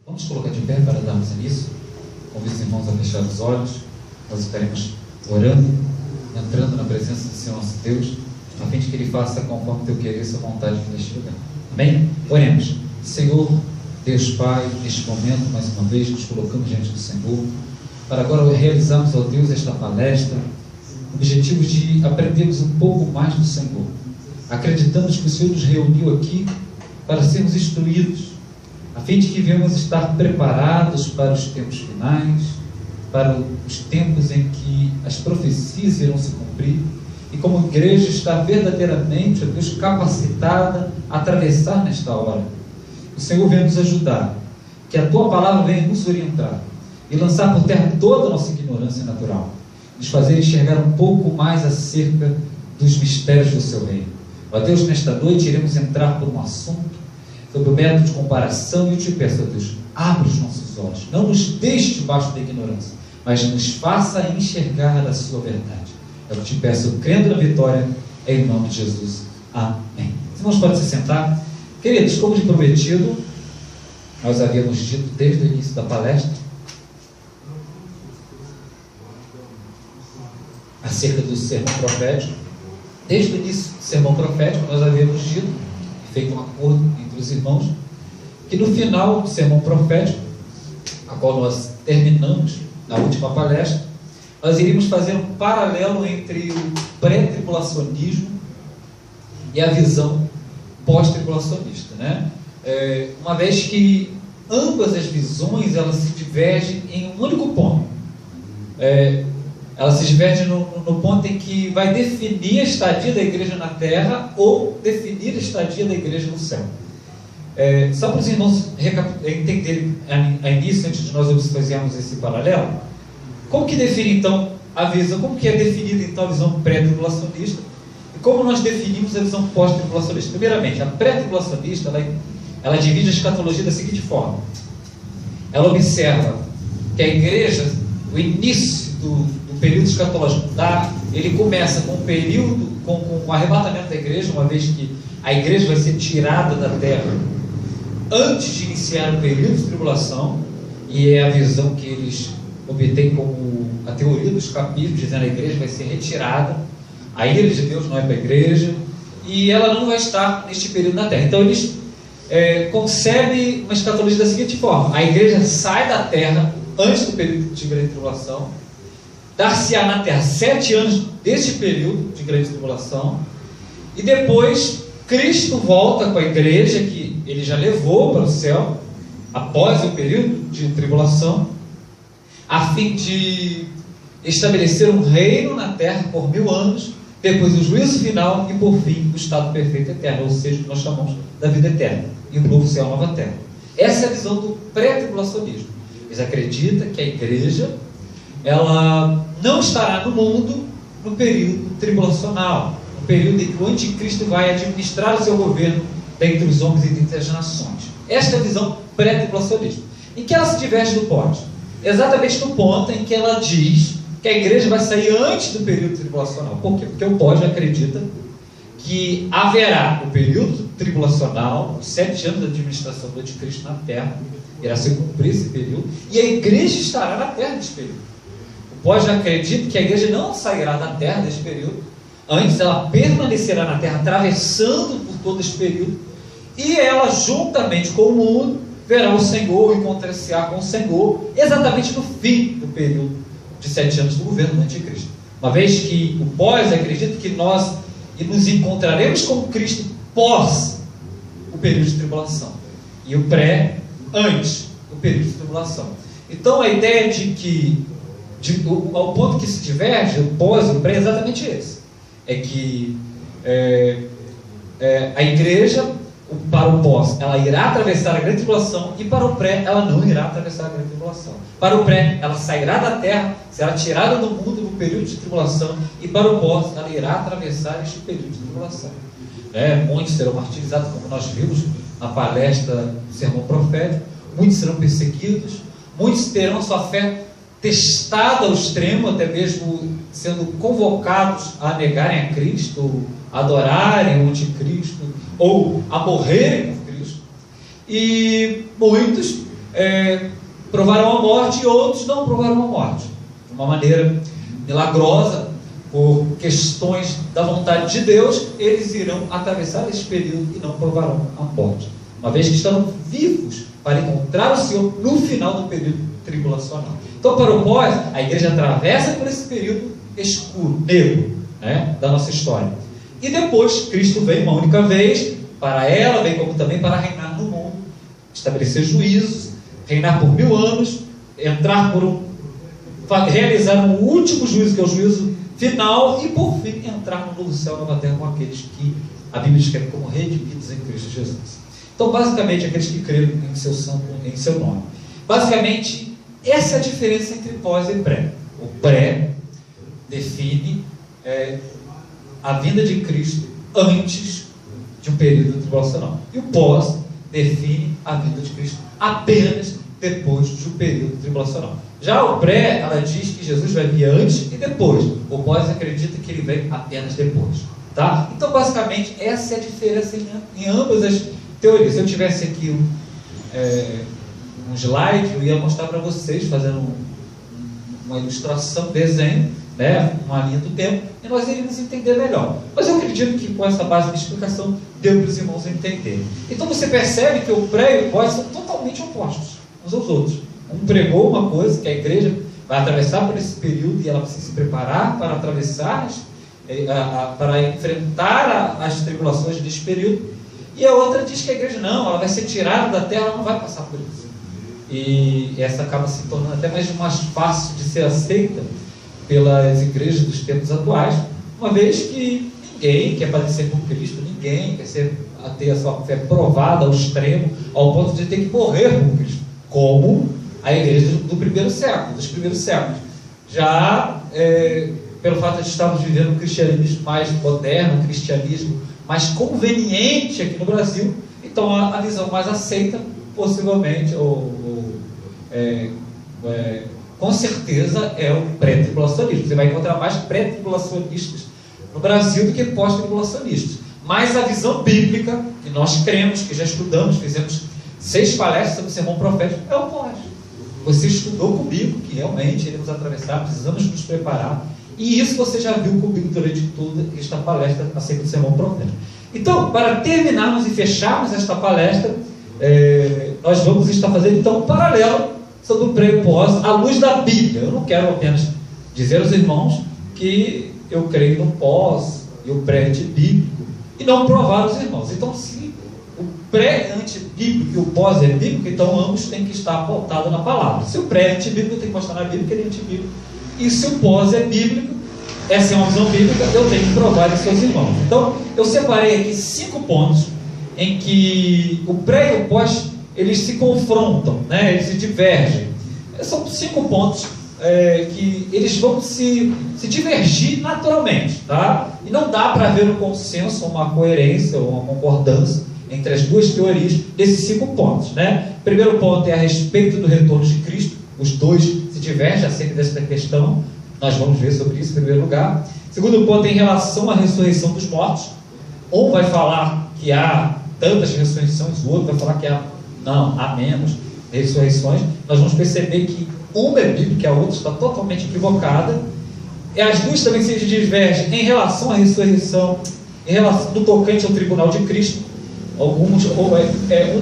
Vamos colocar de pé para darmos início. Convido os irmãos a fechar os olhos. Nós estaremos orando, entrando na presença do Senhor nosso Deus, a fim de que Ele faça conforme teu querer e sua vontade neste lugar. Amém? Oremos. Senhor, Deus Pai, neste momento, mais uma vez, nos colocamos diante do Senhor, para agora realizarmos, ó Deus, esta palestra, objetivos de aprendermos um pouco mais do Senhor. Acreditamos que o Senhor nos reuniu aqui para sermos instruídos, a fim de que venhamos estar preparados para os tempos finais, para os tempos em que as profecias irão se cumprir, e como igreja estar verdadeiramente, ó Deus, capacitada a atravessar nesta hora. O Senhor venha nos ajudar, que a Tua palavra venha nos orientar, e lançar por terra toda a nossa ignorância natural, nos fazer enxergar um pouco mais acerca dos mistérios do Seu reino. Ó Deus, nesta noite iremos entrar por um assunto sobre o método de comparação, e eu te peço, ó Deus, abre os nossos olhos, não nos deixe debaixo da ignorância, mas nos faça enxergar a Sua verdade. Eu te peço, crendo na vitória, em nome de Jesus. Amém. Os irmãos podem se sentar. Queridos, como de prometido, nós havíamos dito desde o início da palestra acerca do sermão profético. Desde o início do sermão profético, nós havíamos dito, feito um acordo entre os irmãos, que no final do sermão profético, a qual nós terminamos na última palestra, nós iríamos fazer um paralelo entre o pré-tribulacionismo e a visão pós-tribulacionista, né? Uma vez que ambas as visões elas se divergem em um único ponto. Elas se divergem no ponto em que vai definir a estadia da igreja na terra ou definir a estadia da igreja no céu. Só para os irmãos entenderem a início, antes de nós fazermos esse paralelo, como que define então a visão, como que é definida então a visão pré-tribulacionista e como nós definimos a visão pós-tribulacionista? Primeiramente, a pré-tribulacionista ela divide a escatologia da seguinte forma: ela observa que a igreja, o início do período escatológico, ele começa com o arrebatamento da igreja, uma vez que a igreja vai ser tirada da terra antes de iniciar o período de tribulação, e é a visão que eles obtêm como a teoria dos capítulos, dizendo que a igreja vai ser retirada, a ira de Deus não é para a igreja, e ela não vai estar neste período na terra. Então eles concebem uma escatologia da seguinte forma: a igreja sai da terra antes do período de grande tribulação, dar-se-á na terra 7 anos deste período de grande tribulação, e depois Cristo volta com a igreja que Ele já levou para o céu após o período de tribulação, a fim de estabelecer um reino na terra por 1000 anos, depois o juízo final e por fim o estado perfeito eterno, ou seja, o que nós chamamos da vida eterna, e o novo céu e a nova terra. Essa é a visão do pré-tribulacionismo. Eles acreditam que a igreja ela não estará no mundo no período tribulacional, no período em que o anticristo vai administrar o seu governo dentre os homens e dentre as nações. Esta é a visão pré-tribulacionista. Em que ela se diverge do pós? Exatamente no ponto em que ela diz que a igreja vai sair antes do período tribulacional. Por quê? Porque o pós acredita que haverá o período tribulacional, os 7 anos da administração do anticristo na terra, irá se cumprir esse período, e a igreja estará na terra nesse período. O pós acredita que a igreja não sairá da terra nesse período, antes ela permanecerá na terra, atravessando por todo esse período, e ela, juntamente com o mundo, verá o Senhor, encontrar-se-á com o Senhor, exatamente no fim do período de 7 anos do governo do anticristo. Uma vez que o pós acredita que nós nos encontraremos com Cristo pós o período de tribulação, e o pré antes do período de tribulação. Então a ideia de que ao ponto que se diverge o pós e o pré é exatamente esse: é que a igreja, para o pós, ela irá atravessar a grande tribulação, e para o pré, ela não irá atravessar a grande tribulação. Para o pré, ela sairá da terra, será tirada do mundo no período de tribulação, e para o pós, ela irá atravessar este período de tribulação. Muitos serão martirizados, como nós vimos na palestra do sermão profético, muitos serão perseguidos, muitos terão sua fé testada ao extremo, até mesmo sendo convocados a negarem a Cristo, a adorarem o anticristo, ou a morrerem por Cristo. E muitos provarão a morte e outros não provarão a morte. De uma maneira milagrosa, por questões da vontade de Deus, eles irão atravessar esse período e não provarão a morte, uma vez que estão vivos para encontrar o Senhor no final do período tribulacional. Então, para o pós, a igreja atravessa por esse período escuro, negro, né, da nossa história. E depois, Cristo vem uma única vez para ela, bem como também para reinar no mundo, estabelecer juízos, reinar por 1000 anos, realizar um último juízo, que é o juízo final, e por fim entrar no novo céu e nova terra com aqueles que a Bíblia descreve como redimidos em Cristo Jesus. Então, basicamente, aqueles que creram em seu nome. Basicamente, essa é a diferença entre pós e pré. O pré define a vinda de Cristo antes de um período tribulacional. E o pós define a vinda de Cristo apenas depois de um período tribulacional. Já o pré, ela diz que Jesus vai vir antes e depois. O pós acredita que ele vem apenas depois. Tá? Então, basicamente, essa é a diferença em ambas as teorias. Se eu tivesse aqui um slide, eu ia mostrar para vocês, fazendo uma ilustração, desenho, né, uma linha do tempo, e nós iríamos entender melhor. Mas eu acredito que com essa base de explicação deu para os irmãos entenderem. Então você percebe que o pré e o pós são totalmente opostos uns aos outros. Um pregou uma coisa, que a igreja vai atravessar por esse período e ela precisa se preparar para atravessar, para enfrentar as tribulações desse período. E a outra diz que a igreja não, ela vai ser tirada da terra, ela não vai passar por isso. E essa acaba se tornando até mais fácil de ser aceita pelas igrejas dos tempos atuais, uma vez que ninguém quer padecer por Cristo, ninguém quer ter a sua fé provada ao extremo, ao ponto de ter que morrer por Cristo, como a igreja do primeiro século, dos primeiros séculos. Já pelo fato de estarmos vivendo um cristianismo mais moderno, um cristianismo mais conveniente aqui no Brasil, então a visão mais aceita, possivelmente, com certeza, é o pré-tribulacionismo. Você vai encontrar mais pré-tribulacionistas no Brasil do que pós-tribulacionistas. Mas a visão bíblica, que nós cremos, que já estudamos, fizemos 6 palestras sobre o sermão profético, é o pós. Você estudou comigo que realmente iremos atravessar, precisamos nos preparar, e isso você já viu comigo durante toda esta palestra acerca do sermão profético. Então, para terminarmos e fecharmos esta palestra, nós vamos estar fazendo então um paralelo sobre o pré e o pós à luz da Bíblia. Eu não quero apenas dizer aos irmãos que eu creio no pós e o pré antibíblico e não provar aos irmãos. Então, se o pré é antibíblico e o pós é bíblico, então ambos têm que estar pautados na palavra. Se o pré é antibíblico, eu tenho que mostrar na Bíblia que ele é antibíblico. E se o pós é bíblico, essa é uma visão bíblica, eu tenho que provar aos seus irmãos. Então, eu separei aqui 5 pontos em que o pré e o pós eles se confrontam, né? Eles se divergem. São 5 pontos que eles vão se divergir naturalmente, tá? E não dá para haver um consenso, uma coerência ou uma concordância entre as duas teorias desses 5 pontos, né? O primeiro ponto é a respeito do retorno de Cristo. Os dois se divergem acerca dessa questão. Nós vamos ver sobre isso em primeiro lugar. Segundo ponto é em relação à ressurreição dos mortos. Um vai falar que há tantas ressurreições, o outro vai falar que há menos ressurreições. Nós vamos perceber que uma é bíblica e a outra está totalmente equivocada. E as duas também se divergem em relação à ressurreição, em relação no tocante ao tribunal de Cristo. Um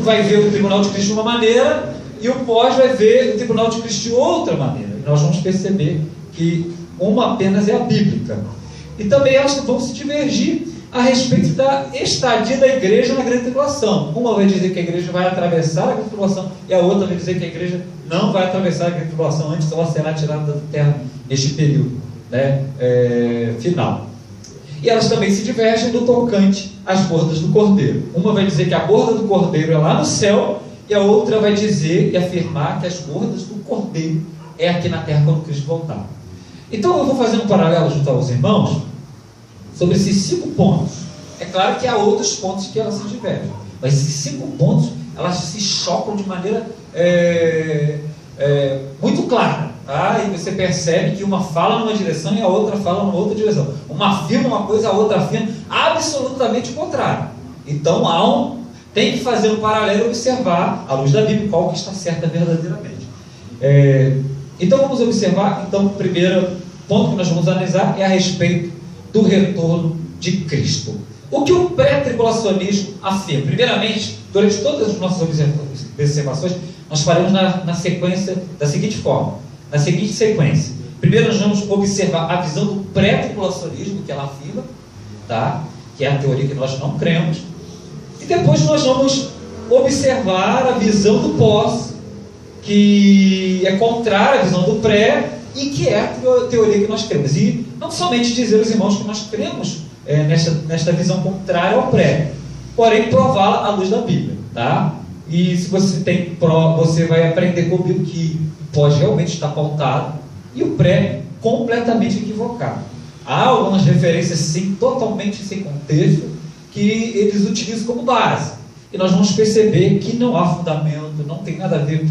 vai ver o tribunal de Cristo de uma maneira e o pós vai ver o tribunal de Cristo de outra maneira. E nós vamos perceber que uma apenas é a bíblica. E também elas vão se divergir a respeito da estadia da igreja na grande tribulação. Uma vai dizer que a igreja vai atravessar a grande tribulação e a outra vai dizer que a igreja não vai atravessar a grande tribulação, antes ela será tirada da terra neste período, né, final. E elas também se divergem no tocante às bordas do cordeiro. Uma vai dizer que a borda do cordeiro é lá no céu e a outra vai dizer e afirmar que as bordas do cordeiro é aqui na terra quando Cristo voltar. Então eu vou fazer um paralelo junto aos irmãos sobre esses 5 pontos. É claro que há outros pontos que elas se divergem, mas esses 5 pontos elas se chocam de maneira muito clara, tá? E você percebe que uma fala numa direção e a outra fala numa outra direção. Uma afirma uma coisa, a outra afirma absolutamente o contrário. Então há tem que fazer um paralelo e observar, à luz da Bíblia, qual que está certa verdadeiramente. Então vamos observar, então, o primeiro ponto que nós vamos analisar é a respeito do retorno de Cristo. O que o pré-tribulacionismo afirma? Primeiramente, durante todas as nossas observações, nós faremos na sequência da seguinte forma, na seguinte sequência. Primeiro nós vamos observar a visão do pré-tribulacionismo, que ela afirma, tá? Que é a teoria que nós não cremos, e depois nós vamos observar a visão do pós, que é contrária à visão do pré, e que é a teoria que nós cremos. E não somente dizer aos irmãos que nós cremos nesta visão contrária ao pré, porém prová-la à luz da Bíblia, tá? E se você tem você vai aprender comigo que pode realmente estar pautado e o pré completamente equivocado. Há algumas referências sim, totalmente sem contexto, que eles utilizam como base, e nós vamos perceber que não há fundamento, não tem nada a ver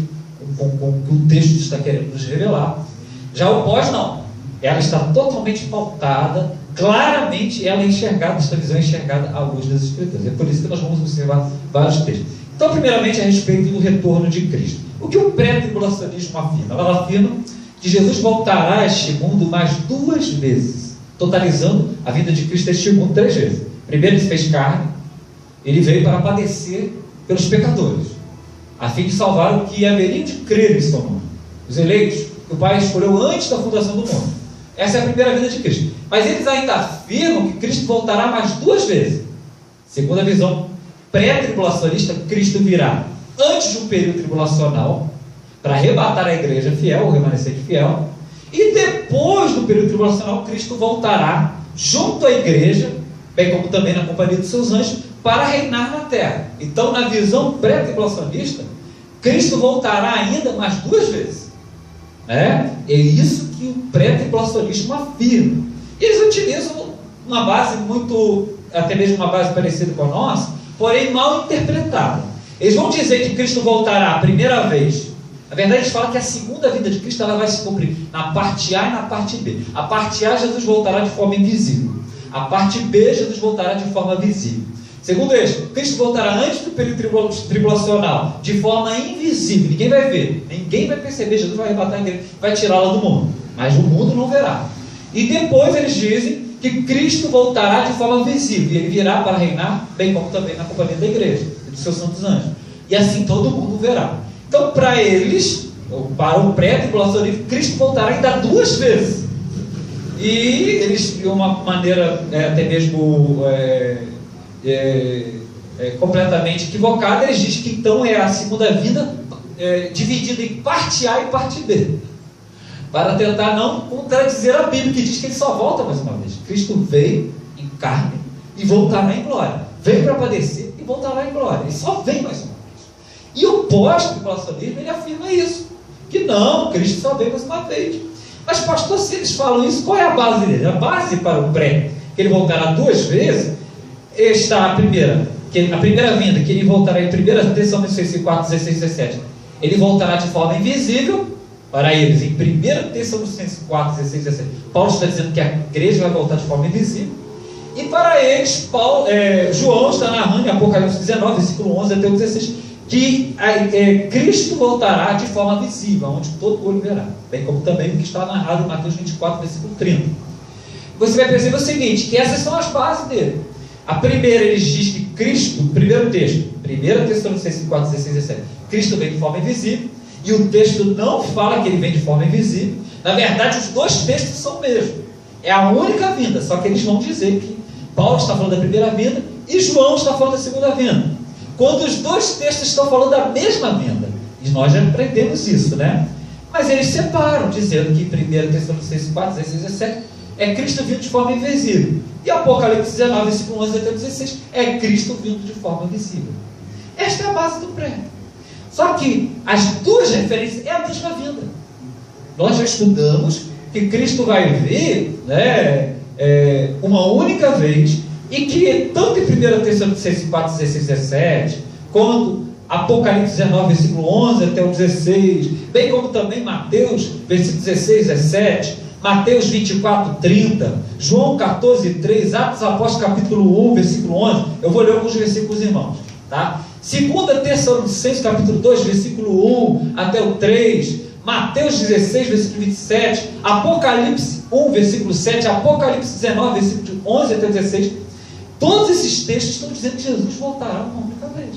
com o que o texto está querendo nos revelar. Já o pós não, ela está totalmente pautada, claramente ela é enxergada, esta visão é enxergada à luz das Escrituras. É por isso que nós vamos observar vários textos. Então, primeiramente, a respeito do retorno de Cristo. O que o pré-tribulacionismo afirma? Ela afirma que Jesus voltará a este mundo mais 2 vezes, totalizando a vinda de Cristo a este mundo 3 vezes. Primeiro, ele se fez carne, ele veio para padecer pelos pecadores, a fim de salvar o que haveria de crer em seu nome, os eleitos que o Pai escolheu antes da fundação do mundo. Essa é a primeira vinda de Cristo. Mas eles ainda afirmam que Cristo voltará mais 2 vezes. Segundo a visão pré-tribulacionista, Cristo virá antes de um período tribulacional para arrebatar a igreja fiel, o remanescente fiel, e depois do período tribulacional, Cristo voltará junto à igreja, bem como também na companhia dos seus anjos, para reinar na terra. Então, na visão pré-tribulacionista, Cristo voltará ainda mais 2 vezes. É isso que o pré-tribulacionismo afirma. Eles utilizam uma base muito, até mesmo uma base parecida com a nossa, porém mal interpretada. Eles vão dizer que Cristo voltará a primeira vez. Na verdade, eles falam que a segunda vinda de Cristo ela vai se cumprir na parte A e na parte B. A parte A, Jesus voltará de forma invisível. A parte B, Jesus voltará de forma visível. Segundo eles, Cristo voltará antes do período tribulacional, de forma invisível. Ninguém vai ver, ninguém vai perceber. Jesus vai arrebatar a igreja, vai tirá-la do mundo, mas o mundo não verá. E depois eles dizem que Cristo voltará de forma visível, e ele virá para reinar, bem como também na companhia da igreja e dos seus santos anjos. E assim todo mundo verá. Então, para eles, para o pré-tribulacionismo, Cristo voltará ainda 2 vezes. E eles, de uma maneira até mesmo completamente equivocada, eles dizem que então é a segunda vinda dividida em parte A e parte B, para tentar não contradizer a Bíblia, que diz que ele só volta mais uma vez. Cristo veio em carne e voltará em glória. Veio para padecer e voltará em glória. Ele só vem mais uma vez. E o pós-tribulacionismo, ele afirma isso, que não, Cristo só veio mais uma vez. Mas pastor, se eles falam isso, qual é a base dele? A base para o pré, que ele voltará 2 vezes, está a primeira vinda, que ele voltará em 1 Tessalonicenses 4, 16 e 17. Ele voltará de forma invisível para eles, em 1 Tessalonicenses 4, 16 e 17. Paulo está dizendo que a igreja vai voltar de forma invisível. E para eles, João está narrando em Apocalipse 19, versículo 11 até o 16, que Cristo voltará de forma visível, onde todo olho verá, bem como também o que está narrado em Mateus 24, versículo 30. Você vai perceber o seguinte, que essas são as bases dele. A primeira, ele diz que Cristo, primeiro texto, 1 Tessalonicenses 4, 16 e 17, Cristo vem de forma invisível, e o texto não fala que ele vem de forma invisível. Na verdade, os 2 textos são o mesmo. É a única vinda, só que eles vão dizer que Paulo está falando da primeira vinda e João está falando da segunda vinda, quando os 2 textos estão falando da mesma vinda. E nós já aprendemos isso, né? Mas eles separam, dizendo que 1 Tessalonicenses 4, 16 e 17 é Cristo vindo de forma invisível. E Apocalipse 19, versículo 11 até 16 é Cristo vindo de forma visível. Esta é a base do pré. Só que as 2 referências é a mesma vinda. Nós já estudamos que Cristo vai vir, né, uma única vez, e que tanto em 1 Tessalonicenses 4, 16 e 17, quanto Apocalipse 19, versículo 11 até o 16, bem como também Mateus, versículo 16 e 17, Mateus 24, 30, João 14, 3, Atos Apóstolos capítulo 1, versículo 11, eu vou ler alguns versículos, irmãos, Tá? 2 Tessalonicenses, capítulo 2, versículo 1 até o 3, Mateus 16, versículo 27, Apocalipse 1, versículo 7, Apocalipse 19, versículo 11 até 16, todos esses textos estão dizendo que Jesus voltará uma única vez.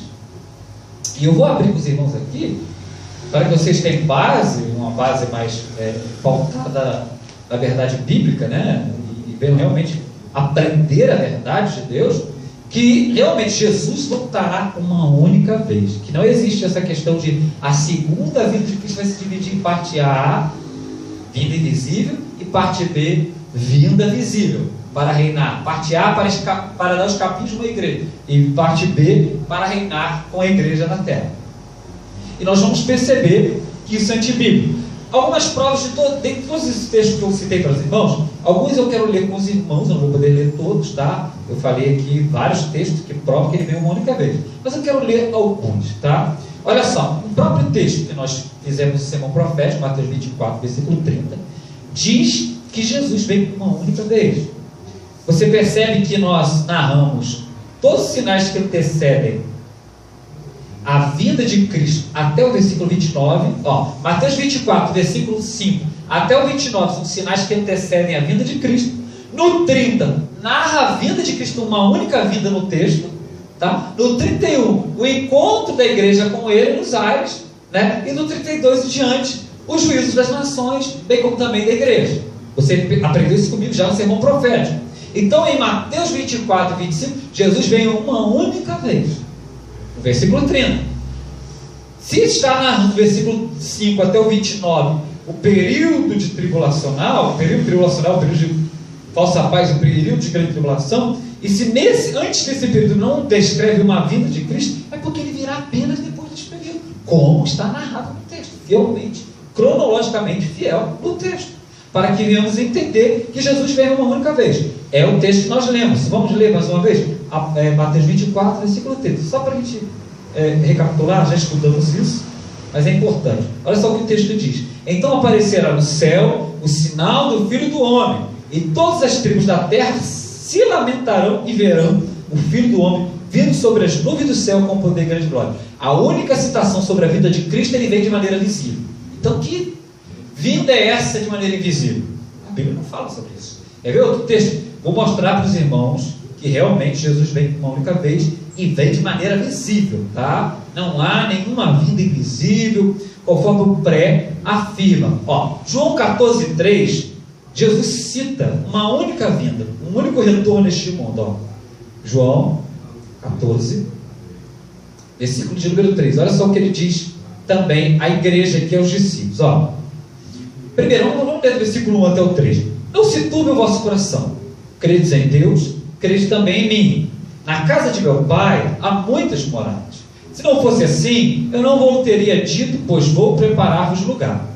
E eu vou abrir com os irmãos aqui, para que vocês tenham base, uma base mais pautada na verdade bíblica, né? E venham realmente aprender a verdade de Deus, que realmente Jesus voltará uma única vez, que não existe essa questão de a segunda vinda de Cristo vai se dividir em parte A, vinda invisível, e parte B, vinda visível, para reinar. Parte A para dar os capinhos de uma igreja, e parte B para reinar com a igreja na terra. E nós vamos perceber que isso é antibíblico. Algumas provas de todos esses textos que eu citei para os irmãos, alguns eu quero ler com os irmãos, eu não vou poder ler todos, tá? Eu falei aqui vários textos que provam que ele veio uma única vez, mas eu quero ler alguns, tá? Olha só, o próprio texto que nós fizemos no sermão profético, Mateus 24, versículo 30, diz que Jesus veio uma única vez. Você percebe que nós narramos todos os sinais que antecedem a vinda de Cristo até o versículo 29, Mateus 24, versículo 5 até o 29 são sinais que antecedem a vinda de Cristo. No 30, narra a vinda de Cristo, uma única vinda no texto, tá? No 31, o encontro da igreja com ele nos ares, né? E no 32 em diante, os juízos das nações, bem como também da igreja. Você aprendeu isso comigo já no sermão profético. Então em Mateus 24 e 25, Jesus veio uma única vez. No versículo 30. Se está narrando do versículo 5 até o 29 o período de tribulacional, o período de falsa paz, o período de grande tribulação, e se antes desse período não descreve uma vinda de Cristo, é porque ele virá apenas depois desse período, como está narrado no texto, fielmente, cronologicamente fiel no texto, para que venhamos entender que Jesus veio uma única vez. É o texto que nós lemos. Vamos ler mais uma vez? Mateus 24, versículo 30. Só para a gente recapitular, já estudamos isso, mas é importante. Olha só o que o texto diz. Então aparecerá no céu o sinal do Filho do Homem, e todas as tribos da terra se lamentarão e verão o Filho do Homem vindo sobre as nuvens do céu com poder e grande glória. A única citação sobre a vida de Cristo, ele vem de maneira visível. Então que vinda é essa de maneira invisível? A Bíblia não fala sobre isso. Quer ver outro texto? Vou mostrar para os irmãos que realmente Jesus vem uma única vez e vem de maneira visível, tá? Não há nenhuma vinda invisível, conforme o pré afirma. João 14, 3, Jesus cita uma única vinda, um único retorno neste mundo. João 14, versículo de número 3. Olha só o que ele diz também à igreja, que é os discípulos. Primeiro, vamos ler do versículo 1 até o 3. Não se turbe o vosso coração. Credes em Deus, crede também em mim. Na casa de meu pai há muitas moradas. Se não fosse assim, eu não vos teria dito, pois vou preparar-vos lugar.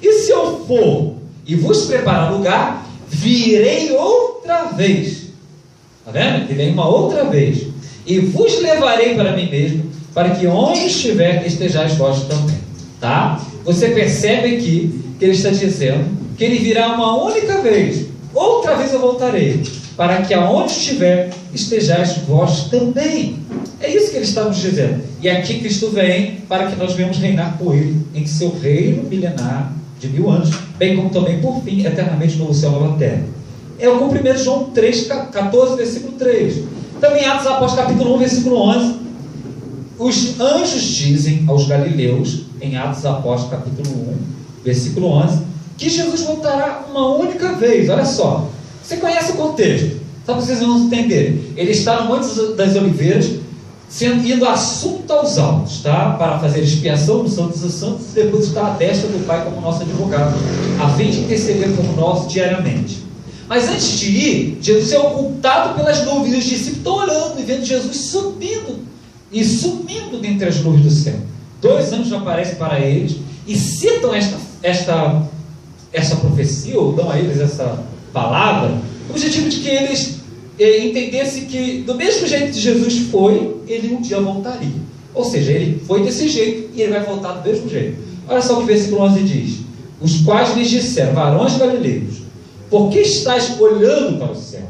E se eu for e vos preparar lugar, virei outra vez. Está vendo? Ele vem uma outra vez. E vos levarei para mim mesmo, para que onde estiver, estejais vós também. Tá? Você percebe aqui que ele está dizendo que ele virá uma única vez. Outra vez eu voltarei, para que aonde estiver, estejais vós também. É isso que ele está nos dizendo. E aqui Cristo vem para que nós venhamos reinar com ele em seu reino milenar de 1000 anos, bem como também por fim, eternamente, no céu e nova terra. É o cumprimento de João 3, 14, versículo 3. Também Atos Apóstolos, capítulo 1, versículo 11. Os anjos dizem aos galileus, em Atos Apóstolos, capítulo 1, versículo 11, que Jesus voltará uma única vez. Olha só, você conhece o contexto, só para vocês não entenderem. Ele está no Monte das Oliveiras, indo assunto aos altos, tá? Para fazer expiação dos santos e santos, e depois está à destra do Pai como nosso advogado, a fim de interceder por nós diariamente. Mas antes de ir, Jesus é ocultado pelas nuvens, e os discípulos estão olhando e vendo Jesus subindo e sumindo dentre as nuvens do céu. 2 anjos aparecem para eles e citam essa profecia, ou dão a eles essa palavra, com o objetivo de que eles entendessem que, do mesmo jeito que Jesus foi, ele um dia voltaria. Ou seja, ele foi desse jeito e ele vai voltar do mesmo jeito. Olha só o que o versículo 11 diz: os quais lhes disseram, varões galileus, por que estáis olhando para o céu?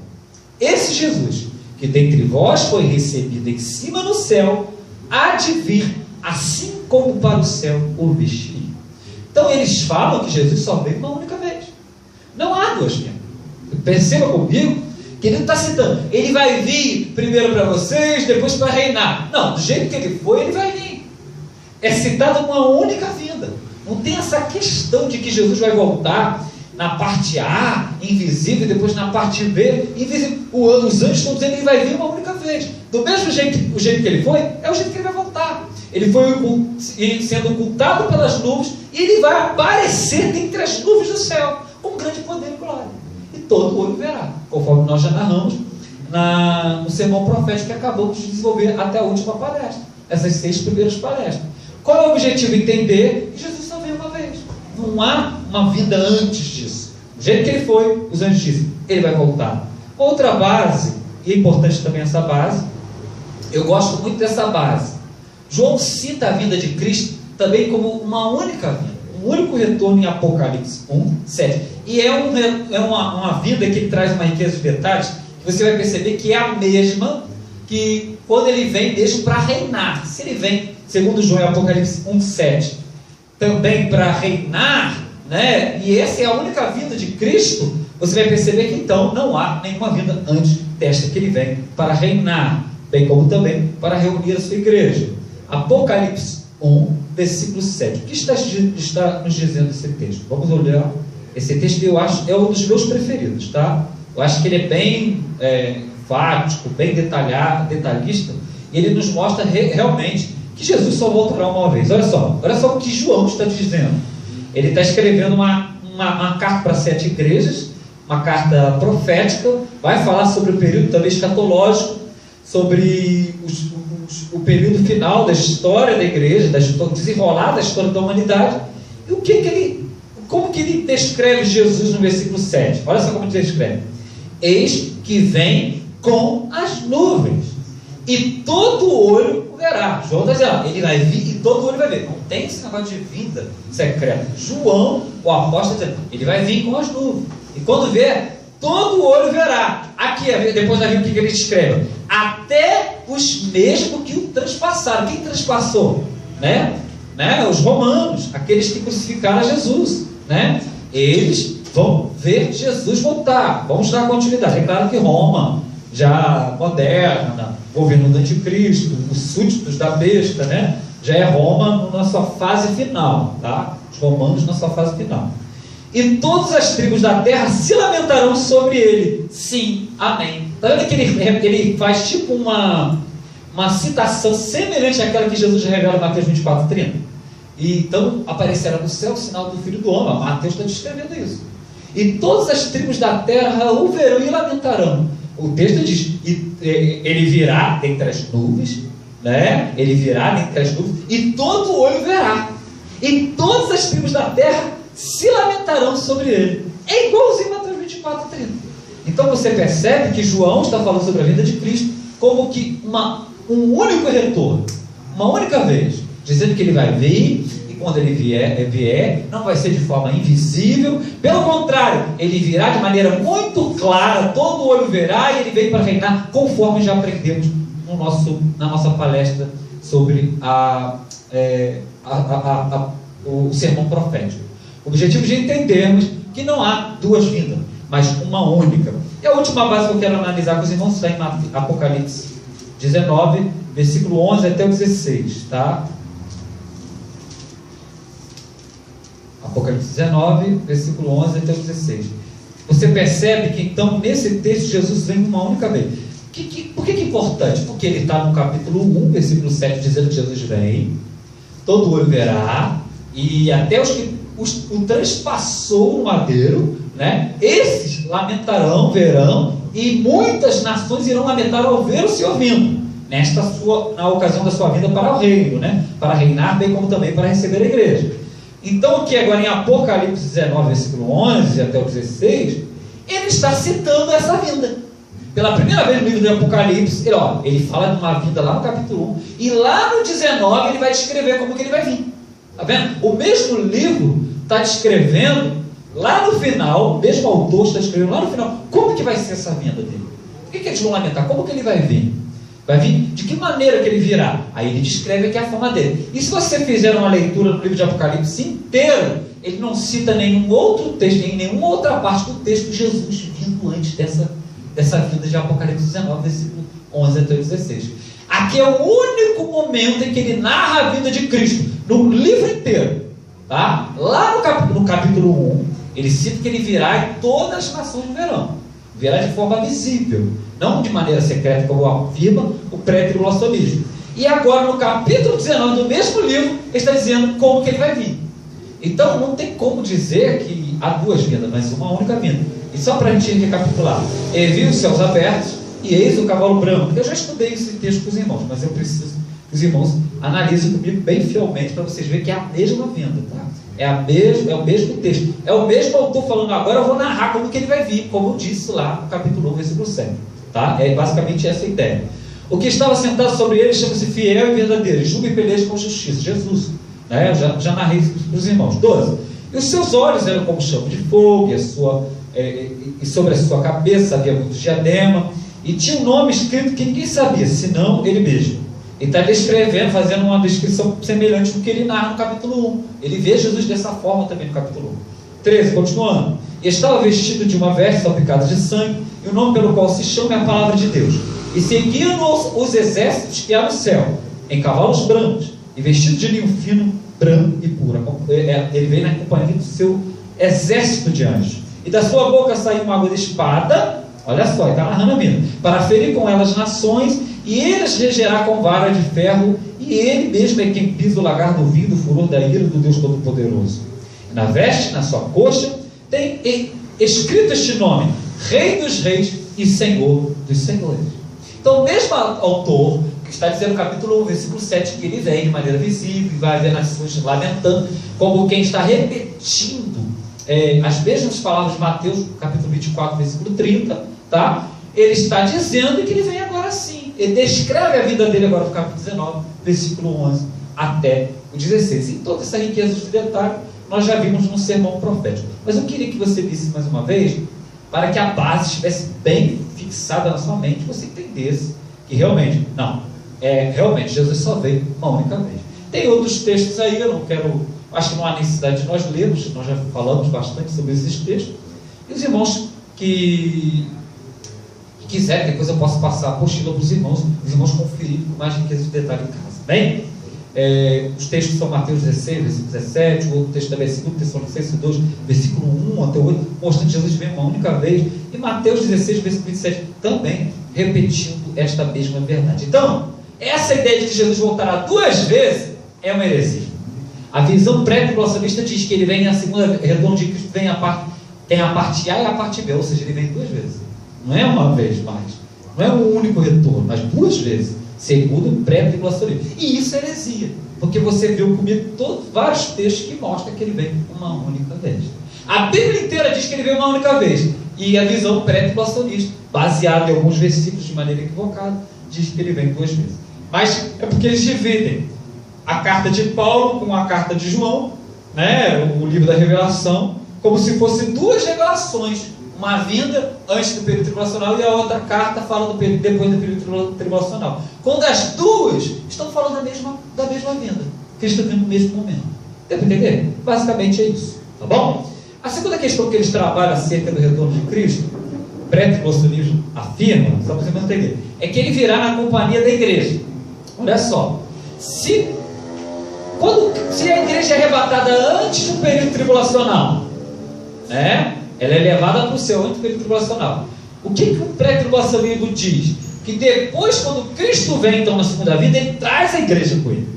Esse Jesus, que dentre vós foi recebido em cima no céu, há de vir, assim como para o céu o vestir. Então eles falam que Jesus só veio uma única vez. Não há duas vindas. Perceba comigo que ele não está citando, ele vai vir primeiro para vocês, depois para reinar. Não, do jeito que ele foi, ele vai vir. É citado uma única vinda. Não tem essa questão de que Jesus vai voltar na parte A, invisível, e depois na parte B, invisível. Os anjos estão dizendo que ele vai vir uma única vez. Do mesmo jeito, o jeito que ele foi, é o jeito que ele vai voltar. Ele foi sendo ocultado pelas nuvens, e ele vai aparecer dentre as nuvens do céu, com grande poder e glória. E todo olho verá, conforme nós já narramos no sermão profético que acabamos de desenvolver até a última palestra, essas 6 primeiras palestras. Qual é o objetivo? Entender que Jesus só veio uma vez. Não há uma vida antes disso. Do jeito que ele foi, os anjos dizem, ele vai voltar. Outra base, e é importante também essa base, eu gosto muito dessa base. João cita a vinda de Cristo também como uma única vinda, um único retorno em Apocalipse 1, 7. E é uma vinda que ele traz uma riqueza de detalhes, que você vai perceber que é a mesma que quando ele vem mesmo para reinar. Se ele vem, segundo João, em Apocalipse 1, 7, também para reinar, né? E essa é a única vinda de Cristo, você vai perceber que então não há nenhuma vinda antes desta que ele vem para reinar, bem como também para reunir a sua igreja. Apocalipse 1, versículo 7. O que está nos dizendo esse texto? Vamos olhar esse texto, eu acho, é um dos meus preferidos, tá? Eu acho que ele é bem enfático, bem detalhista, e ele nos mostra realmente que Jesus só voltará uma vez. Olha só o que João está dizendo. Ele está escrevendo uma carta para 7 igrejas, uma carta profética, vai falar sobre o período também escatológico, sobre o período final da história da igreja, desenrolar da história da humanidade. E como que ele descreve Jesus no versículo 7? Olha só como ele descreve. Eis que vem com as nuvens, e todo olho o verá. João está dizendo, ele vai vir e todo olho vai ver. Não tem esse negócio de vinda secreta. João, o apóstolo, está dizendo, ele vai vir com as nuvens. E quando vier, todo olho verá. Aqui, depois nós vimos o que ele escreve. Até os mesmos que o transpassaram. Quem transpasou? Os romanos, aqueles que crucificaram Jesus. Eles vão ver Jesus voltar. Vamos dar continuidade. É claro que Roma, já moderna, governo do anticristo, os súditos da besta, já é Roma na sua fase final, tá? Os romanos na sua fase final. E todas as tribos da terra se lamentarão sobre ele. Sim, amém. Está vendo que ele faz tipo uma citação semelhante àquela que Jesus revela em Mateus 24, 30. E então aparecerá no céu o sinal do Filho do Homem. Mateus está descrevendo isso. E todas as tribos da terra o verão e lamentarão. O texto diz, ele virá dentre as nuvens, ele virá dentre as nuvens, e todo olho verá. E todas as tribos da terra se lamentarão sobre ele. É igualzinho a Mateus 24, 30. Então você percebe que João está falando sobre a vinda de Cristo como que um único retorno, uma única vez, dizendo que ele vai vir, e quando ele vier, não vai ser de forma invisível, pelo contrário, ele virá de maneira muito clara, todo olho verá, e ele veio para reinar, conforme já aprendemos na nossa palestra sobre o sermão profético. O objetivo de entendermos que não há duas vindas, mas uma única. E a última base que eu quero analisar com os irmãos está em Apocalipse 19, versículo 11 até o 16, tá? Apocalipse 19, versículo 11 até o 16. Você percebe que então nesse texto Jesus vem uma única vez. Por que é importante? Porque ele está no capítulo 1, versículo 7, dizendo que Jesus vem, todo olho verá, e até os que o transpassou no madeiro, esses lamentarão, verão, e muitas nações irão lamentar ao ver o Senhor vindo, na ocasião da sua vinda para o reino, para reinar, bem como também para receber a igreja. Então aqui agora em Apocalipse 19, versículo 11 até o 16, ele está citando essa vinda. Pela primeira vez no livro de Apocalipse, ele fala de uma vinda lá no capítulo 1, e lá no 19 ele vai descrever como que ele vai vir. Está vendo? O mesmo livro está descrevendo lá no final, o mesmo autor está descrevendo lá no final, como que vai ser essa vinda dele. Por que eles vão lamentar? Como que ele vai vir? Vai vir de que maneira que ele virá? Aí ele descreve aqui a forma dele. E se você fizer uma leitura no livro de Apocalipse inteiro, ele não cita nenhum outro texto, em nenhuma outra parte do texto, Jesus vindo antes dessa vida de Apocalipse 19, versículo 11 até 16. Aqui é o único momento em que ele narra a vida de Cristo, no livro inteiro. Tá? Lá no capítulo 1, ele cita que ele virá e todas as nações verão. Virá de forma visível, não de maneira secreta, como afirma o pré-tribulacionismo. E agora, no capítulo 19 do mesmo livro, ele está dizendo como que ele vai vir. Então, não tem como dizer que há duas vindas, mas uma única vinda. E só para a gente recapitular: ele viu os céus abertos e eis o cavalo branco. Eu já estudei esse texto com os irmãos, mas eu preciso que os irmãos analisem comigo bem fielmente para vocês verem que é a mesma vinda, tá? É o mesmo texto, é o mesmo autor falando. Agora eu vou narrar como que ele vai vir, como eu disse lá no capítulo 1, versículo 7. Tá? É basicamente essa a ideia. O que estava sentado sobre ele chama-se fiel e verdadeiro, julga e peleja com justiça. Jesus, né? Eu já narrei isso para os irmãos. 12. E os seus olhos eram como chama de fogo, e sobre a sua cabeça havia muito diadema, e tinha um nome escrito que ninguém sabia, senão ele mesmo. Ele está descrevendo, fazendo uma descrição semelhante do que ele narra no capítulo 1. Ele vê Jesus dessa forma também no capítulo 1. 13, continuando. E estava vestido de uma veste salpicada de sangue, e o nome pelo qual se chama é a palavra de Deus. E seguiam os exércitos que há no céu, em cavalos brancos, e vestido de linho fino, branco e puro. Ele veio na companhia do seu exército de anjos. E da sua boca saiu uma água de espada, olha só, ele está narrando a vida, para ferir com ela as nações, e ele as regerá com vara de ferro, e ele mesmo é quem pisa o lagar do vinho, do furor da ira do Deus Todo-Poderoso. Na veste, na sua coxa, tem escrito este nome: Rei dos Reis e Senhor dos Senhores. Então, o mesmo autor que está dizendo no capítulo 1, versículo 7, que ele vem de maneira visível e vai ver nações lamentando, como quem está repetindo as mesmas palavras de Mateus, capítulo 24, versículo 30, tá? Ele está dizendo que ele vem agora sim. Ele descreve a vida dele agora no capítulo 19, versículo 11 até o 16. E toda essa riqueza de detalhe nós já vimos no sermão profético. Mas eu queria que você visse mais uma vez, para que a base estivesse bem fixada na sua mente, você entendesse que realmente, realmente Jesus só veio uma única vez. Tem outros textos aí, acho que não há necessidade de nós lermos, nós já falamos bastante sobre esses textos. E os irmãos que quiserem, depois eu posso passar a apostila para os irmãos conferirem com mais riqueza de detalhe em casa. Bem, os textos são Mateus 16, versículo 17, o outro texto também é 2 Tessalonicenses 2, versículo 1 até 8, mostrando que Jesus veio uma única vez, e Mateus 16, versículo 27, também repetindo esta mesma verdade. Então, essa ideia de que Jesus voltará duas vezes é uma heresia. A visão pré-tribulacionista diz que ele vem na segunda retorno de Cristo, tem a parte A e a parte B, ou seja, ele vem duas vezes. Não é uma vez mais, não é um único retorno, mas duas vezes, segundo o pré-tribulacionismo. E isso é heresia, porque você viu comigo vários textos que mostram que ele vem uma única vez. A Bíblia inteira diz que ele veio uma única vez, e a visão pré-tribulacionista, baseada em alguns versículos de maneira equivocada, diz que ele vem duas vezes. Mas é porque eles dividem a carta de Paulo com a carta de João, né, o livro da Revelação, como se fossem duas revelações, uma vinda antes do período tribulacional e a outra carta fala depois do período tribulacional. Quando as duas estão falando da mesma vinda, que estão vendo no mesmo momento. Deu para entender? Basicamente é isso, tá bom? A segunda questão que eles trabalham acerca do retorno de Cristo, o pré-tribulacionismo afirma, só para você entender, é que ele virá na companhia da igreja. Olha só, se a igreja é arrebatada antes do período tribulacional, né? Ela é levada para o céu antes do período tribulacional. O que o pré-tribulacionismo diz? Que depois, quando Cristo vem, então, na segunda vida, ele traz a igreja com ele.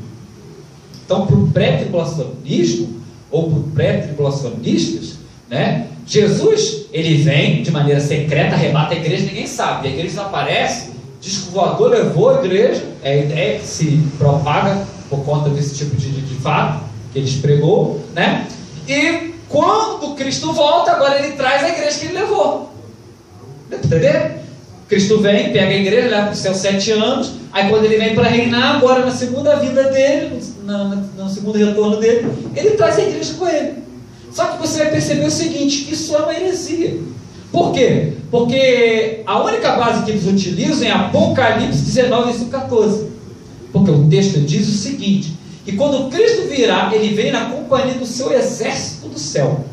Então, para o pré-tribulacionismo, ou para os pré-tribulacionistas, né, Jesus, ele vem de maneira secreta, arrebata a igreja, ninguém sabe. A igreja desaparece, diz que o voador levou a igreja, é a ideia que se propaga por conta desse tipo de fato que ele pregou, né? E quando Cristo volta, agora ele traz a igreja que ele levou. Entendeu? Cristo vem, pega a igreja, leva para o céu 7 anos, aí quando ele vem para reinar, agora na segunda vida dele, no segundo retorno dele, ele traz a igreja com ele. Só que você vai perceber o seguinte, que isso é uma heresia. Por quê? Porque a única base que eles utilizam é Apocalipse 19, versículo 14. Porque o texto diz o seguinte, que quando Cristo virá, ele vem na companhia do seu exército do céu.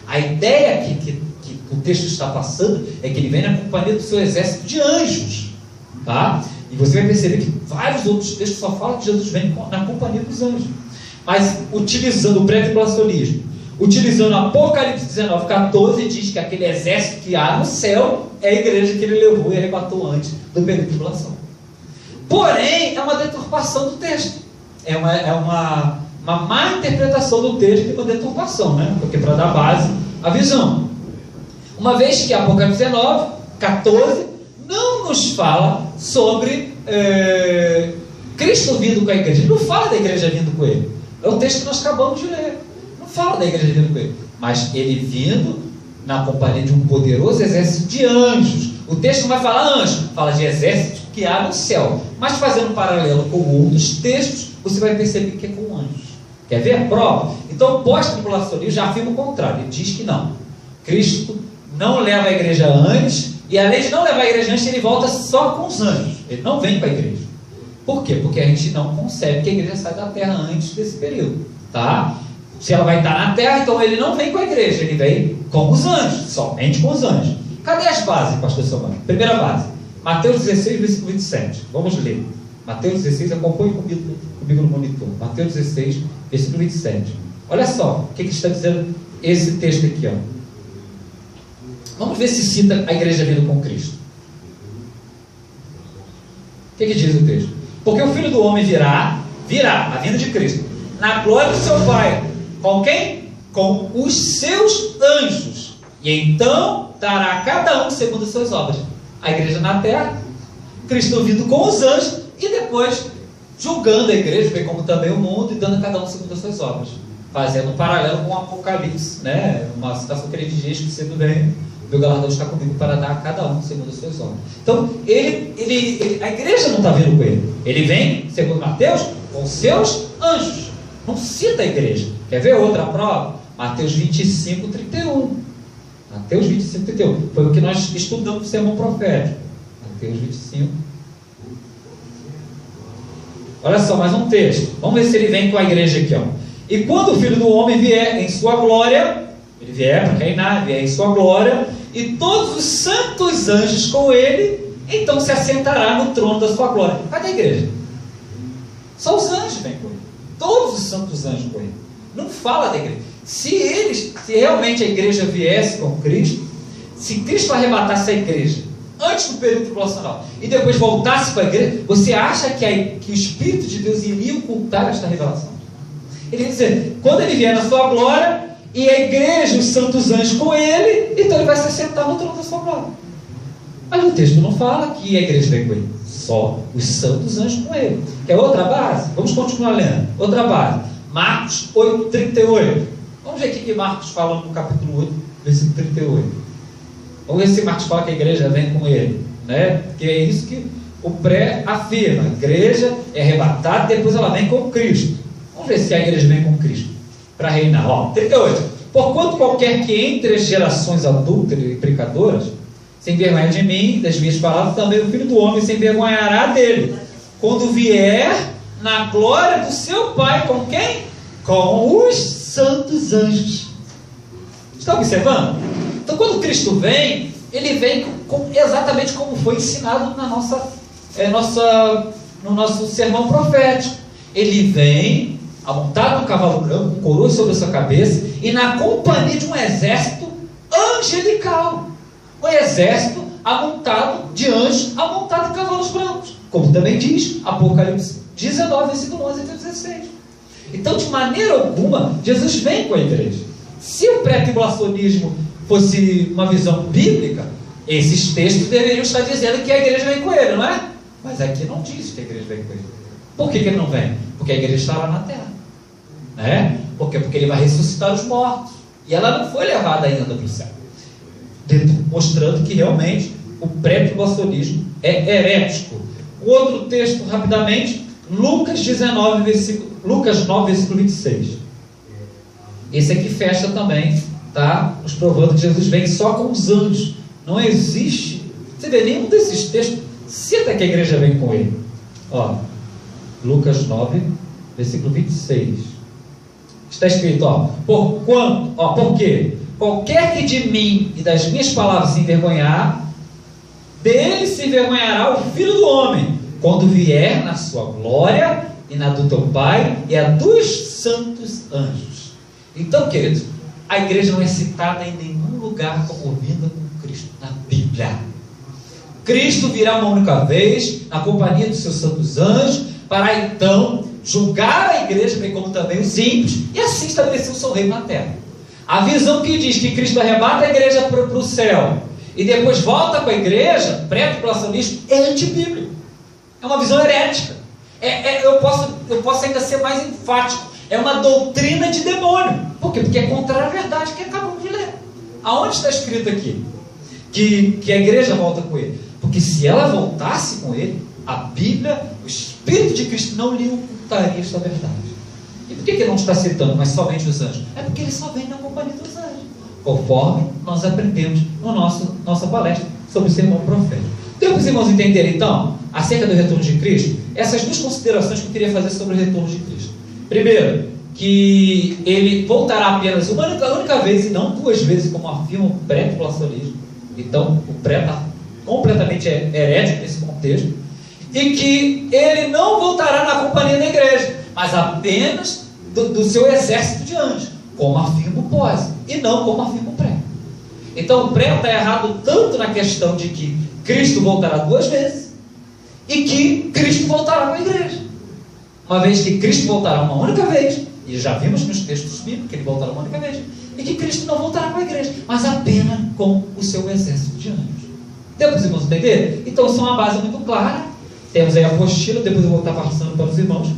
A ideia que o texto está passando é que ele vem na companhia do seu exército de anjos, tá? E você vai perceber que vários outros textos só falam que Jesus vem na companhia dos anjos. Mas utilizando o pré-tribulacionismo, utilizando Apocalipse 19, 14, diz que aquele exército que há no céu é a igreja que ele levou e arrebatou antes do período de tribulação. Porém, é uma deturpação do texto. É uma má interpretação do texto e uma deturpação, né? Porque para dar base à visão. Uma vez que Apocalipse 19, 14 não nos fala sobre Cristo vindo com a igreja. Ele não fala da igreja vindo com ele. É o texto que nós acabamos de ler. Não fala da igreja vindo com ele. Mas ele vindo na companhia de um poderoso exército de anjos. O texto não vai falar anjo, fala de exército que há no céu. Mas fazendo um paralelo com outros textos, você vai perceber que é com anjos. Quer ver a prova? Então o pós-tribulacionismo já afirma o contrário. Ele diz que não. Cristo não leva a igreja antes, e além de não levar a igreja antes, ele volta só com os anjos. Ele não vem com a igreja. Por quê? Porque a gente não concebe que a igreja saia da terra antes desse período. Tá? Se ela vai estar na terra, então ele não vem com a igreja, ele vem com os anjos, somente com os anjos. Cadê as bases, pastor Samuel? Primeira base, Mateus 16, versículo 27. Vamos ler. Mateus 16, acompanhe comigo no monitor. Mateus 16, versículo 27. Olha só o que está dizendo esse texto aqui, ó. Vamos ver se cita a igreja vindo com Cristo. O que diz o texto? Porque o Filho do Homem virá, a vinda de Cristo, na glória do seu Pai. Com quem? Com os seus anjos. E então dará a cada um segundo as suas obras. A igreja na terra, Cristo vindo com os anjos, e depois julgando a igreja, bem como também o mundo, e dando a cada um segundo as suas obras. Fazendo um paralelo com o Apocalipse, né? Uma citação que ele diz que sendo bem, meu galardão está comigo para dar a cada um segundo as suas obras. Então, a igreja não está vindo com ele. Ele vem, segundo Mateus, com seus anjos. Não cita a igreja. Quer ver outra prova? Mateus 25, 31. Mateus 25, 31. Foi o que nós estudamos no sermão profético. Mateus 25. Olha só, mais um texto. Vamos ver se ele vem com a igreja aqui, ó. E quando o Filho do Homem vier em sua glória, ele vier para reinar, vier em sua glória, e todos os santos anjos com ele, então se assentará no trono da sua glória. Cadê a igreja? Só os anjos vêm com ele. Todos os santos anjos com ele. Não fala da igreja. Se realmente a igreja viesse com Cristo, se Cristo arrebatasse a igreja antes do período tribulacional e depois voltasse para a igreja, você acha que o Espírito de Deus iria ocultar esta revelação? Ele quer dizer, quando ele vier na sua glória, e a igreja, os santos anjos com ele, então ele vai se assentar no trono da sua glória. Mas o texto não fala que a igreja vem com ele, só os santos anjos com ele. Quer outra base? Vamos continuar lendo. Outra base, Marcos 8, 38. Vamos ver o que Marcos fala no capítulo 8, versículo 38. Vamos ver se Marcos fala que a igreja vem com ele, né? Porque é isso que o pré afirma. A igreja é arrebatada e depois ela vem com Cristo. Vamos ver se a igreja vem com Cristo para reinar. Ó, 38. Porquanto qualquer que entre as gerações adúlteras e pecadoras se envergonha de mim, das minhas palavras, também o Filho do Homem se envergonhará dele, quando vier na glória do seu Pai. Com quem? Com os santos anjos. Está observando? Então, quando Cristo vem, ele vem exatamente como foi ensinado no nosso sermão profético. Ele vem amontado no cavalo branco, com coroa sobre a sua cabeça, e na companhia de um exército angelical. Um exército amontado de anjos, amontado em cavalos brancos, como também diz Apocalipse 19, versículo 11 até 16. Então, de maneira alguma, Jesus vem com a igreja. Se o pré-tribulacionismo fosse uma visão bíblica, esses textos deveriam estar dizendo que a igreja vem com ele, não é? Mas aqui não diz que a igreja vem com ele. Por que ele não vem? Porque a igreja está lá na terra, né? Por quê? Porque ele vai ressuscitar os mortos, e ela não foi levada ainda para o céu, mostrando que realmente o pré-tribulacionismo é herético. Um outro texto, rapidamente, Lucas 9, versículo 26. Esse aqui fecha também, tá? Nos provando que Jesus vem só com os anjos, Não existe, você vê, nenhum desses textos cita que a igreja vem com ele. Ó, Lucas 9, versículo 26. Está escrito, por quê? Qualquer que de mim e das minhas palavras se envergonhar, dele se envergonhará o Filho do Homem, quando vier na sua glória e na do teu Pai e a dos santos anjos. Então, queridos, a igreja não é citada em nenhum lugar como vinda com Cristo na Bíblia. Cristo virá uma única vez, na companhia dos seus santos anjos, para então julgar a igreja, bem como também os ímpios, e assim estabelecer o seu reino na terra. A visão que diz que Cristo arrebata a igreja para o céu e depois volta com a igreja, pré-tribulacionismo, é antibíblico. É uma visão herética. Eu posso ainda ser mais enfático. É uma doutrina de demônio. Por quê? Porque é contrário à verdade que acabamos de ler. Aonde está escrito aqui que a igreja volta com ele? Porque se ela voltasse com ele, a Bíblia, o Espírito de Cristo não lhe ocultaria esta verdade. E por que ele não está citando, mas somente os anjos? É porque ele só vem na companhia dos anjos, conforme nós aprendemos no nossa palestra sobre o sermão profético. Deu para os irmãos entenderem, então, acerca do retorno de Cristo? Essas duas considerações que eu queria fazer sobre o retorno de Cristo. Primeiro, que ele voltará apenas uma única vez e não duas vezes, como afirma o pré-tribulacionismo. Então, o pré está completamente herético nesse contexto. E que ele não voltará na companhia da igreja, mas apenas do seu exército de anjos, como afirma o pós, e não como afirma o pré. Então o pré está errado tanto na questão de que Cristo voltará duas vezes, e que Cristo voltará com a igreja. Uma vez que Cristo voltará uma única vez, e já vimos nos textos bíblicos que ele voltará uma única vez, e que Cristo não voltará com a igreja, mas apenas com o seu exército de anjos. Deu para os irmãos entenderem? Então isso é uma base muito clara. Temos aí a apostila, depois eu vou estar passando para os irmãos.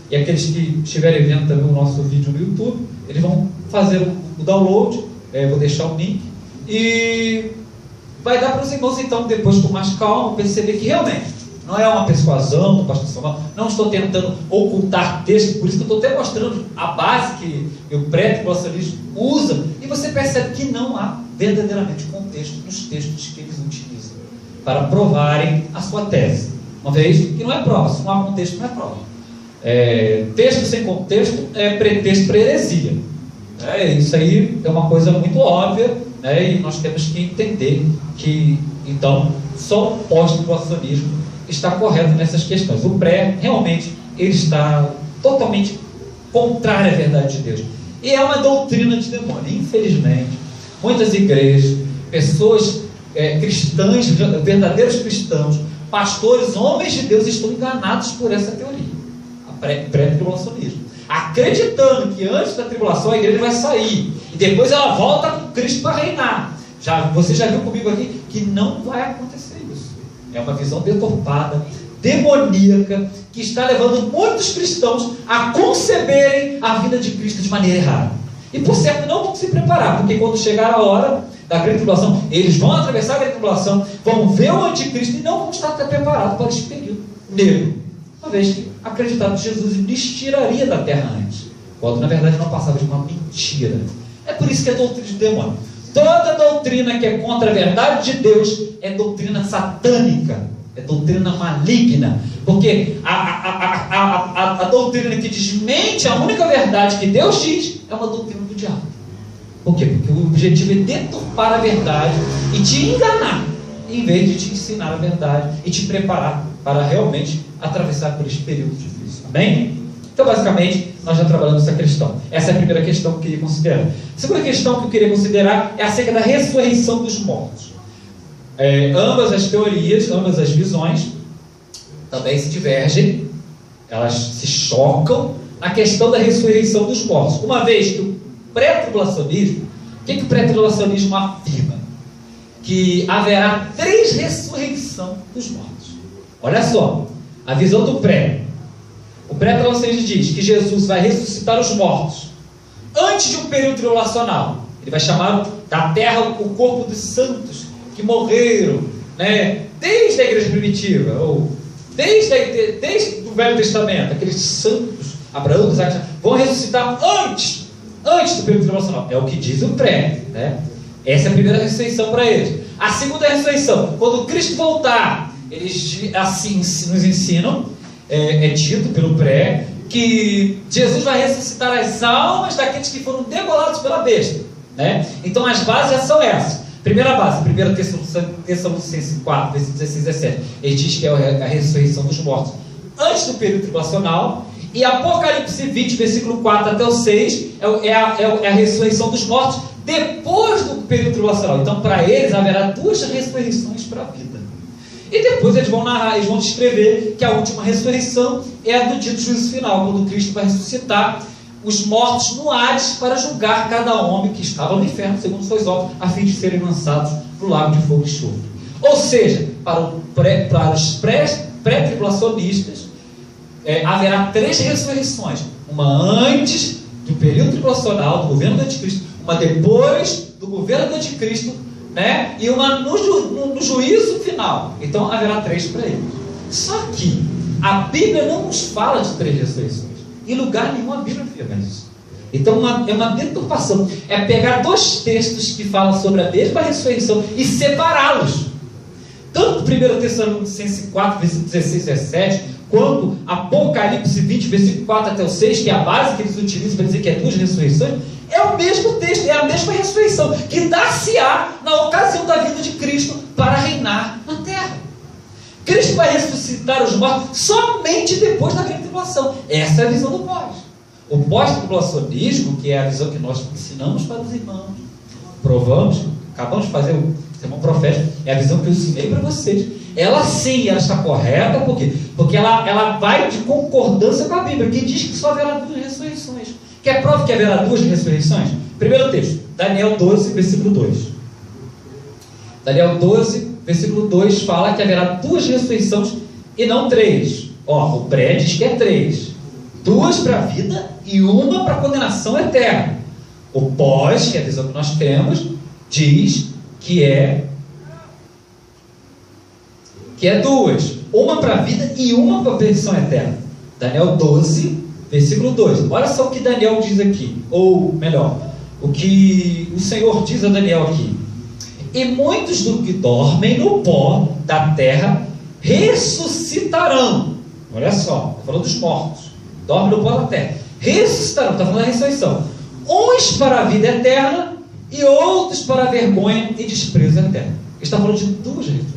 E aqueles que estiverem vendo também o nosso vídeo no YouTube, eles vão fazer o download, vou deixar o link, e vai dar para os irmãos então, depois com mais calma, perceber que realmente não é uma persuasão do pastor Samuel, não estou tentando ocultar texto, por isso que eu estou até mostrando a base que o pré-tribulacionismo usa, e você percebe que não há verdadeiramente contexto nos textos que eles utilizam para provarem a sua tese. Uma vez que não é prova, se não há contexto, não é prova. Texto sem contexto é pretexto para heresia. Isso aí é uma coisa muito óbvia, e nós temos que entender que, então, só o pós-tribulacionismo está correto nessas questões. O pré, realmente, ele está totalmente contrário à verdade de Deus. E é uma doutrina de demônio. Infelizmente, muitas igrejas, pessoas cristãs, verdadeiros cristãos, pastores, homens de Deus, estão enganados por essa teoria, a pré-tribulacionismo, acreditando que antes da tribulação a igreja vai sair e depois ela volta com Cristo para reinar. Você já viu comigo aqui que não vai acontecer isso. É uma visão deturpada, demoníaca, que está levando muitos cristãos a conceberem a vinda de Cristo de maneira errada. E por certo não vão se preparar, porque quando chegar a hora da grande tribulação, eles vão atravessar a grande tribulação, vão ver o anticristo e não vão estar preparados para esse período negro, uma vez que acreditaram que Jesus lhes tiraria da terra antes, quando na verdade não passava de uma mentira. É por isso que é doutrina de demônio. Toda doutrina que é contra a verdade de Deus é doutrina satânica, é doutrina maligna, porque a doutrina que desmente a única verdade que Deus diz é uma doutrina do diabo. Por quê? Porque o objetivo é deturpar a verdade e te enganar, em vez de te ensinar a verdade e te preparar para realmente atravessar por esse período difícil. Amém? Então, basicamente, nós já trabalhamos essa questão. Essa é a primeira questão que eu queria considerar. A segunda questão que eu queria considerar é acerca da ressurreição dos mortos. Ambas as teorias, ambas as visões também se divergem, elas se chocam na questão da ressurreição dos mortos. Uma vez que o pré-tribulacionismo, o que o pré-tribulacionismo afirma? Que haverá 3 ressurreições dos mortos. Olha só, a visão do pré. O pré-tribulacionismo diz que Jesus vai ressuscitar os mortos antes de um período tribulacional. Ele vai chamar da terra o corpo dos santos que morreram, desde a igreja primitiva, ou desde o Velho Testamento, aqueles santos, Abraão, Isaac, vão ressuscitar antes do período tribulacional. É o que diz o pré, Essa é a primeira ressurreição para eles. A segunda ressurreição, quando Cristo voltar, eles assim nos ensinam, é dito pelo pré, que Jesus vai ressuscitar as almas daqueles que foram degolados pela besta, né? Então as bases já são essas. Primeira base, 1 Tessalonicenses 4, versículos 16 e 17, ele diz que é a ressurreição dos mortos antes do período tribulacional. E Apocalipse 20, versículo 4 até o 6, é a ressurreição dos mortos depois do período tribulacional. Então, para eles, haverá duas ressurreições para a vida. E depois eles vão narrar, eles vão descrever que a última ressurreição é a do dia do juízo final, quando Cristo vai ressuscitar os mortos no Hades para julgar cada homem que estava no inferno, segundo suas obras, a fim de serem lançados no lago de fogo e enxofre. Ou seja, para os pré-tribulacionistas, haverá três ressurreições: uma antes do período tribulacional, do governo do anticristo, uma depois do governo do anticristo, né? E uma no juízo final. Então haverá três para eles. Só que a Bíblia não nos fala de três ressurreições. Em lugar nenhum a Bíblia afirma isso. Então é uma deturpação. É pegar dois textos que falam sobre a mesma ressurreição e separá-los. Tanto 1 Tessalonicenses 4, versículos 16 e 17, quanto Apocalipse 20, versículo 4 até o 6, que é a base que eles utilizam para dizer que é duas ressurreições, é o mesmo texto, é a mesma ressurreição, que dar-se-á na ocasião da vinda de Cristo para reinar na terra. Cristo vai ressuscitar os mortos somente depois da grande tribulação. Essa é a visão do pós. O pós-tribulacionismo, que é a visão que nós ensinamos para os irmãos, provamos, acabamos de fazer o sermão profético, é a visão que eu ensinei para vocês. Ela sim, ela está correta, por quê? Porque ela vai de concordância com a Bíblia, que diz que só haverá duas ressurreições. Quer prova que haverá duas ressurreições? Primeiro texto, Daniel 12, versículo 2. Daniel 12, versículo 2 fala que haverá duas ressurreições e não três. Ó, o pré diz que é três. Duas para a vida e uma para a condenação eterna. O pós, que é a visão que nós temos, diz que é duas. Uma para a vida e uma para a perdição eterna. Daniel 12, versículo 2. Olha só o que Daniel diz aqui. Ou melhor, o que o Senhor diz a Daniel aqui. E muitos do que dormem no pó da terra ressuscitarão. Olha só, está falando dos mortos. Dormem no pó da terra. Ressuscitarão, está falando da ressurreição. Uns para a vida eterna e outros para a vergonha e desprezo eterno. Ele está falando de duas ressurreições.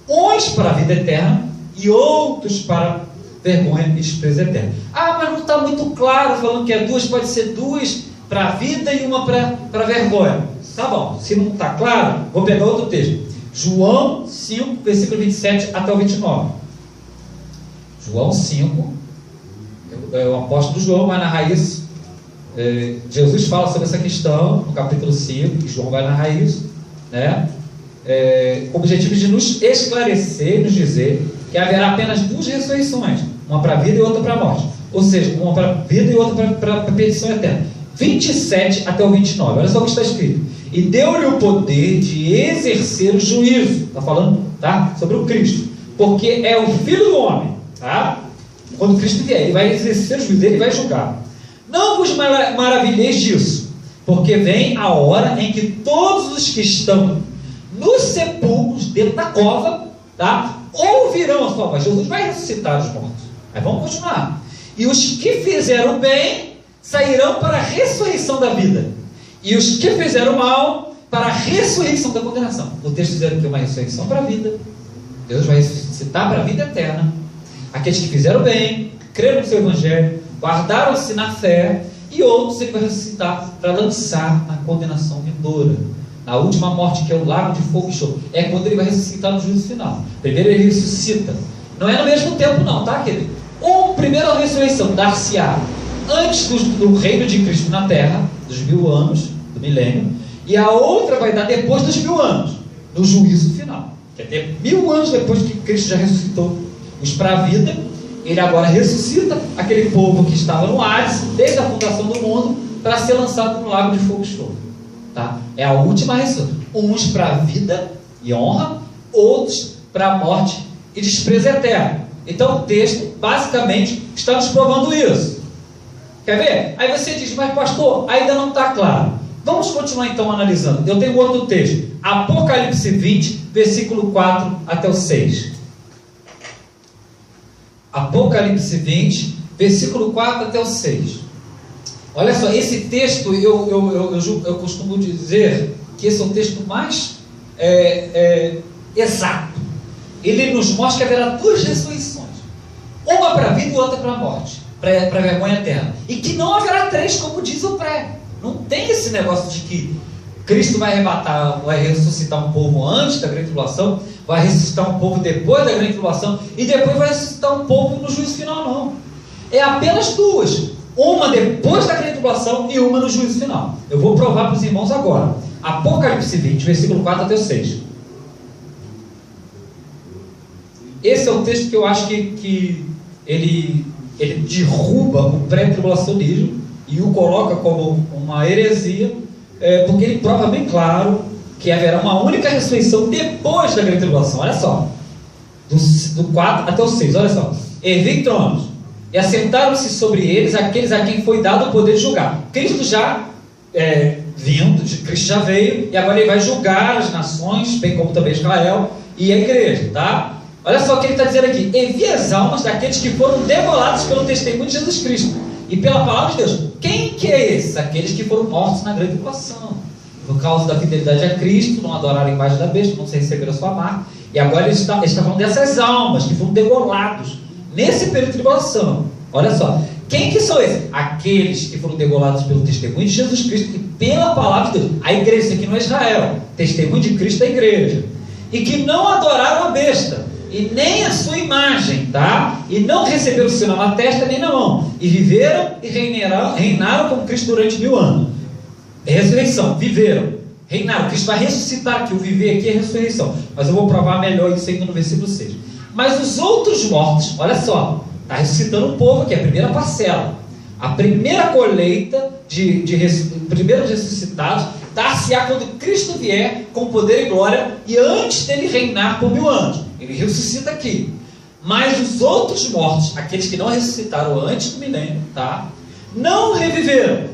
Uns para a vida eterna e outros para vergonha e desprezo eterno. Ah, mas não está muito claro falando que é duas, pode ser duas para a vida e uma para a vergonha. Tá bom, se não está claro, vou pegar outro texto. João 5, versículo 27 até o 29. João 5, o apóstolo João vai narrar isso. Jesus fala sobre essa questão no capítulo 5, e João vai narrar isso, né? Com o objetivo de nos esclarecer, nos dizer que haverá apenas duas ressurreições, uma para a vida e outra para a morte, ou seja, uma para a vida e outra para a perdição eterna. 27 até o 29, olha só o que está escrito. E deu-lhe o poder de exercer o juízo, está falando, tá? Sobre o Cristo, porque é o Filho do Homem, tá? Quando Cristo vier, ele vai exercer o juízo, ele vai julgar. Não vos maravilheis disso, porque vem a hora em que todos os que estão nos sepulcros, dentro da cova, tá? Ouvirão a sua voz. Jesus vai ressuscitar os mortos. Aí vamos continuar. E os que fizeram bem sairão para a ressurreição da vida, e os que fizeram mal para a ressurreição da condenação. O texto dizendo que é uma ressurreição para a vida. Deus vai ressuscitar para a vida eterna aqueles que fizeram bem, creram no seu evangelho, guardaram-se na fé, e outros ele vai ressuscitar para lançar na condenação vindoura, na última morte, que é o lago de fogo e enxofre. É quando ele vai ressuscitar no juízo final. Primeiro ele ressuscita, não é no mesmo tempo não, tá, querido? Primeira ressurreição dar-se-á antes do reino de Cristo na terra, dos 1000 anos, do milênio, e a outra vai dar depois dos 1000 anos, no juízo final. Quer dizer, 1000 anos depois que Cristo já ressuscitou os para a vida, ele agora ressuscita aquele povo que estava no Hades, desde a fundação do mundo, para ser lançado no lago de fogo e enxofre. Tá? É a última ressurreição. Uns para a vida e honra, outros para a morte e desprezo eterno. Então o texto basicamente está nos provando isso. Quer ver? Aí você diz, mas pastor, ainda não está claro. Vamos continuar então analisando. Eu tenho outro texto, Apocalipse 20, versículo 4 até o 6. Apocalipse 20, versículo 4 até o 6. Olha só, esse texto, eu costumo dizer que esse é o texto mais exato. Ele nos mostra que haverá duas ressurreições, uma para a vida e outra para a morte, para a vergonha eterna, e que não haverá três, como diz o pré. Não tem esse negócio de que Cristo vai ressuscitar um povo antes da grande tribulação, vai ressuscitar um povo depois da grande tribulação, e depois vai ressuscitar um povo no juízo final, não. É apenas duas, uma depois da grande tribulação e uma no juízo final. Eu vou provar para os irmãos agora. Apocalipse 20, versículo 4 até o 6. Esse é o texto que eu acho que ele derruba o pré-tribulacionismo e o coloca como uma heresia, porque ele prova bem claro que haverá uma única ressurreição depois da grande tribulação. Olha só, do 4 até o 6, olha só. E vi tronos, e assentaram-se sobre eles aqueles a quem foi dado o poder de julgar. Cristo já Cristo já veio, e agora ele vai julgar as nações, bem como também Israel e a igreja, tá? Olha só o que ele está dizendo aqui: e vi as almas daqueles que foram degolados pelo testemunho de Jesus Cristo e pela palavra de Deus. Quem que é esse? Aqueles que foram mortos na grande tribulação, por causa da fidelidade a Cristo, não adoraram a imagem da besta, não se receberam a sua marca. E agora ele está falando dessas almas que foram degolados nesse período de tribulação. Olha só, quem que são esses? Aqueles que foram degolados pelo testemunho de Jesus Cristo e pela palavra de Deus. A igreja, isso aqui não é Israel, testemunho de Cristo é a igreja. E que não adoraram a besta e nem a sua imagem, tá? E não receberam o sinal na testa nem na mão, e viveram e reinaram com Cristo durante 1000 anos. Ressurreição, viveram, reinaram. Cristo vai ressuscitar aqui. O viver aqui é ressurreição, mas eu vou provar melhor isso ainda no versículo 6. Mas os outros mortos, olha só, está ressuscitando um povo aqui, a primeira parcela, a primeira colheita de primeiros ressuscitados, dar-se-á quando Cristo vier com poder e glória, e antes dele reinar por 1000 anos. Ele ressuscita aqui. Mas os outros mortos, aqueles que não ressuscitaram antes do milênio, tá? Não reviveram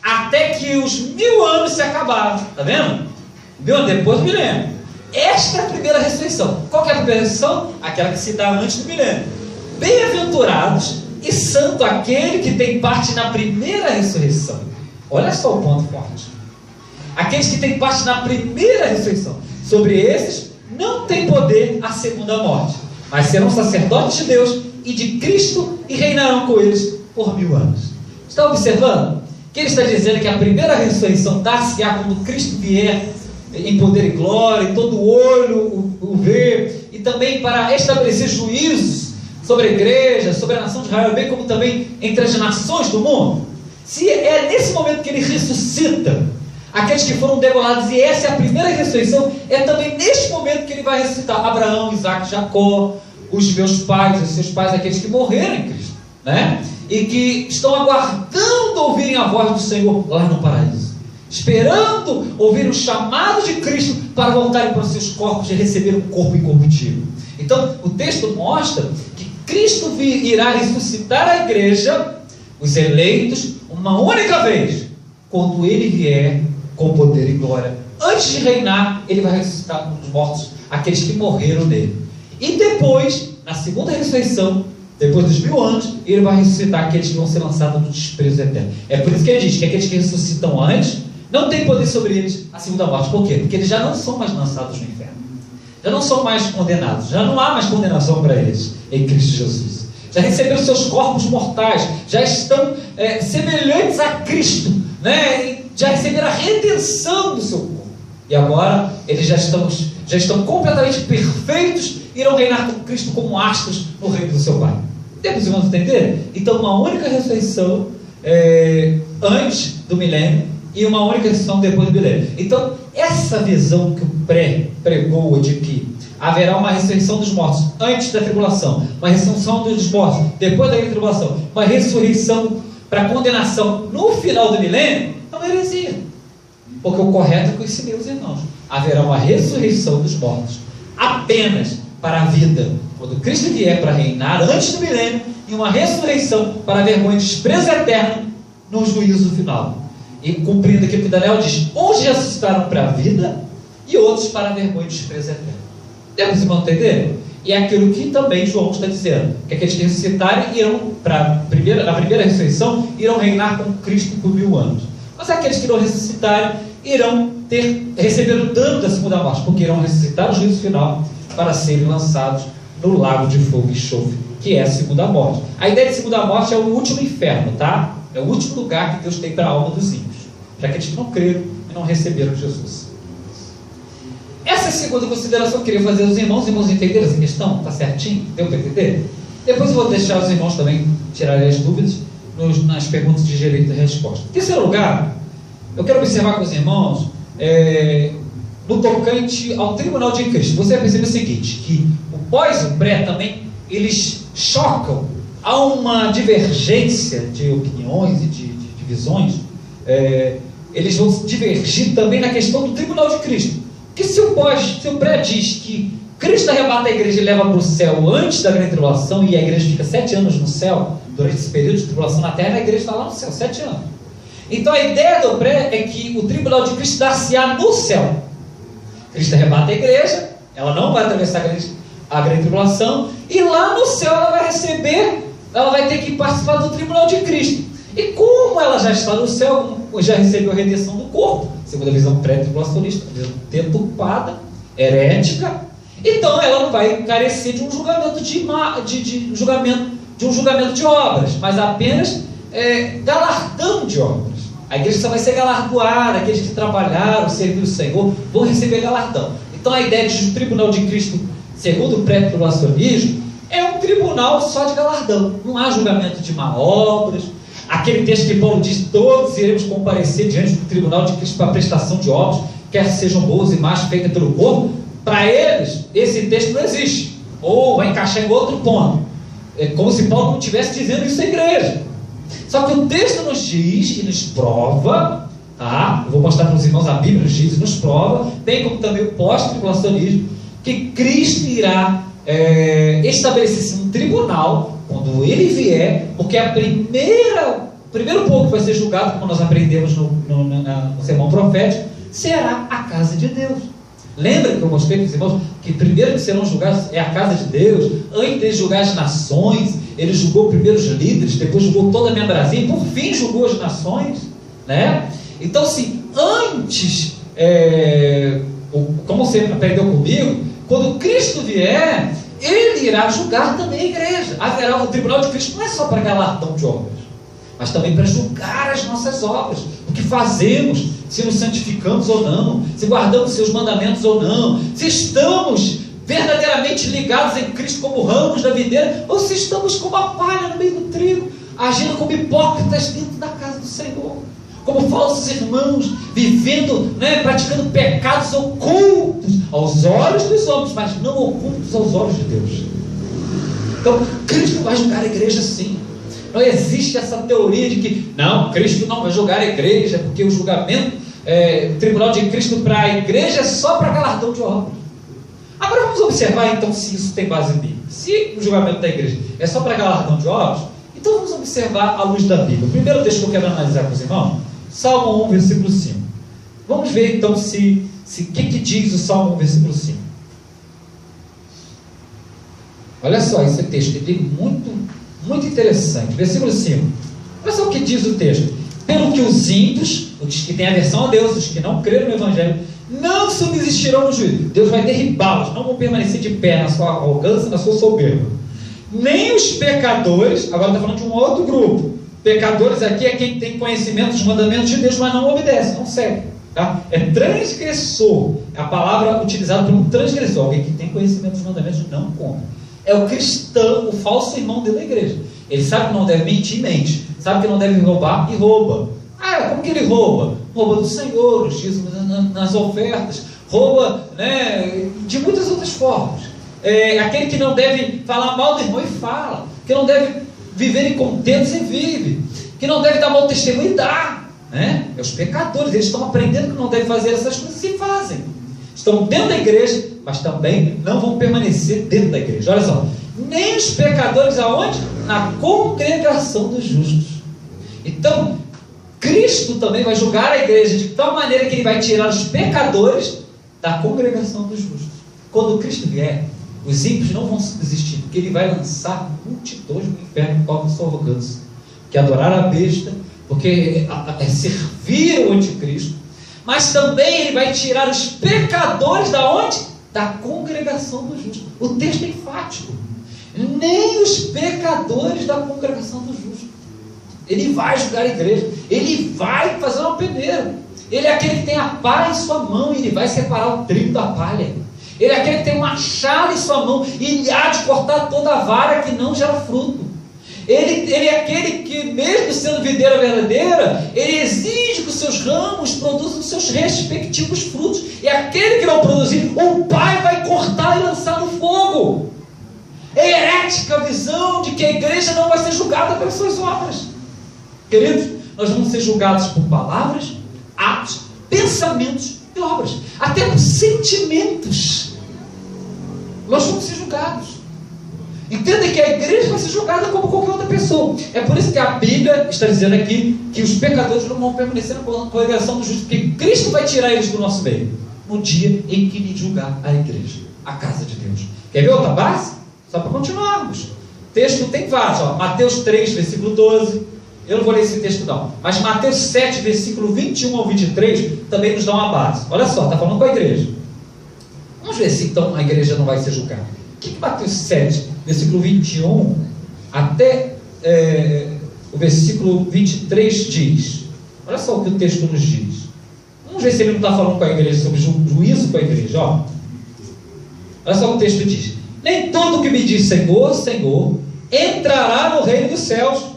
até que os 1000 anos se acabaram. Tá vendo? 1000 anos depois do milênio. Esta é a primeira ressurreição. Qual que é a primeira ressurreição? Aquela que se dá antes do milênio. Bem-aventurados e santo aquele que tem parte na primeira ressurreição. Olha só o ponto forte. Aqueles que têm parte na primeira ressurreição. Sobre esses não tem poder a segunda morte, mas serão sacerdotes de Deus e de Cristo e reinarão com eles por 1000 anos. Está observando? Que ele está dizendo que a primeira ressurreição dar-se-á quando Cristo vier em poder e glória, e todo olho o ver, e também para estabelecer juízos sobre a igreja, sobre a nação de Israel, bem como também entre as nações do mundo. Se é nesse momento que ele ressuscita aqueles que foram degolados, e essa é a primeira ressurreição, é também neste momento que ele vai ressuscitar Abraão, Isaac, Jacó, os meus pais, os seus pais, aqueles que morreram em Cristo, né? E que estão aguardando ouvirem a voz do Senhor lá no paraíso, esperando ouvir o chamado de Cristo para voltarem para os seus corpos e receber um corpo incorruptível. Então o texto mostra que Cristo irá ressuscitar a igreja, os eleitos, uma única vez, quando ele vier com poder e glória. Antes de reinar, ele vai ressuscitar os mortos, aqueles que morreram nele. E depois, na segunda ressurreição, depois dos 1000 anos, ele vai ressuscitar aqueles que vão ser lançados no desprezo eterno. É por isso que ele diz que aqueles que ressuscitam antes não tem poder sobre eles a segunda morte. Por quê? Porque eles já não são mais lançados no inferno, já não são mais condenados, já não há mais condenação para eles em Cristo Jesus. Já receberam seus corpos mortais, já estão semelhantes a Cristo, né? Já receberam a redenção do seu corpo. E agora eles já estão completamente perfeitos, irão reinar com Cristo como astros no reino do seu Pai. Temos irmãos entender? Então uma única ressurreição antes do milênio e uma única ressurreição depois do milênio. Então essa visão que o pregou de que haverá uma ressurreição dos mortos antes da tribulação, uma ressurreição dos mortos depois da tribulação, uma ressurreição para condenação no final do milênio, é uma heresia. Porque o correto é conhecer, meus irmãos, haverá uma ressurreição dos mortos apenas para a vida, quando Cristo vier para reinar antes do milênio, e uma ressurreição para a vergonha e desprezo eterno no juízo final. e cumprindo aquilo que Daniel diz, uns ressuscitaram para a vida e outros para a vergonha e desprezo eterno. Demos irmão entender? E é aquilo que também João está dizendo, que aqueles que ressuscitarem irão, na primeira ressurreição, irão reinar com Cristo por 1000 anos. Mas aqueles que não ressuscitarem irão receber o dano da segunda morte, porque irão ressuscitar o juízo final para serem lançados no lago de fogo e enxofre, que é a segunda morte. A ideia de segunda morte é o último inferno, tá? É o último lugar que Deus tem para a alma dos ímpios, para aqueles que não creram e não receberam Jesus. Essa é a segunda consideração que eu queria fazer aos irmãos. Os irmãos entenderam essa questão? Está certinho? Deu para entender? Depois eu vou deixar os irmãos também tirarem as dúvidas nas perguntas de direito e resposta. Em terceiro lugar, eu quero observar com os irmãos no tocante ao tribunal de Cristo. Você vai perceber o seguinte, que o pós e o pré também, eles chocam. Há uma divergência de opiniões e de visões. Eles vão divergir também na questão do tribunal de Cristo. Porque se o pré diz que Cristo arrebata a igreja e leva para o céu antes da grande tribulação, e a igreja fica 7 anos no céu, durante esse período de tribulação na terra, a igreja está lá no céu, 7 anos. Então a ideia do pré é que o tribunal de Cristo dar-se-á no céu. Cristo arrebata a igreja, ela não vai atravessar a grande tribulação, e lá no céu ela vai ter que participar do tribunal de Cristo. E como ela já está no céu, já recebeu a redenção do corpo, segundo a visão pré-tribulacionista, deturpada, herética, então ela não vai carecer de um julgamento de julgamento de obras, mas apenas galardão de obras. A igreja só vai ser galardoada, aqueles que trabalharam, serviram o Senhor, vão receber galardão. Então a ideia de tribunal de Cristo, segundo o pré-tribulacionismo, é um tribunal só de galardão. Não há julgamento de má obras. Aquele texto que Paulo diz, todos iremos comparecer diante do tribunal de Cristo para a prestação de obras, quer sejam boas e más feitas pelo corpo. Para eles, esse texto não existe. Ou vai encaixar em outro ponto. É como se Paulo não estivesse dizendo isso à igreja. Só que o texto nos diz e nos prova, tá? Eu vou mostrar para os irmãos, a Bíblia nos diz e nos prova, bem como também o pós-tribulacionismo, que Cristo irá estabelecer um tribunal quando ele vier, porque o primeiro povo que vai ser julgado, como nós aprendemos no sermão profético, será a casa de Deus. Lembra que eu mostrei para os irmãos que primeiro que serão julgados é a casa de Deus? Antes de julgar as nações, ele julgou primeiro os líderes, depois julgou toda a membrazia e por fim julgou as nações, né? Então, se antes, como você aprendeu comigo, quando Cristo vier, ele irá julgar também a igreja. Haverá o tribunal de Cristo, não é só para galardão de obras, mas também para julgar as nossas obras, o que fazemos, se nos santificamos ou não, se guardamos seus mandamentos ou não, se estamos verdadeiramente ligados em Cristo como ramos da videira, ou se estamos como a palha no meio do trigo, agindo como hipócritas dentro da casa do Senhor, como falsos irmãos, vivendo, praticando pecados ocultos aos olhos dos homens, mas não ocultos aos olhos de Deus. Então, Cristo vai julgar a igreja sim. Não existe essa teoria de que, não, Cristo não vai julgar a igreja, porque o julgamento, o tribunal de Cristo para a igreja é só para galardão de obras. Agora vamos observar então se isso tem base bíblica. Se o julgamento da igreja é só para galardão de obras, então vamos observar à luz da Bíblia. O primeiro texto que eu quero analisar com os irmãos, Salmo 1, versículo 5. Vamos ver então o que diz o Salmo 1, versículo 5. Olha só esse texto, ele é muito interessante. Versículo 5. Olha só o que diz o texto. Pelo que os ímpios, os que têm aversão a Deus, os que não creram no Evangelho, não subsistirão no juízo. Deus vai derribá-los, não vão permanecer de pé na sua arrogância, na sua soberba. Nem os pecadores, agora está falando de um outro grupo. Pecadores aqui é quem tem conhecimento dos mandamentos de Deus, mas não obedece, não segue. Tá? É transgressor, é a palavra utilizada por um transgressor, alguém que tem conhecimento dos mandamentos e não come. É o cristão, o falso irmão dentro da igreja. Ele sabe que não deve mentir, mente. Sabe que não deve roubar e rouba. Como que ele rouba? Rouba do Senhor, os dízimos nas ofertas, rouba de muitas outras formas. Aquele que não deve falar mal do irmão e fala, que não deve viver em contentos e vive, que não deve dar mau testemunho e dá. É os pecadores, eles estão aprendendo que não devem fazer essas coisas e fazem. Estão dentro da igreja, mas também não vão permanecer dentro da igreja. Olha só, nem os pecadores aonde? Na congregação dos justos. Então, Cristo também vai julgar a igreja de tal maneira que ele vai tirar os pecadores da congregação dos justos. Quando Cristo vier, os ímpios não vão subsistir, porque ele vai lançar multidões no inferno por causa da sua arrogância, que adoraram a besta, porque serviram o anticristo. Mas também ele vai tirar os pecadores da onde? Da congregação dos justos. O texto é enfático. Nem os pecadores da congregação dos justos. Ele vai julgar a igreja. Ele vai fazer uma peneira. Ele é aquele que tem a pá em sua mão e ele vai separar o trigo da palha. Ele é aquele que tem um machado em sua mão e ele há de cortar toda a vara que não gera fruto. Ele é aquele que, mesmo sendo videira verdadeira, ele exige que os seus ramos produzam os seus respectivos frutos. E aquele que não produzir, o Pai vai cortar e lançar no fogo. É herética a visão de que a igreja não vai ser julgada pelas suas obras. Queridos, nós vamos ser julgados por palavras, atos, pensamentos e obras. Até por sentimentos. Nós vamos ser julgados. Entenda que a igreja vai ser julgada como qualquer outra pessoa. É por isso que a Bíblia está dizendo aqui que os pecadores não vão permanecer na congregação do justo, porque Cristo vai tirar eles do nosso meio no dia em que lhe julgar a igreja, a casa de Deus. Quer ver outra base? Só para continuarmos. O texto tem vários, Mateus 3, versículo 12. Eu não vou ler esse texto não, mas Mateus 7, versículo 21 ao 23 também nos dá uma base. Olha só, está falando com a igreja. Vamos ver se então a igreja não vai ser julgada. O que Mateus 7, versículo 21 até o versículo 23 diz? Olha só o que o texto nos diz. Vamos ver se ele não está falando com a igreja sobre juízo com a igreja. Olha só o que o texto diz. Nem todo que me diz Senhor, Senhor, entrará no reino dos céus.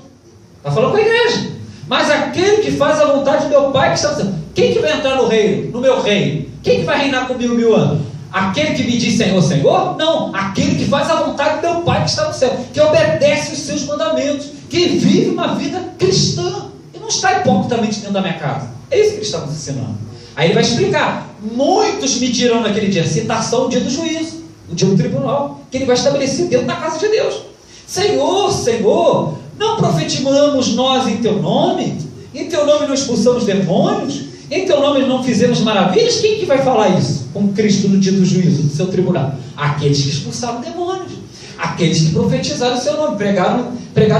Está falando com a igreja. Mas aquele que faz a vontade do meu Pai que está no céu. Quem que vai entrar no reino? No meu reino? Quem que vai reinar comigo 1000 anos? Aquele que me diz Senhor, Senhor? Não, aquele que faz a vontade do meu Pai que está no céu, que obedece os seus mandamentos, que vive uma vida cristã e não está hipocritamente dentro da minha casa. É isso que ele está nos ensinando. Aí ele vai explicar. Muitos me dirão naquele dia, citação o dia do juízo, o dia do tribunal, que ele vai estabelecer dentro da casa de Deus. Senhor, Senhor, não profetizamos nós em teu nome? Em teu nome não expulsamos demônios? Em teu nome não fizemos maravilhas? Quem que vai falar isso com Cristo no dia do juízo, do seu tribunal? Aqueles que expulsaram demônios, aqueles que profetizaram o seu nome, pregaram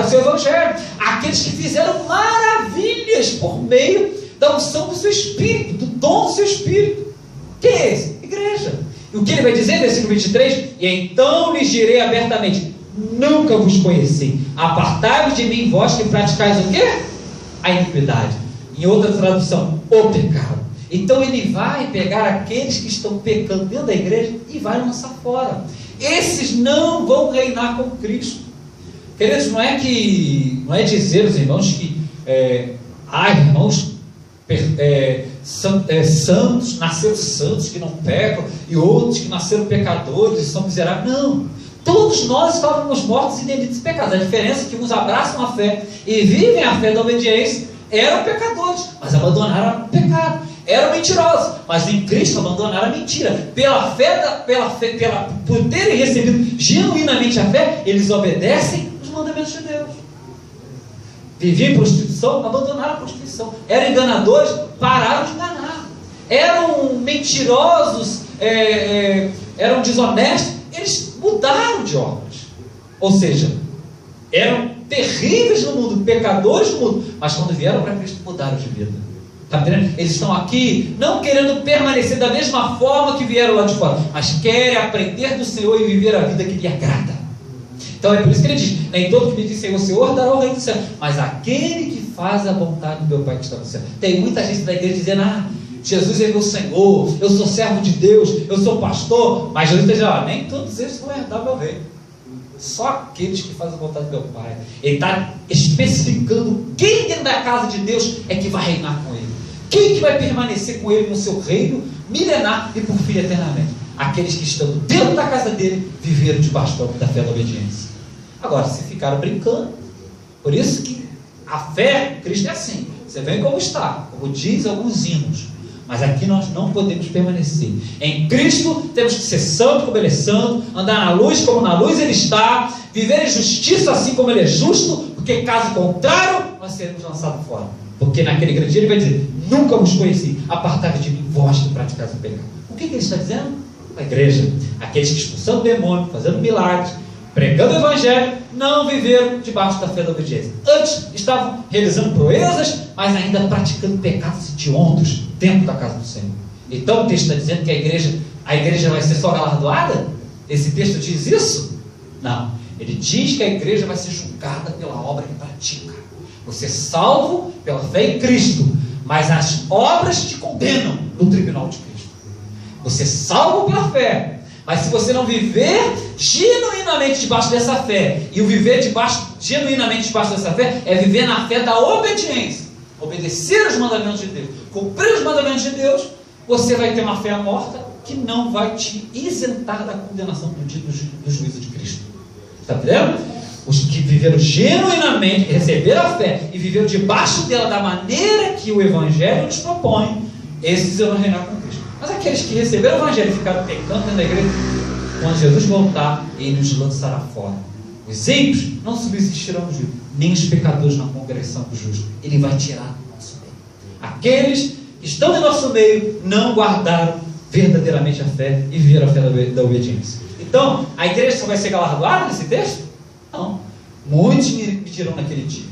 o seu evangelho, aqueles que fizeram maravilhas por meio da unção do seu espírito, do dom do seu espírito. Quem é esse? Igreja. E o que ele vai dizer, versículo 23? E então lhes direi abertamente: nunca vos conheci, apartai-vos de mim, vós que praticais o quê? A iniquidade. Em outra tradução, o pecado. Então ele vai pegar aqueles que estão pecando dentro da igreja e vai lançar fora. Esses não vão reinar com Cristo. Queridos, não é dizer os irmãos que há irmãos santos, nasceram santos que não pecam, e outros que nasceram pecadores e são miseráveis. Não. Todos nós estávamos mortos em delitos e pecados. A diferença é que uns abraçam a fé e vivem a fé da obediência. Eram pecadores, mas abandonaram o pecado. Eram mentirosos, mas em Cristo abandonaram a mentira. Por terem recebido genuinamente a fé, eles obedecem os mandamentos de Deus. Viviam em prostituição, abandonaram a prostituição. Eram enganadores, pararam de enganar. Eram mentirosos, eram desonestos, eles mudaram de obras. Ou seja, eram terríveis no mundo, pecadores no mundo, mas quando vieram para Cristo mudaram de vida. Está entendendo? Eles estão aqui não querendo permanecer da mesma forma que vieram lá de fora, mas querem aprender do Senhor e viver a vida que lhe agrada. Então é por isso que ele diz: nem todo que me diz Senhor, Senhor, dará o reino do céu, mas aquele que faz a vontade do meu Pai que está no céu. Tem muita gente da igreja dizendo: Jesus é meu Senhor, eu sou servo de Deus, eu sou pastor, mas Jesus está dizendo: nem todos eles vão herdar o meu reino. Só aqueles que fazem a vontade do meu Pai. Ele está especificando quem dentro da casa de Deus é que vai reinar com ele. Quem que vai permanecer com ele no seu reino milenar e por fim eternamente? Aqueles que estão dentro da casa dele, viveram debaixo da fé da obediência. Agora, se ficaram brincando, por isso que a fé em Cristo é assim: você vem como está, como diz alguns hinos, mas aqui nós não podemos permanecer. Em Cristo temos que ser santo como ele é santo, andar na luz como na luz ele está, viver em justiça assim como ele é justo, porque caso contrário nós seremos lançados fora. Porque naquele grande dia ele vai dizer: nunca vos conheci, apartai-vos de mim, vós que praticais o pecado. O que ele está dizendo? A igreja, aqueles que expulsando o demônio, fazendo milagres, pregando o evangelho, não viveram debaixo da fé da obediência. Antes estavam realizando proezas, mas ainda praticando pecados hediondos dentro da casa do Senhor. Então o texto está dizendo que a igreja vai ser só galardoada? Esse texto diz isso? Não. Ele diz que a igreja vai ser julgada pela obra que pratica. Você é salvo pela fé em Cristo, mas as obras te condenam no tribunal de Cristo. Você é salvo pela fé, mas se você não viver genuinamente debaixo dessa fé, e o viver genuinamente debaixo dessa fé é viver na fé da obediência, obedecer os mandamentos de Deus, cumprir os mandamentos de Deus, você vai ter uma fé morta que não vai te isentar da condenação do dia do juízo de Cristo. Está entendendo? Os que viveram genuinamente, receberam a fé e viveram debaixo dela da maneira que o Evangelho nos propõe, esses irão reinar com Cristo. Mas aqueles que receberam o Evangelho e ficaram pecando dentro da igreja, quando Jesus voltar, ele os lançará fora. Os ímpios não subsistirão no juízo, nem os pecadores na congressão do justo. Ele vai tirar do nosso meio. Aqueles que estão em nosso meio não guardaram verdadeiramente a fé e viveram a fé da obediência. Então, a igreja só vai ser galardoada nesse texto? Não. Muitos me dirão naquele dia.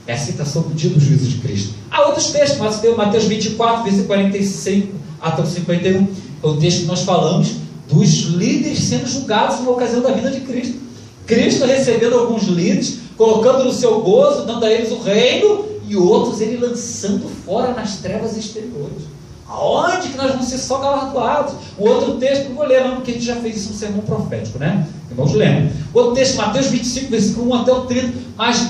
É a citação do dia do juízo de Cristo. Há outros textos, mas tem Mateus 24, versículo 45 até o 51. É o texto que nós falamos dos líderes sendo julgados na ocasião da vinda de Cristo. Cristo recebendo alguns líderes, colocando no seu gozo, dando a eles o reino, e outros ele lançando fora nas trevas exteriores. Aonde que nós vamos ser só galardoados? O outro texto, não vou ler não, porque a gente já fez isso no sermão profético, né? Irmãos, lembra? Outro texto, Mateus 25, versículo 1 até o 30, mais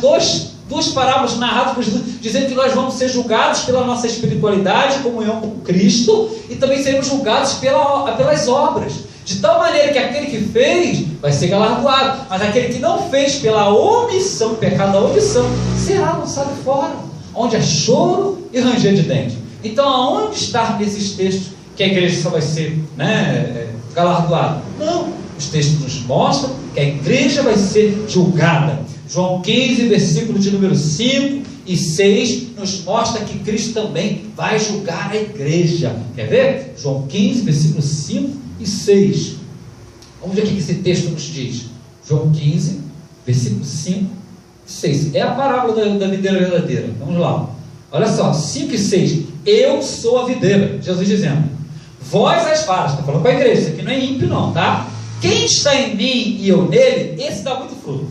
duas parábolas narradas por Jesus, dizendo que nós vamos ser julgados pela nossa espiritualidade, comunhão com Cristo, e também seremos julgados pelas obras. De tal maneira que aquele que fez vai ser galardoado, mas aquele que não fez pela omissão, pecado da omissão, será lançado fora, onde há choro e ranger de dente. Então, aonde está nesses textos que a igreja só vai ser galardoada? Não, os textos nos mostram que a igreja vai ser julgada. João 15, versículo de número 5 e 6, nos mostra que Cristo também vai julgar a igreja. Quer ver? João 15, versículo 5 e 6. Vamos ver o que esse texto nos diz. João 15, versículo 5 e 6. É a parábola da videira verdadeira. Vamos lá. Olha só, 5 e 6. Eu sou a videira, Jesus dizendo. Vós as varas. Está falando com a igreja. Isso aqui não é ímpio não, tá? Quem está em mim e eu nele, esse dá muito fruto.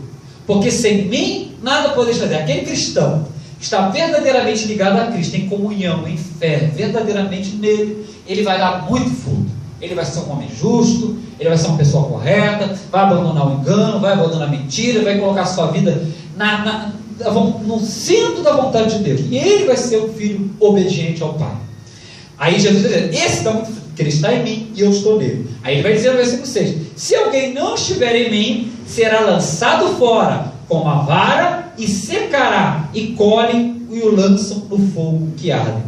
Porque sem mim, nada podeis fazer. Aquele cristão que está verdadeiramente ligado a Cristo, em comunhão, em fé, verdadeiramente nele, ele vai dar muito fruto. Ele vai ser um homem justo, ele vai ser uma pessoa correta, vai abandonar o engano, vai abandonar a mentira, vai colocar a sua vida no centro da vontade de Deus. E ele vai ser um filho obediente ao Pai. Aí Jesus vai dizer, esse dá muito fruto, porque ele está em mim e eu estou nele. Aí ele vai dizer no versículo 6, se alguém não estiver em mim, será lançado fora com a vara e secará, e colhem e o lançam no fogo que arde.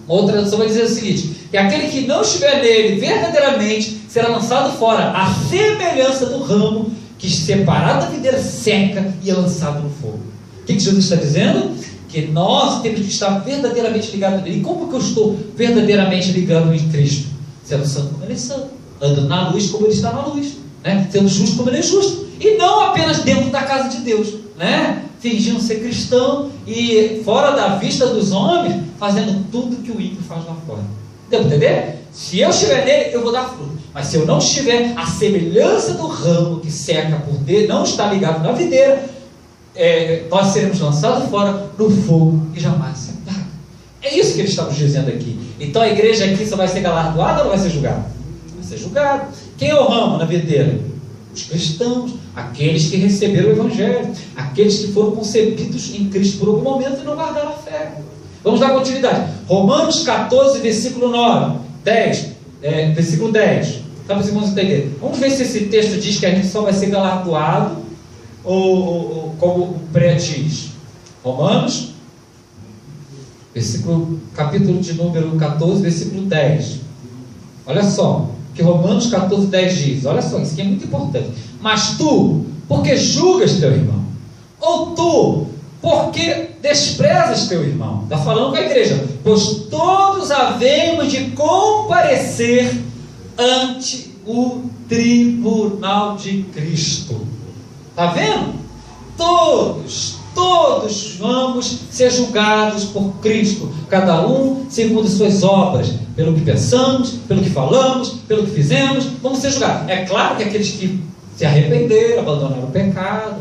Uma outra tradução vai dizer o seguinte, que aquele que não estiver nele verdadeiramente será lançado fora, a semelhança do ramo que separado da videira seca e é lançado no fogo. O que Jesus está dizendo? Que nós temos que estar verdadeiramente ligados nele. E como que eu estou verdadeiramente ligado em Cristo? Sendo santo como ele é santo, andando na luz como ele está na luz, né? Sendo justo como ele é justo, e não apenas dentro da casa de Deus, né? Fingindo ser cristão e fora da vista dos homens, fazendo tudo que o ímpio faz lá fora. Deu para entender? Se eu estiver nele, eu vou dar fruto. Mas se eu não estiver, a semelhança do ramo que seca por dentro, não está ligado na videira, nós seremos lançados fora no fogo e jamais se apaga. É isso que ele está nos dizendo aqui. Então a igreja aqui só vai ser galardoada ou não vai ser julgada? Vai ser julgada. Quem é o ramo na videira? Os cristãos, aqueles que receberam o Evangelho, aqueles que foram concebidos em Cristo por algum momento e não guardaram a fé. Vamos dar continuidade. Romanos 14, versículo 9, 10, versículo 10. Só para os irmãos entenderem. Vamos ver se esse texto diz que a gente só vai ser galardoado ou como o pré diz. Romanos, capítulo de número 14, versículo 10. Olha só, que Romanos 14, 10 diz. Olha só, isso aqui é muito importante. Mas tu, porque julgas teu irmão? Ou tu, porque desprezas teu irmão. Está falando com a igreja. Pois todos havemos de comparecer ante o tribunal de Cristo. Está vendo? Todos vamos ser julgados por Cristo, cada um segundo as suas obras, pelo que pensamos, pelo que falamos, pelo que fizemos, vamos ser julgados. É claro que aqueles que se arrependeram, abandonaram o pecado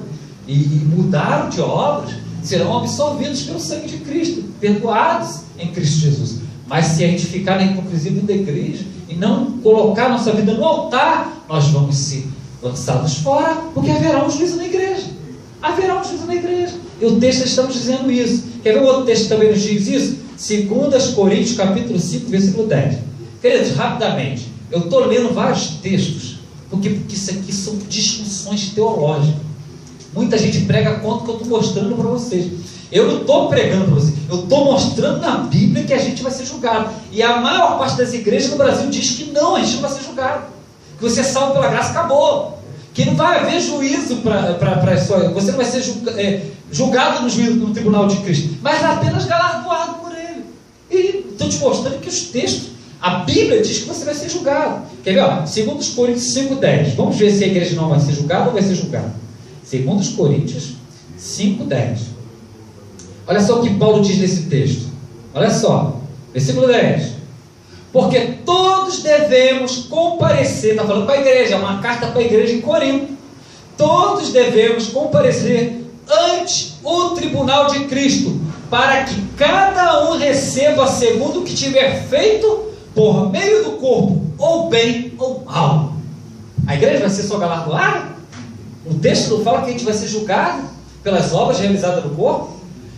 e mudaram de obras, serão absolvidos pelo sangue de Cristo, perdoados em Cristo Jesus. Mas se a gente ficar na hipocrisia da igreja e não colocar nossa vida no altar, nós vamos ser lançados fora, porque haverá um juízo na igreja. Haverá um juízo na igreja. E o texto estamos dizendo isso. Quer ver o outro texto que também nos diz isso? 2 Coríntios capítulo 5, versículo 10. Queridos, rapidamente, eu estou lendo vários textos, porque isso aqui são discussões teológicas. Muita gente prega contra o que eu estou mostrando para vocês. Eu não estou pregando para vocês, eu estou mostrando na Bíblia que a gente vai ser julgado. E a maior parte das igrejas no Brasil diz que não, a gente não vai ser julgado. Que você é salvo pela graça, acabou. Que não vai haver juízo para sua. Você não vai ser julgado no juízo no tribunal de Cristo, mas apenas galardoado por ele. E estou te mostrando que os textos, a Bíblia diz que você vai ser julgado. Quer ver? 2 Coríntios 5,10. Vamos ver se a igreja não vai ser julgada ou vai ser julgada. 2 Coríntios 5,10. Olha só o que Paulo diz nesse texto. Olha só, versículo 10. Porque todos devemos comparecer, está falando para a igreja, é uma carta para a igreja em Corinto. Todos devemos comparecer ante o tribunal de Cristo, para que cada um receba segundo o que tiver feito por meio do corpo, ou bem ou mal. A igreja vai ser só galardoada? O texto não fala que a gente vai ser julgado pelas obras realizadas no corpo?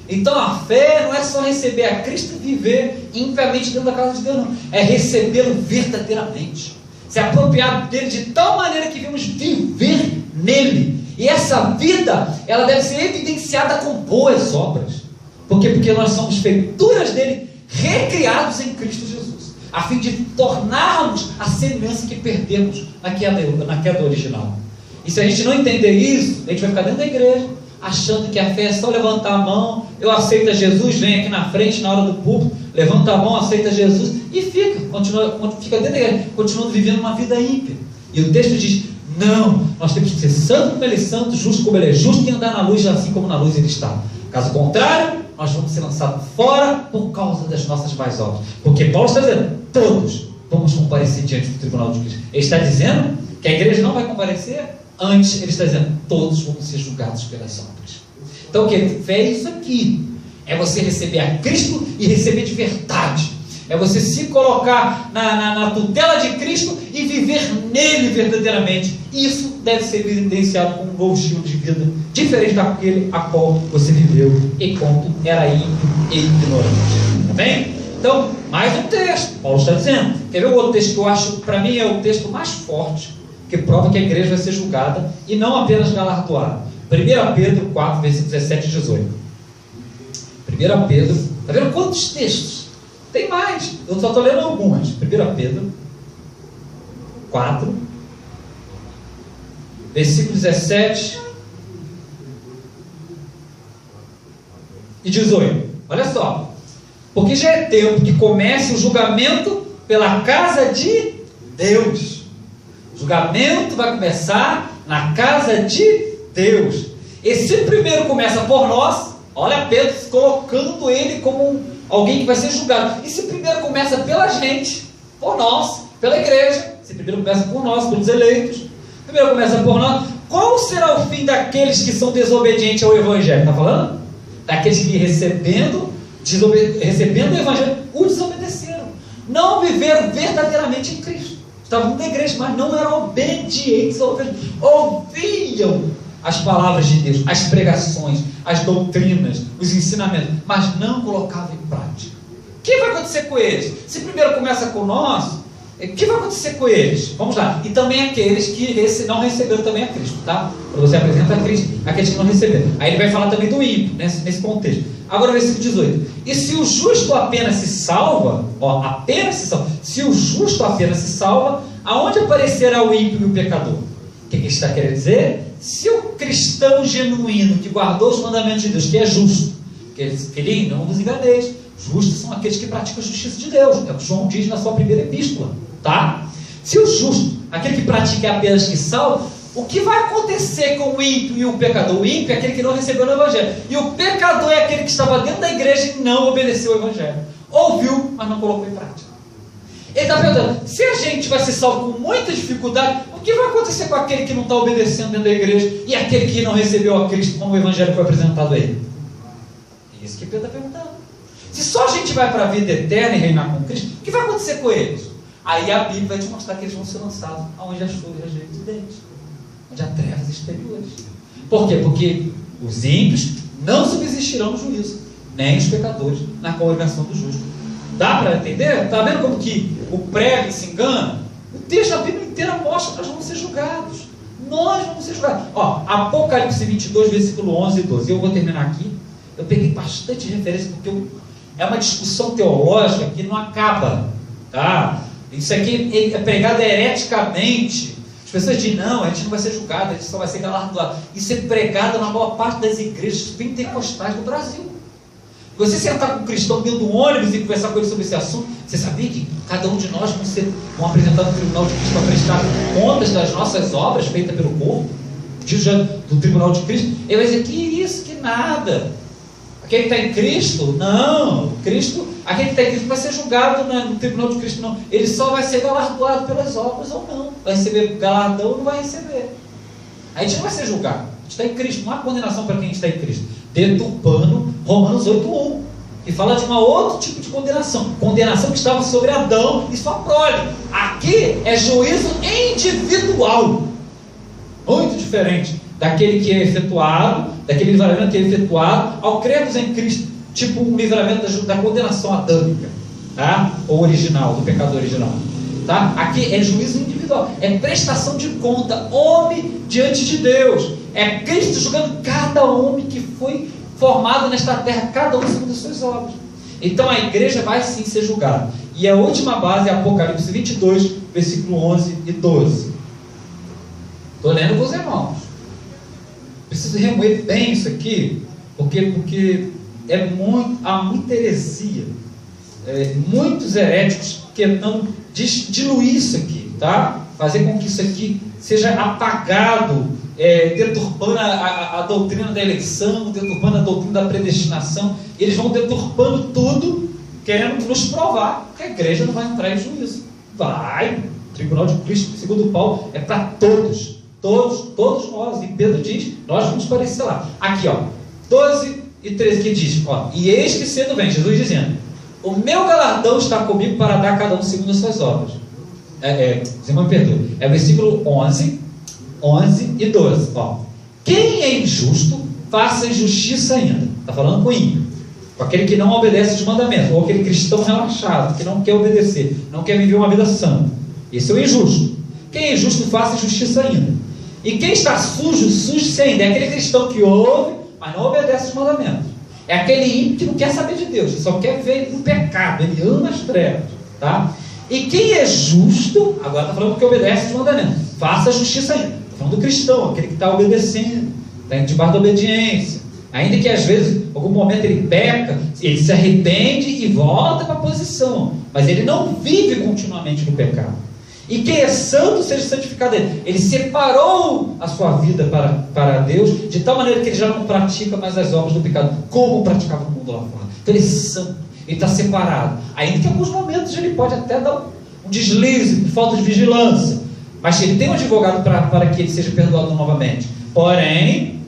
Então a fé não é só receber a Cristo e viver impiamente dentro da casa de Deus, não. É recebê-lo verdadeiramente, se apropriar dele de tal maneira que vamos viver nele. E essa vida, ela deve ser evidenciada com boas obras. Por quê? Porque nós somos feituras dele, recriados em Cristo Jesus, a fim de tornarmos a semelhança que perdemos na queda original. E se a gente não entender isso, a gente vai ficar dentro da igreja, achando que a fé é só levantar a mão, eu aceito Jesus, vem aqui na frente, na hora do púlpito, levanta a mão, aceita Jesus, e fica dentro da igreja, continuando vivendo uma vida ímpia. E o texto diz, não, nós temos que ser santo como ele é santo, justo como ele é justo, e andar na luz assim como na luz ele está. Caso contrário, nós vamos ser lançados fora por causa das nossas más obras. Porque Paulo está dizendo, todos vamos comparecer diante do tribunal de Cristo. Ele está dizendo que a igreja não vai comparecer. Antes, ele está dizendo, todos vão ser julgados pelas obras. Então, o que? Fé é isso aqui. É você receber a Cristo e receber de verdade. É você se colocar na tutela de Cristo e viver nele verdadeiramente. Isso deve ser evidenciado com um novo estilo de vida, diferente daquele a qual você viveu enquanto era ímpio e ignorante. Tá bem? Então, mais um texto. Paulo está dizendo. Quer ver o outro texto que eu acho, para mim, é o texto mais forte, que prova que a igreja vai ser julgada e não apenas galardoada. 1 Pedro 4, versículos 17 e 18. 1 Pedro, está vendo quantos textos? Tem mais, eu só estou lendo algumas. 1 Pedro 4, versículo 17 e 18. Olha só, porque já é tempo que comece o julgamento pela casa de Deus. O julgamento vai começar na casa de Deus. E se primeiro começa por nós, olha Pedro colocando ele como alguém que vai ser julgado. E se primeiro começa pela gente, por nós, pela igreja, se primeiro começa por nós, pelos eleitos, primeiro começa por nós, qual será o fim daqueles que são desobedientes ao Evangelho? Está falando? Daqueles que recebendo o Evangelho, o desobedeceram. Não viveram verdadeiramente em Cristo. Estavam na igreja, mas não eram obedientes ao Evangelho. Ouviam as palavras de Deus, as pregações, as doutrinas, os ensinamentos, mas não colocavam em prática. O que vai acontecer com eles? Se primeiro começa com nós, o que vai acontecer com eles? Vamos lá. E também aqueles que não receberam também a Cristo, tá? Quando você apresenta a Cristo, aqueles que não receberam. Aí ele vai falar também do ímpio, nesse contexto. Agora, versículo 18. E se o justo apenas se salva, se o justo apenas se salva, aonde aparecerá o ímpio e o pecador? O que ele está querendo dizer? se o cristão genuíno que guardou os mandamentos de Deus, que é justo, filhinho, não vos enganeis, justos são aqueles que praticam a justiça de Deus, é o que João diz na sua primeira epístola, tá? Se o justo, aquele que pratica apenas que salva, o que vai acontecer com o ímpio e o pecador? O ímpio é aquele que não recebeu o evangelho, e o pecador é aquele que estava dentro da igreja e não obedeceu o evangelho, ouviu, mas não colocou em prática. Ele está perguntando, se a gente vai ser salvo com muita dificuldade, o que vai acontecer com aquele que não está obedecendo dentro da igreja e aquele que não recebeu a Cristo como o evangelho foi apresentado a ele? É isso que Pedro está perguntando. Se só a gente vai para a vida eterna e reinar com Cristo, o que vai acontecer com eles? Aí a Bíblia vai te mostrar que eles vão ser lançados aonde as flores e as redes dentes, onde há trevas exteriores. Por quê? Porque os ímpios não subsistirão no juízo, nem os pecadores na congregação do justo. Dá para entender? Está vendo como que o prego se engana? O texto da Bíblia inteira mostra que nós vamos ser julgados. Nós vamos ser julgados. Ó, Apocalipse 22, versículo 11 e 12. Eu vou terminar aqui. Eu peguei bastante referência, porque é uma discussão teológica que não acaba. Tá? Isso aqui é pregado hereticamente. As pessoas dizem, não, a gente não vai ser julgado, a gente só vai ser galardoado. Isso é pregado na maior parte das igrejas pentecostais do Brasil. Você sentar com um cristão dentro do ônibus e conversar com ele sobre esse assunto, você sabia que cada um de nós vão apresentar no Tribunal de Cristo para prestar contas das nossas obras feitas pelo corpo, do Tribunal de Cristo? Ele vai dizer, que isso, que nada. Aquele que está em Cristo, não. Aquele que está em Cristo vai ser julgado no Tribunal de Cristo, não. Ele só vai ser galardoado pelas obras ou não. Vai receber galardão ou não vai receber. A gente não vai ser julgado. A gente está em Cristo, não há condenação para quem está em Cristo. Deturpando Romanos 8:1, que fala de uma outro tipo de condenação que estava sobre Adão e sua prole. Aqui é juízo individual, muito diferente daquele que é efetuado, daquele livramento que é efetuado ao crermos em Cristo, tipo um livramento da condenação adâmica, tá? Ou original, do pecado original, tá? Aqui é juízo individual, é prestação de conta, homem diante de Deus. É Cristo julgando cada homem que foi formado nesta terra, cada um segundo as suas obras. Então a igreja vai sim ser julgada. E a última base é Apocalipse 22, versículo 11 e 12. Estou lendo com os irmãos. Preciso remoer bem isso aqui, porque há muita heresia. Muitos heréticos tentando diluir isso aqui, tá? Fazer com que isso aqui seja apagado, deturpando a doutrina da eleição, deturpando a doutrina da predestinação. Eles vão deturpando tudo, querendo nos provar que a igreja não vai entrar em juízo. Vai, o Tribunal de Cristo, segundo Paulo, é para todos nós. E Pedro diz, nós vamos parecer lá. Aqui, ó, 12 e 13, que diz, ó, e eis que cedo vem, Jesus dizendo, o meu galardão está comigo para dar a cada um segundo as suas obras. Você me perdoa. É versículo 11 e 12. Ó. Quem é injusto, faça injustiça ainda. Está falando com o ímpio, com aquele que não obedece os mandamentos, ou aquele cristão relaxado, que não quer obedecer, não quer viver uma vida santa. Esse é o injusto. Quem é injusto, faça injustiça ainda. E quem está sujo, suje-se ainda. É aquele cristão que ouve, mas não obedece os mandamentos. É aquele ímpio que não quer saber de Deus, ele só quer ver no pecado, ele ama as trevas, tá? E quem é justo, agora está falando que obedece os mandamentos, faça a justiça ainda. Está falando do cristão, aquele que está obedecendo, está debaixo da obediência. Ainda que às vezes, em algum momento ele peca, ele se arrepende e volta para a posição, mas ele não vive continuamente no pecado. E quem é santo, seja santificado ele. Ele separou a sua vida para Deus, de tal maneira que ele já não pratica mais as obras do pecado, como praticava o mundo lá fora. Então ele é santo, ele está separado. Ainda que em alguns momentos ele pode até dar um deslize, por falta de vigilância, mas ele tem um advogado para que ele seja perdoado novamente. Porém,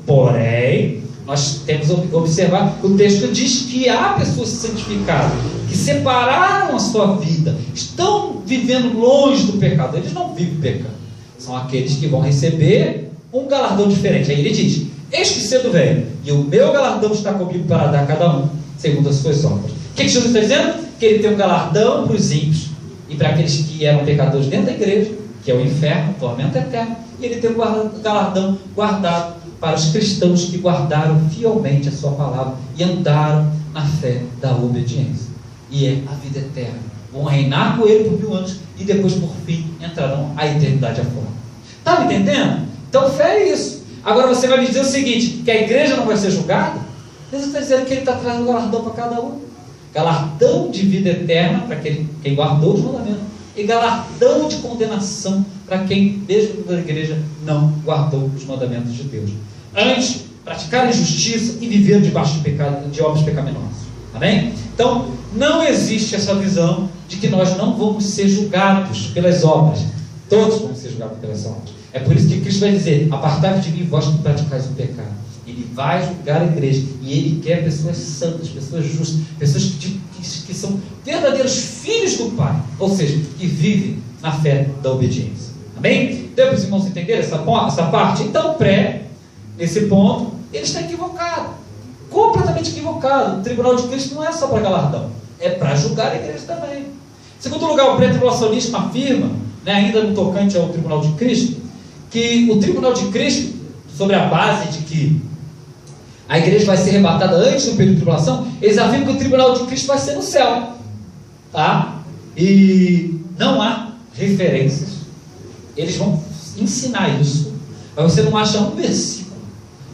nós temos que observar que o texto diz que há pessoas santificadas, que separaram a sua vida, estão vivendo longe do pecado. Eles não vivem pecado, são aqueles que vão receber um galardão diferente. Aí ele diz, eis que cedo venho, e o meu galardão está comigo para dar a cada um segundo as suas obras. O que Jesus está dizendo? Que ele tem um galardão para os ímpios e para aqueles que eram pecadores dentro da igreja, que é o inferno, o tormento eterno, e ele tem um galardão guardado para os cristãos que guardaram fielmente a sua palavra e andaram na fé da obediência. E é a vida eterna. Vão reinar com ele por 1000 anos e depois, por fim, entrarão a eternidade afora. Está me entendendo? Então, fé é isso. Agora você vai me dizer o seguinte, que a igreja não vai ser julgada? Deus está dizendo que Ele está trazendo galardão para cada um. Galardão de vida eterna para quem guardou os mandamentos. E galardão de condenação para quem, mesmo da igreja, não guardou os mandamentos de Deus. Antes, praticar a injustiça e viver debaixo de pecado, de obras pecaminosas. Amém? Então, não existe essa visão de que nós não vamos ser julgados pelas obras. Todos vamos ser julgados pelas obras. É por isso que Cristo vai dizer: apartai-vos de mim, vós que praticais o pecado. Ele vai julgar a igreja. E Ele quer pessoas santas, pessoas justas, pessoas que são verdadeiros filhos do Pai. Ou seja, que vivem na fé da obediência. Amém? Deu para os irmãos entenderem essa parte? Então, nesse ponto, ele está equivocado. Completamente equivocado. O tribunal de Cristo não é só para galardão. É para julgar a igreja também. Em segundo lugar, o pré-tribulacionismo afirma, ainda no tocante ao tribunal de Cristo, que o tribunal de Cristo, sobre a base de que a igreja vai ser arrebatada antes do período de tribulação, eles afirmam que o tribunal de Cristo vai ser no céu. Tá? E não há referências. Eles vão ensinar isso, mas você não acha um versículo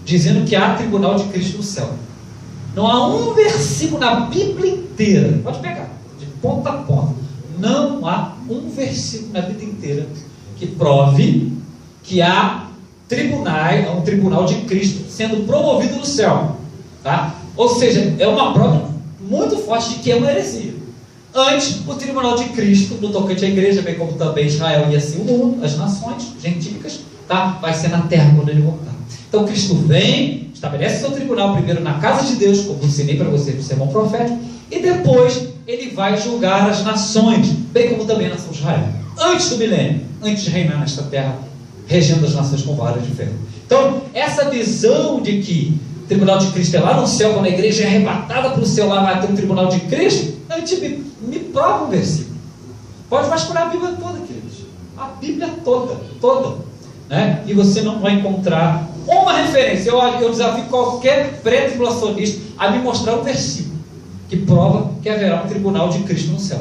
dizendo que há tribunal de Cristo no céu. Não há um versículo na Bíblia inteira, pode pegar, de ponta a ponta, não há um versículo na Bíblia inteira que prove que há um tribunal de Cristo sendo promovido no céu. Tá? Ou seja, é uma prova muito forte de que é uma heresia. Antes, o tribunal de Cristo, no tocante à igreja, bem como também Israel e assim o mundo, as nações gentílicas, tá? Vai ser na terra quando Ele voltar. Então Cristo vem, estabelece seu tribunal primeiro na casa de Deus, como ensinei para você no sermão profético, e depois Ele vai julgar as nações, bem como também a nação de Israel, antes do milênio, antes de reinar nesta terra, regendo as nações com varas de ferro. Então, essa visão de que o tribunal de Cristo é lá no céu, quando a igreja é arrebatada para o céu, lá vai ter um tribunal de Cristo, a gente me prova um versículo. Pode vasculhar a Bíblia toda, queridos. A Bíblia toda. Né? E você não vai encontrar uma referência. Eu desafio qualquer pré-tribulacionista a me mostrar um versículo que prova que haverá um tribunal de Cristo no céu.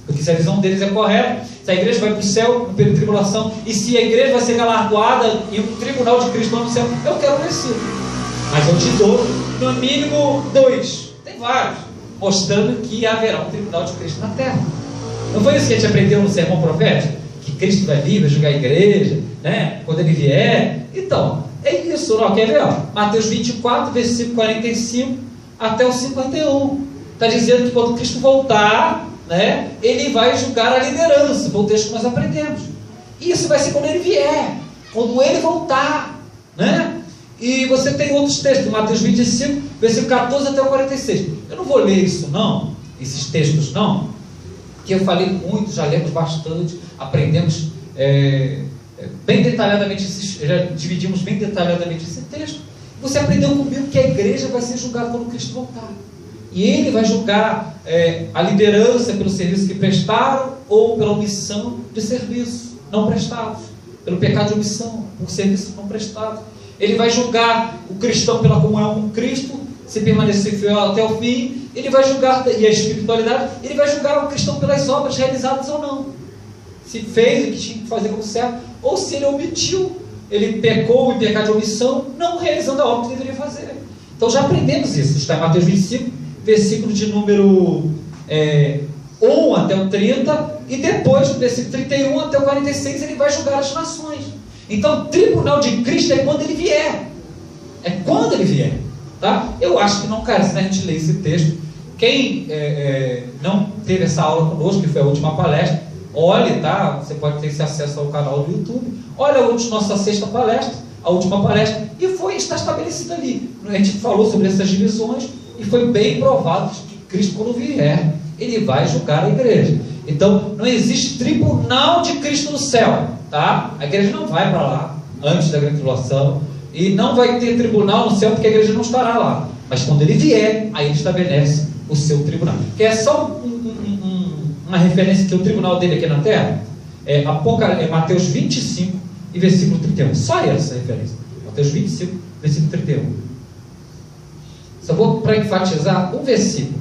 Porque se a visão deles é correta, se a igreja vai para o céu no período de tribulação, e se a igreja vai ser galardoada e um tribunal de Cristo no céu, eu quero um versículo. Mas eu te dou no mínimo 2, tem vários, mostrando que haverá um tribunal de Cristo na terra. Não foi isso que a gente aprendeu no sermão profético? Que Cristo vai vir, vai julgar a igreja, né? Quando Ele vier. Então, é isso, não? Quer ver? Mateus 24, versículo 45 até o 51. Está dizendo que quando Cristo voltar, né, Ele vai julgar a liderança. Foi o texto que nós aprendemos. Isso vai ser quando Ele vier, quando Ele voltar, né? E você tem outros textos, Mateus 25, versículo 14 até o 46. Eu não vou ler isso não, esses textos não, que eu falei muito, já lemos bastante, aprendemos bem detalhadamente, já dividimos bem detalhadamente esse texto. Você aprendeu comigo que a igreja vai ser julgada quando Cristo voltar. E Ele vai julgar a liderança pelo serviço que prestaram ou pela omissão de serviço não prestados, pelo pecado de omissão, por serviço não prestado. Ele vai julgar o cristão pela comunhão com Cristo, se permanecer fiel até o fim. Ele vai julgar, e a espiritualidade, Ele vai julgar o cristão pelas obras realizadas ou não. Se fez o que tinha que fazer como certo, ou se ele omitiu, ele pecou em pecado de omissão, não realizando a obra que deveria fazer. Então já aprendemos isso, está em Mateus 25, versículo de número 1 até o 30, e depois, do versículo 31 até o 46, Ele vai julgar as nações. Então, o tribunal de Cristo é quando Ele vier. É quando Ele vier. Tá? Eu acho que não carece a gente ler esse texto. Quem não teve essa aula conosco, que foi a última palestra, olhe, tá? Você pode ter esse acesso ao canal do YouTube. Olha a nossa sexta palestra, a última palestra, e está estabelecido ali. A gente falou sobre essas divisões e foi bem provado que Cristo, quando vier, Ele vai julgar a igreja. Então, não existe tribunal de Cristo no céu. Tá? A igreja não vai para lá antes da grande tribulação, e não vai ter tribunal no céu porque a igreja não estará lá, mas quando Ele vier, aí Ele estabelece o seu tribunal, que é só uma referência que o tribunal dele aqui na terra é Mateus 25 e versículo 31, só essa referência, Mateus 25, versículo 31. Só vou para enfatizar um versículo.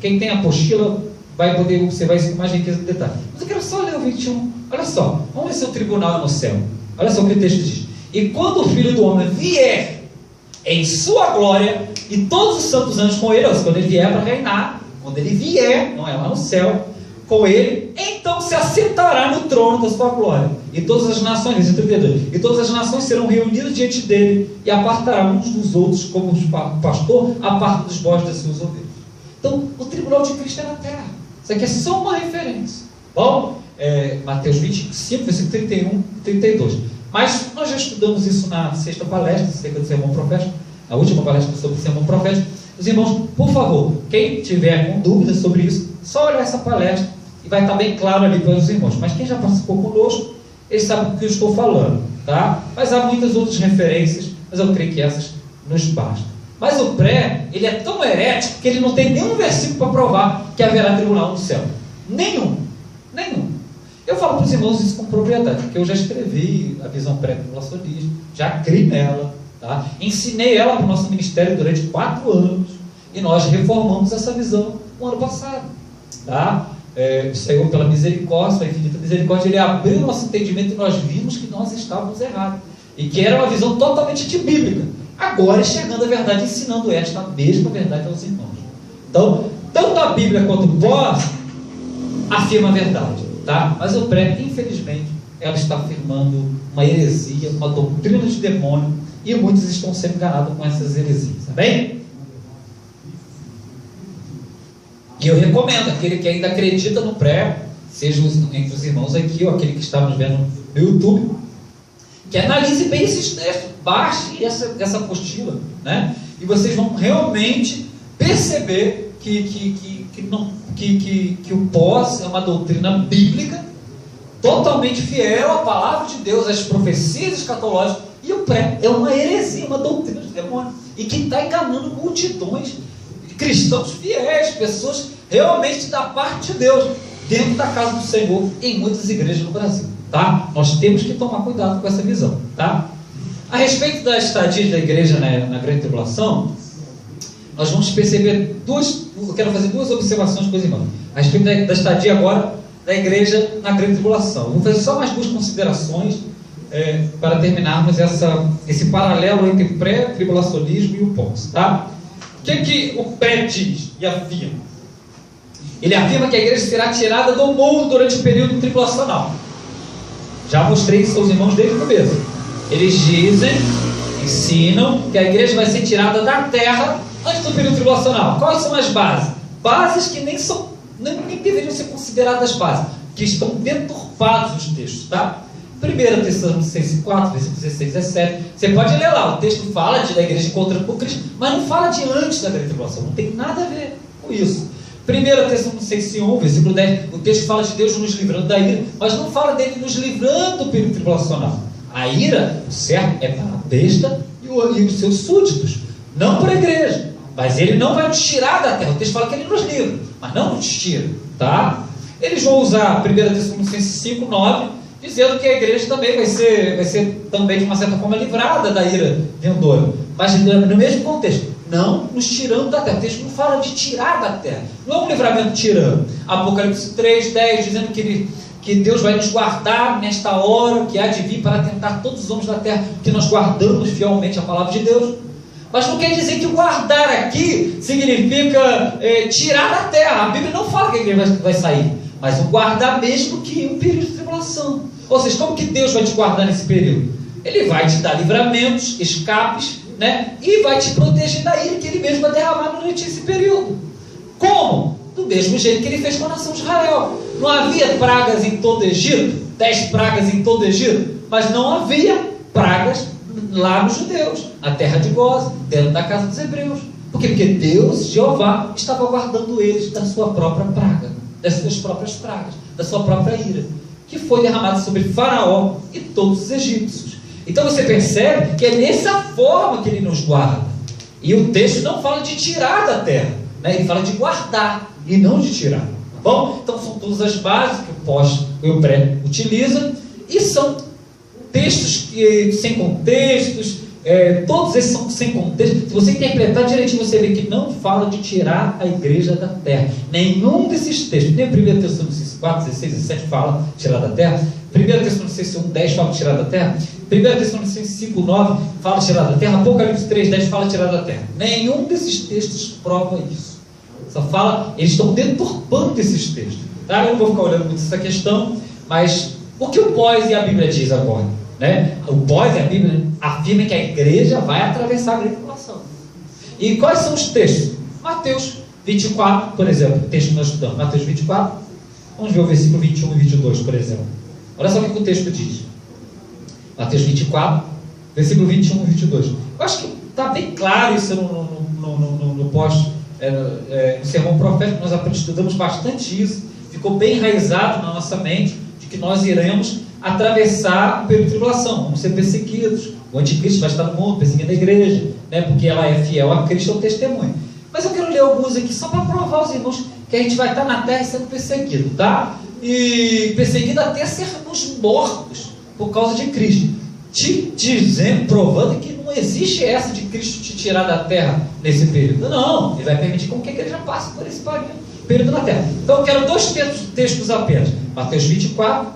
Quem tem apostila vai poder observar isso com mais riqueza de detalhe, mas eu quero só ler o 21. Olha só, vamos ver se o tribunal é no céu. Olha só o que o texto diz: E quando o Filho do Homem vier em sua glória, e todos os santos anjos com ele, ou seja, quando ele vier para reinar, quando ele vier, não é lá no céu, com ele, então se assentará no trono da sua glória. E todas as nações, versículo 32, e todas as nações serão reunidas diante dele, e apartará uns dos outros, como o pastor aparta dos bodes das suas ovelhas. Então, o tribunal de Cristo é na terra. Isso aqui é só uma referência. Bom, Mateus 25, versículo 31 e 32. Mas nós já estudamos isso na sexta palestra, acerca do sermão profético, a última palestra sobre o sermão profético. Os irmãos, por favor, quem tiver com dúvidas sobre isso, só olhar essa palestra e vai estar bem claro ali para os irmãos. Mas quem já participou conosco, eles sabem do que eu estou falando, tá? Mas há muitas outras referências, mas eu creio que essas nos bastam. Mas o pré, ele é tão herético que ele não tem nenhum versículo para provar que haverá tribunal no céu. Nenhum. Eu falo para os irmãos isso com propriedade, porque eu já escrevi a visão pré-tribulacionista, já criei nela, tá? Ensinei ela para o nosso ministério durante 4 anos, e nós reformamos essa visão no ano passado, tá? O Senhor, pela misericórdia, sua infinita misericórdia, ele abriu o nosso entendimento e nós vimos que nós estávamos errados, e que era uma visão totalmente antibíblica. Agora, chegando a verdade, ensinando esta mesma verdade aos irmãos. Então, tanto a Bíblia quanto o pós afirma a verdade, tá? Mas o pré, infelizmente, ela está afirmando uma heresia, uma doutrina de demônio, e muitos estão sendo enganados com essas heresias, tá bem? E eu recomendo, aquele que ainda acredita no pré, seja entre os irmãos aqui, ou aquele que está nos vendo no YouTube, que analise bem esses textos, baixe essa apostila, né? E vocês vão realmente perceber que o pós é uma doutrina bíblica, totalmente fiel à palavra de Deus, às profecias escatológicas, e o pré é uma heresia, uma doutrina de demônio, e que está enganando multidões de cristãos fiéis, pessoas realmente da parte de Deus, dentro da casa do Senhor, em muitas igrejas no Brasil, tá? Nós temos que tomar cuidado com essa visão, tá? A respeito da estadia da igreja na grande tribulação, nós vamos perceber eu quero fazer 2 observações com os irmãos, a respeito da estadia agora da igreja na grande tribulação. Vou fazer só mais 2 considerações para terminarmos esse paralelo entre o pré-tribulacionismo e o pós, tá? O que o pré diz e afirma? Ele afirma que a igreja será tirada do mundo durante o período tribulacional. Já mostrei isso aos irmãos desde o começo. Eles ensinam que a igreja vai ser tirada da terra antes do período tribulacional. Quais são as bases? Bases que nem deveriam ser consideradas bases, que estão deturpados os textos, tá? 1 Tessalonicenses 4, versículos 16 e 17. Você pode ler lá, o texto fala da igreja encontrando com Cristo, mas não fala de antes da grande tribulação, não tem nada a ver com isso. 1 Tessalonicenses 1, versículo 10, o texto fala de Deus nos livrando da ira, mas não fala dele nos livrando do período tribulacional. A ira, o certo, é para a besta e os seus súditos, não para a igreja. Mas ele não vai nos tirar da terra. O texto fala que ele nos livra, mas não nos tira, tá? Eles vão usar 1 Tessalonicenses 5, 9, dizendo que a igreja também vai ser também de uma certa forma livrada da ira vindoura. Mas no mesmo contexto, não nos tirando da terra. O texto não fala de tirar da terra, não é um livramento tirando. Apocalipse 3, 10, dizendo que Deus vai nos guardar nesta hora que há de vir para tentar todos os homens da terra, que nós guardamos fielmente a palavra de Deus. Mas não quer dizer que o guardar aqui significa tirar da terra. A Bíblia não fala que a igreja vai sair, mas o guardar mesmo que um período de tribulação. Ou seja, como que Deus vai te guardar nesse período? Ele vai te dar livramentos, escapes, né? E vai te proteger da ira que ele mesmo vai derramar durante esse período. Como? Do mesmo jeito que ele fez com a nação de Israel. Não havia pragas em todo o Egito, 10 pragas em todo o Egito, mas não havia pragas lá nos judeus, na terra de Gósen, dentro da casa dos hebreus. Por quê? Porque Deus, Jeová, estava guardando eles da sua própria praga, das suas próprias pragas, da sua própria ira, que foi derramada sobre Faraó e todos os egípcios. Então você percebe que é dessa forma que ele nos guarda. E o texto não fala de tirar da terra, né? Ele fala de guardar e não de tirar. Tá bom? Então são todas as bases que o pós e o pré utiliza, e são textos sem contextos, todos esses são sem contexto. Se você interpretar direitinho, você vê que não fala de tirar a igreja da terra. Nenhum desses textos, nem 1 Tessalonicenses 4, 16 e 17 fala de tirar da terra, 1 Tessalonicenses 1, 10 fala de tirar da terra, 1 Tessalonicenses 5:9 fala tirada da terra, Apocalipse 3:10 fala tirada da terra. Nenhum desses textos prova isso. Só fala, eles estão deturpando esses textos. Tá? Eu não vou ficar olhando muito essa questão, mas o que o pós e a Bíblia diz agora? Né? O pós e a Bíblia afirma que a igreja vai atravessar a grande tribulação. E quais são os textos? Mateus 24, por exemplo, o texto que nós estudamos, Mateus 24, vamos ver o versículo 21 e 22, por exemplo. Olha só o que o texto diz. Mateus 24, versículo 21 e 22. Eu acho que está bem claro isso no sermão profético, nós estudamos bastante isso, ficou bem enraizado na nossa mente, de que nós iremos atravessar o período de tribulação, vamos ser perseguidos, o anticristo vai estar no mundo, perseguindo a igreja, né, porque ela é fiel a Cristo, é o testemunho. Mas eu quero ler alguns aqui, só para provar aos irmãos que a gente vai estar na terra sendo perseguido, tá? E perseguido até sermos mortos por causa de Cristo, te dizendo, provando que não existe essa de Cristo te tirar da terra nesse período. Não, ele vai permitir com que a igreja passe por esse período na terra. Então eu quero dois textos apenas. Mateus 24,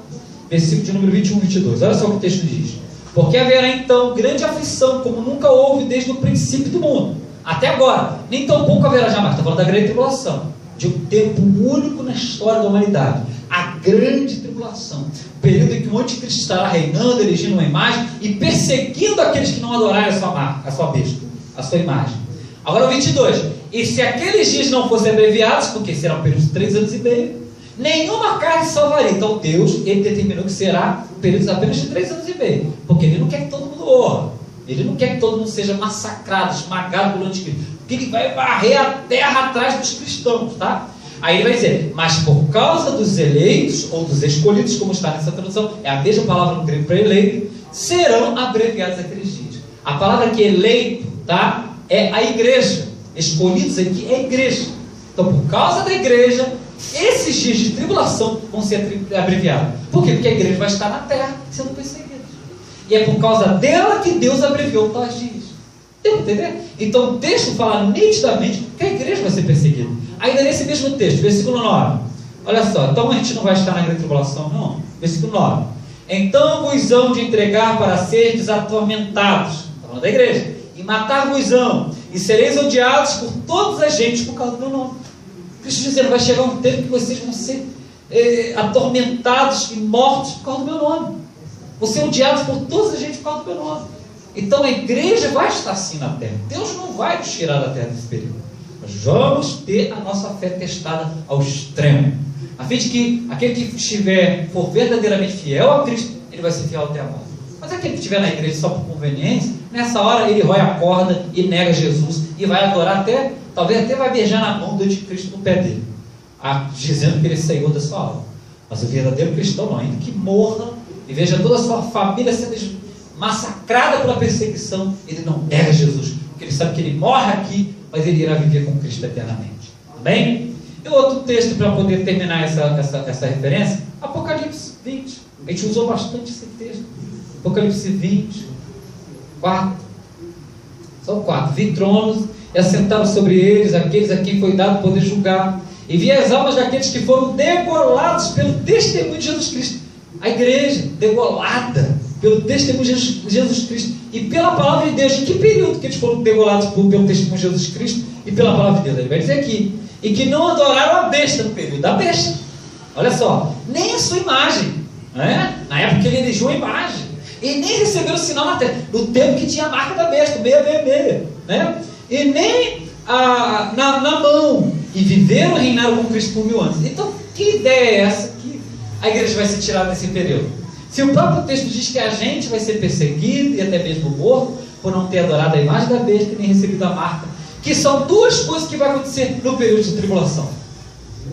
versículo de número 21 e 22. Olha só o que o texto diz. Porque haverá então grande aflição, como nunca houve desde o princípio do mundo, até agora, nem tão pouco haverá jamais. Está falando da grande tribulação, de um tempo único na história da humanidade, a grande tribulação, o período em que o anticristo estará reinando, erigindo uma imagem e perseguindo aqueles que não adorarem a sua marca, a sua besta, a sua imagem. Agora o 22, e se aqueles dias não fossem abreviados, porque será um período de 3 anos e meio, nenhuma carne salvaria. Então Deus, ele determinou que será períodos apenas de 3 anos e meio, porque ele não quer que todo mundo morra, ele não quer que todo mundo seja massacrado, esmagado pelo anticristo, porque ele vai varrer a terra atrás dos cristãos, tá? Aí ele vai dizer, mas por causa dos eleitos, ou dos escolhidos, como está nessa tradução, é a mesma palavra no grego para eleito, serão abreviados aqueles dias. A palavra aqui eleito, tá? É a igreja. Escolhidos aqui é a igreja. Então, por causa da igreja, esses dias de tribulação vão ser abreviados. Por quê? Porque a igreja vai estar na terra sendo perseguida. E é por causa dela que Deus abreviou tais dias. Deu para entender? Então o texto fala nitidamente que a igreja vai ser perseguida. Ainda nesse mesmo texto, versículo 9. Olha só, então a gente não vai estar na grande tribulação, não. Versículo 9. Então vos hão de entregar para seres atormentados, falando da igreja, e matar-vos-ão, e sereis odiados por todas as gentes por causa do meu nome. Cristo dizendo, vai chegar um tempo que vocês vão ser atormentados e mortos por causa do meu nome. Vão ser odiados por todas as gentes por causa do meu nome. Então a igreja vai estar assim na terra. Deus não vai nos tirar da terra nesse período. Nós vamos ter a nossa fé testada ao extremo, a fim de que aquele que for verdadeiramente fiel a Cristo, ele vai ser fiel até a morte. Mas aquele que estiver na igreja só por conveniência, nessa hora ele rói a corda e nega Jesus e vai adorar até, talvez até vai beijar na mão do anticristo no pé dele, dizendo que ele é Senhor da sua alma. Mas o verdadeiro cristão não, ainda que morra e veja toda a sua família sendo massacrada pela perseguição, ele não nega Jesus, porque ele sabe que ele morre aqui, mas ele irá viver com Cristo eternamente. Amém? E outro texto para poder terminar essa referência, Apocalipse 20. A gente usou bastante esse texto. Apocalipse 20, 4. São 4. Vi tronos e assentaram sobre eles aqueles a quem foi dado poder julgar. E vi as almas daqueles que foram degolados pelo testemunho de Jesus Cristo. A igreja degolada pelo testemunho de Jesus Cristo e pela palavra de Deus. Em que período que eles foram degolados pelo testemunho de Jesus Cristo e pela palavra de Deus? Ele vai dizer aqui, e que não adoraram a besta no período da besta. Olha só, nem a sua imagem, né? Na época que ele erigiu a imagem, e nem receberam o sinal na terra, no tempo que tinha a marca da besta, 666, né? E nem na mão, e viveram e reinaram com Cristo por 1000 anos. Então, que ideia é essa que a igreja vai ser tirada nesse período? Se o próprio texto diz que a gente vai ser perseguido e até mesmo morto por não ter adorado a imagem da besta e nem recebido a marca, que são duas coisas que vai acontecer no período de tribulação.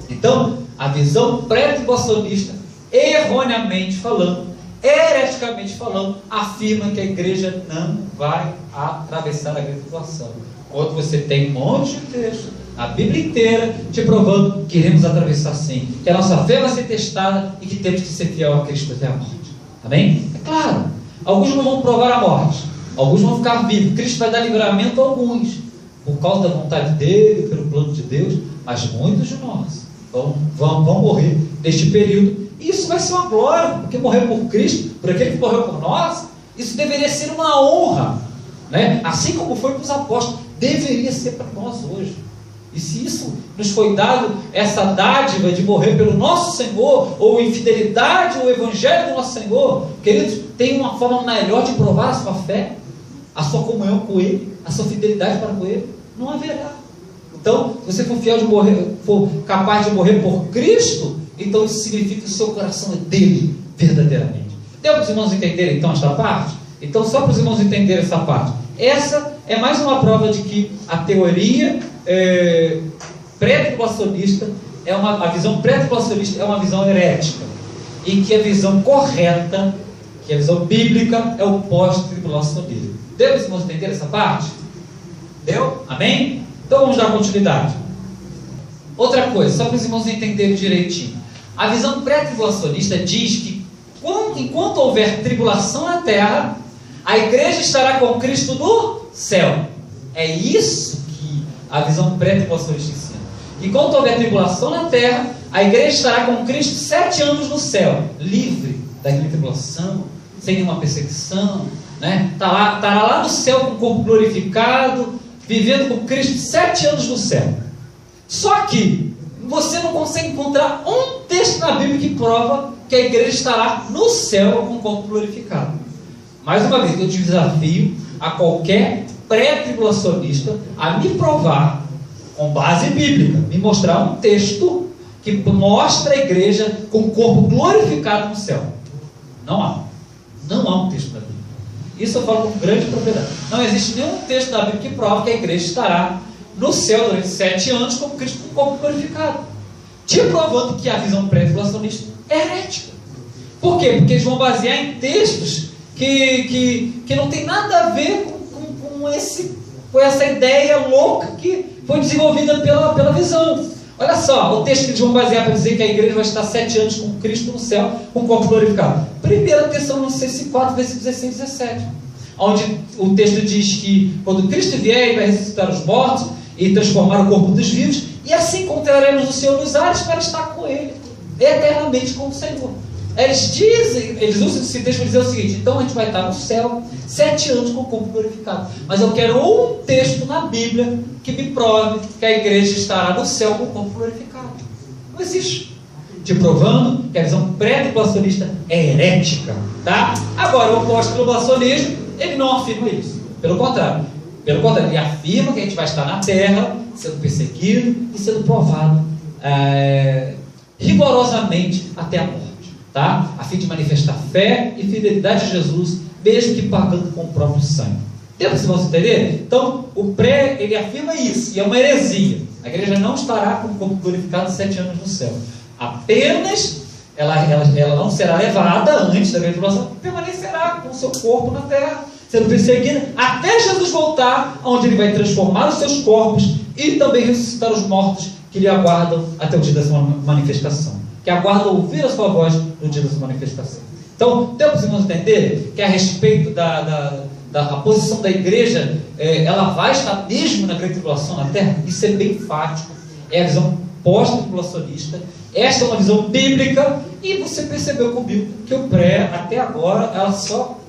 Então, a visão pré-tribulacionista, erroneamente falando, hereticamente falando, afirma que a igreja não vai atravessar a grande tribulação. Quando você tem um monte de texto, a Bíblia inteira, te provando que iremos atravessar sim, que a nossa fé vai ser testada e que temos que ser fiel a Cristo até a morte. Amém? É claro, alguns não vão provar a morte, alguns vão ficar vivos, Cristo vai dar livramento a alguns, por causa da vontade dele, pelo plano de Deus, mas muitos de nós vão morrer neste período, e isso vai ser uma glória, porque morrer por Cristo, por aquele que morreu por nós, Isso deveria ser uma honra, né? Assim como foi para os apóstolos, deveria ser para nós hoje. E se isso nos foi dado, essa dádiva de morrer pelo nosso Senhor, ou infidelidade ao Evangelho do nosso Senhor, queridos, tem uma forma melhor de provar a sua fé, a sua comunhão com Ele, a sua fidelidade para com Ele? Não haverá. Então, se você for fiel de morrer, for capaz de morrer por Cristo, então isso significa que o seu coração é dele verdadeiramente. Deu para os irmãos entenderem então esta parte? Então, só para os irmãos entenderem essa parte. Essa é mais uma prova de que a teoria pré-tribulacionista a visão pré-tribulacionista é uma visão herética, e que a visão correta, que a visão bíblica, é o pós-tribulacionismo. Deu para os irmãos entenderem essa parte? Deu? Amém? Então vamos dar continuidade. Outra coisa, só para os irmãos entenderem direitinho. A visão pré-tribulacionista diz que enquanto houver tribulação na terra, a igreja estará com Cristo no céu. É isso que a visão pré-tribulacionista ensina. Enquanto houver tribulação na terra, a igreja estará com Cristo 7 anos no céu, livre daquela tribulação, sem nenhuma perseguição, né? Estará lá no céu com o corpo glorificado, vivendo com Cristo 7 anos no céu. Só que você não consegue encontrar um texto na Bíblia que prova que a igreja estará no céu com o corpo glorificado. Mais uma vez, eu te desafio a qualquer pré-tribulacionista a me provar, com base bíblica, me mostrar um texto que mostra a igreja com o corpo glorificado no céu. Não há. Não há um texto na Bíblia. Isso eu falo com grande propriedade. Não existe nenhum texto da Bíblia que prova que a igreja estará no céu durante 7 anos com Cristo com o corpo glorificado, te provando que a visão pré-tribulacionista é herética. Por quê? Porque eles vão basear em textos que não tem nada a ver com essa ideia louca que foi desenvolvida pela visão. Olha só, o texto que eles vão basear para dizer que a igreja vai estar 7 anos com Cristo no céu, com o corpo glorificado. 1 Tessalonicenses 4, versículos 16 e 17. Onde o texto diz que quando Cristo vier, ele vai ressuscitar os mortos e transformar o corpo dos vivos, e assim encontraremos o Senhor nos ares para estar com Ele, eternamente com o Senhor. Eles usam esse texto para dizer o seguinte: então a gente vai estar no céu 7 anos com o corpo glorificado. Mas eu quero um texto na Bíblia que me prove que a igreja estará no céu com o corpo glorificado. Não existe. Te provando que a visão pré-tribulacionista é herética, tá? Agora, o pós-tribulacionismo, ele não afirma isso. Pelo contrário, ele afirma que a gente vai estar na terra, sendo perseguido e sendo provado rigorosamente até a morte. Tá? A fim de manifestar fé e fidelidade a Jesus, mesmo que pagando com o próprio sangue. Temos que vocês entenderem? Então, o pré, ele afirma isso, e é uma heresia. A igreja não estará com o corpo glorificado 7 anos no céu. Apenas, ela não será levada antes da grande tribulação, permanecerá com o seu corpo na terra, sendo perseguida, até Jesus voltar, onde ele vai transformar os seus corpos e também ressuscitar os mortos que lhe aguardam até o dia da sua manifestação. Que aguardam ouvir a sua voz no dia da sua manifestação. Então, temos que entender que a respeito da posição da igreja, ela vai estar mesmo na grande tribulação na terra. Isso é bem enfático. É a visão pós-tribulacionista. Esta é uma visão bíblica. E você percebeu comigo que o pré, até agora,